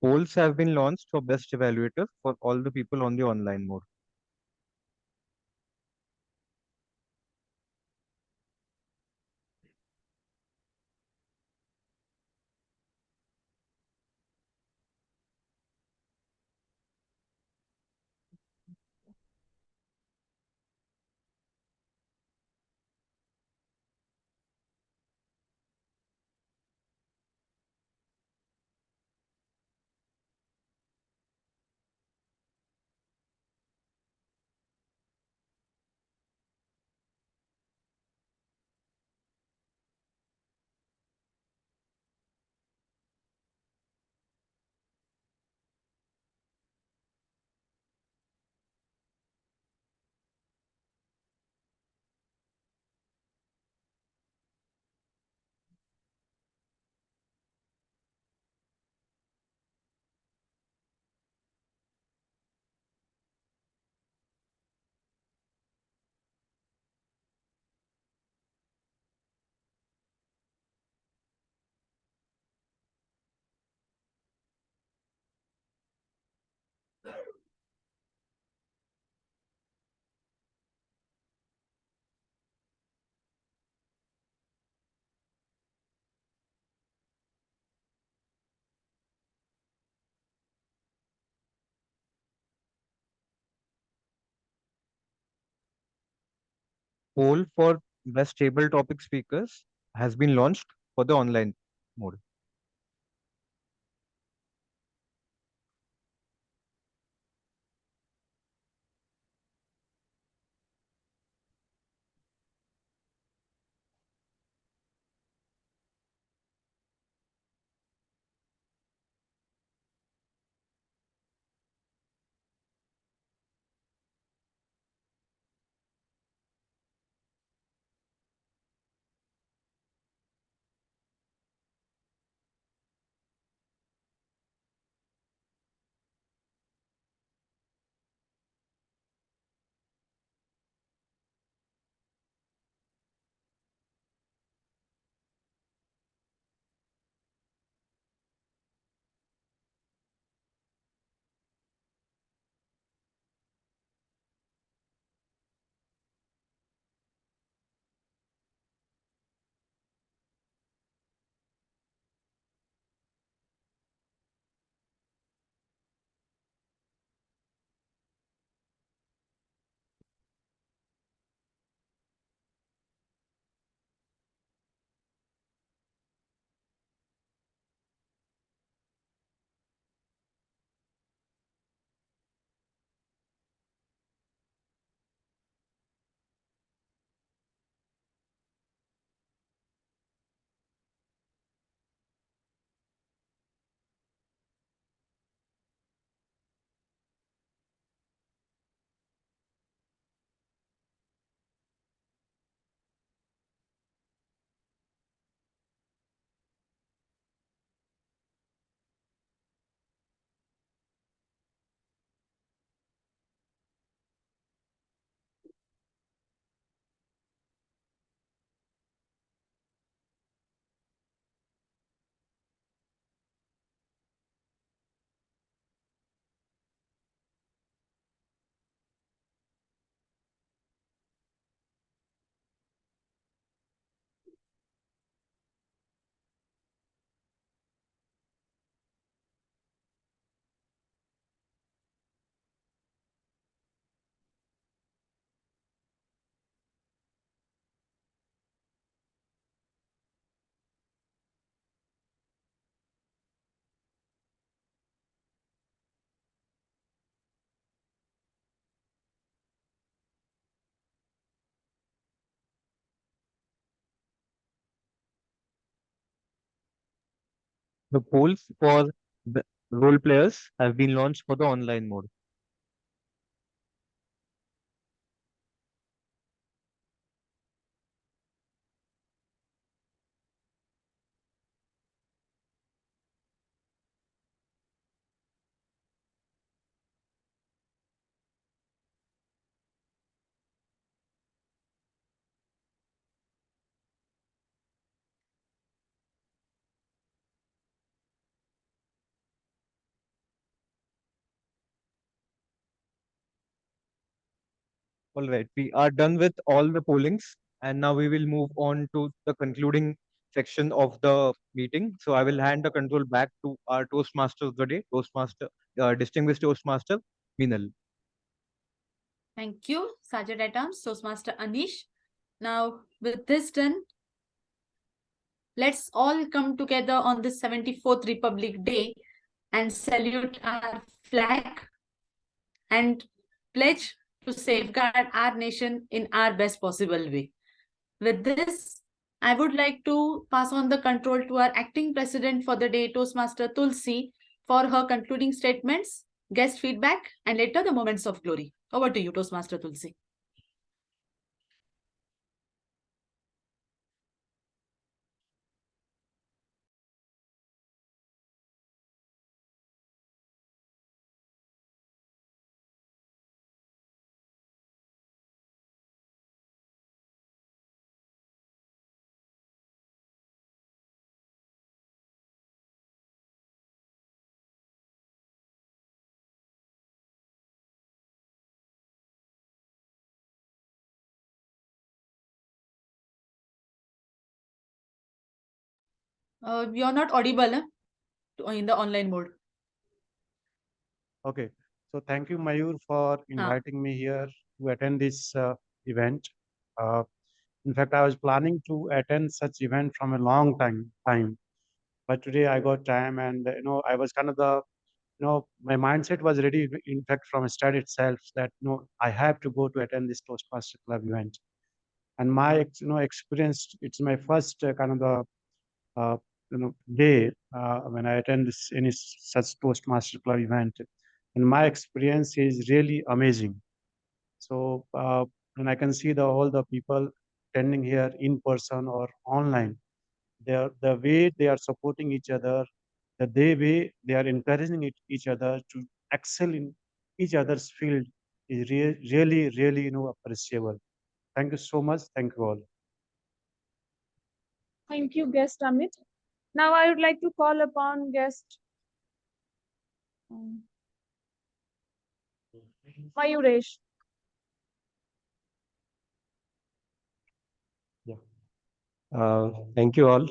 Polls have been launched for best evaluator for all the people on the online mode. Poll for best table topic speakers has been launched for the online mode. The polls for the role players have been launched for the online mode. All right, we are done with all the pollings, and now we will move on to the concluding section of the meeting. So I will hand the control back to our Toastmaster of the day, distinguished Toastmaster, Minal. Thank you, Sergeant at Arms, Toastmaster Anish. Now, with this done, let's all come together on this 74th Republic Day and salute our flag and pledge to safeguard our nation in our best possible way. With this, I would like to pass on the control to our acting president for the day, Toastmaster Tulsi, for her concluding statements, guest feedback, and later the moments of glory. Over to you, Toastmaster Tulsi. You're not audible in the online mode. Okay, so thank you, Mayur, for inviting me here to attend this event. In fact, I was planning to attend such event from a long time, but today I got time, and I was kind of my mindset was ready. In fact, from start itself, that I have to go to attend this Toastmaster Club event, and my experience. It's my first kind of the day when I attend any such Toastmaster Club event, and my experience is really amazing. So when I can see all the people attending here in person or online, the way they are supporting each other, way they are encouraging each other to excel in each other's field is really appreciable. Thank you so much. Thank you all. Thank you, guest Amit. Now I would like to call upon guest Mayuresh. Thank you all.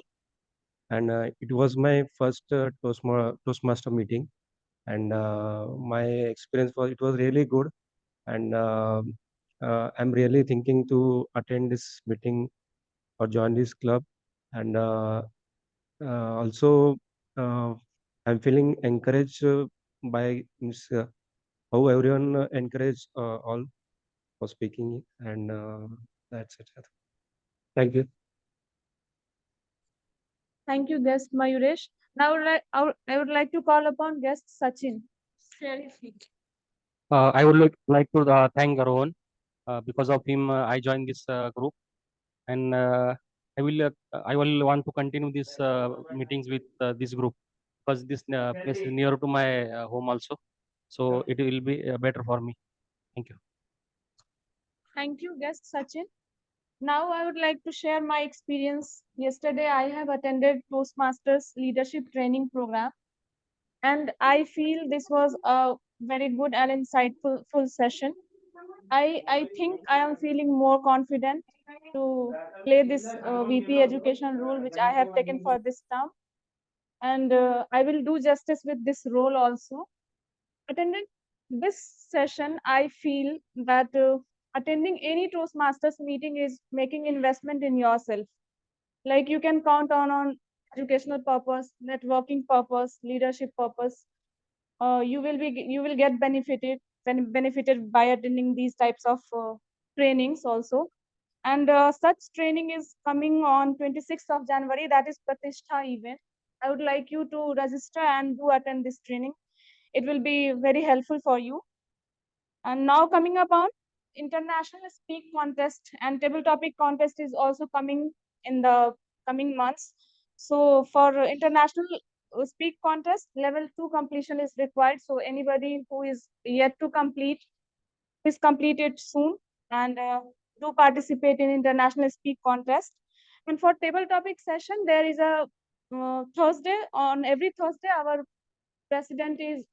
And it was my first Toastmaster meeting, and my experience it was really good. And I'm really thinking to attend this meeting or join this club. And also, I'm feeling encouraged by how everyone encouraged all for speaking, and that's it. Thank you. Thank you, guest Mayuresh. Now I would like to call upon guest Sachin. I would like to thank Rohan. Because of him, I joined this group, and I will want to continue these meetings with this group because this place is near to my home also, so it will be better for me. Thank you. Thank you, guest Sachin. Now I would like to share my experience. Yesterday I have attended Toastmasters leadership training program, and I feel this was a very good and insightful full session. I think I am feeling more confident to play this VP education role which I have taken for this term, and I will do justice with this role also. Attending this session, I feel that attending any Toastmasters meeting is making investment in yourself. Like you can count on educational purpose, networking purpose, leadership purpose. You will get benefited by attending these types of trainings also. And such training is coming on 26th of January. That is Pratishtha event. I would like you to register and do attend this training. It will be very helpful for you. And now coming up on international speak contest and table topic contest is also coming in the coming months. So for international speak contest, level 2 completion is required. So anybody who is yet to complete, please complete it soon and do participate in international speak contest. And for table topic session, there is a Thursday, on every Thursday, our president is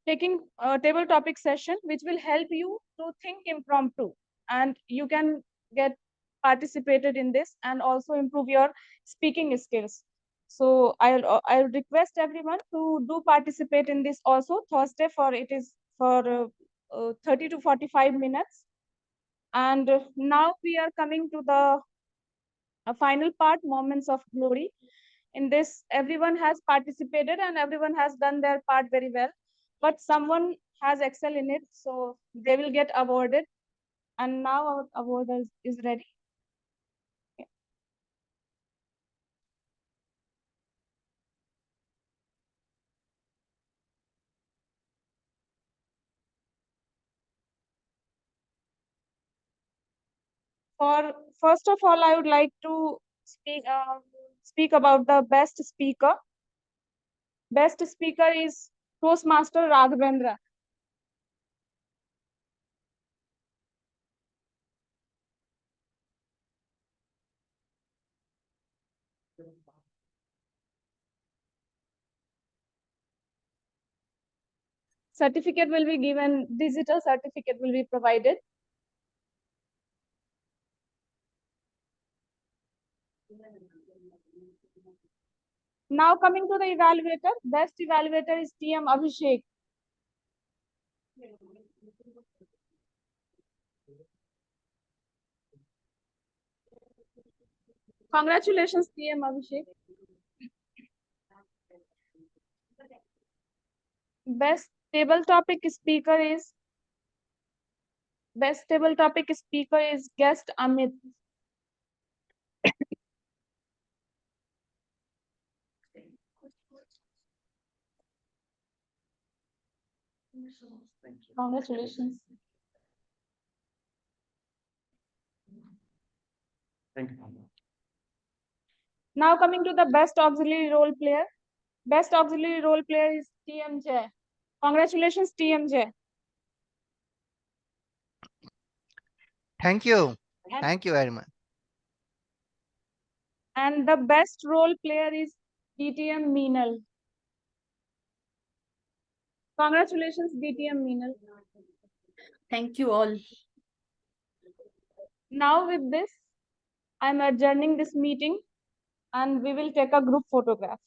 taking a table topic session, which will help you to think impromptu, and you can get participated in this and also improve your speaking skills. So I'll request everyone to do participate in this also Thursday. For it is for 30 to 45 minutes. And now we are coming to the final part, moments of glory. In this, everyone has participated and everyone has done their part very well, but someone has excelled in it, so they will get awarded. And now our award is ready. For first of all, I would like to speak about the best speaker. Best speaker is Toastmaster Raghvendra. Certificate will be given, digital certificate will be provided. Now coming to the evaluator, best evaluator is TM Abhishek. Congratulations, TM Abhishek. Best table topic speaker is guest Amit. Congratulations. Thank you. Now coming to the best auxiliary role player. Best auxiliary role player is TMJ. Congratulations, TMJ. Thank you. Thank you very much. And the best role player is DTM Minal. Congratulations, DTM Minal. Thank you all. Now with this, I'm adjourning this meeting and we will take a group photograph.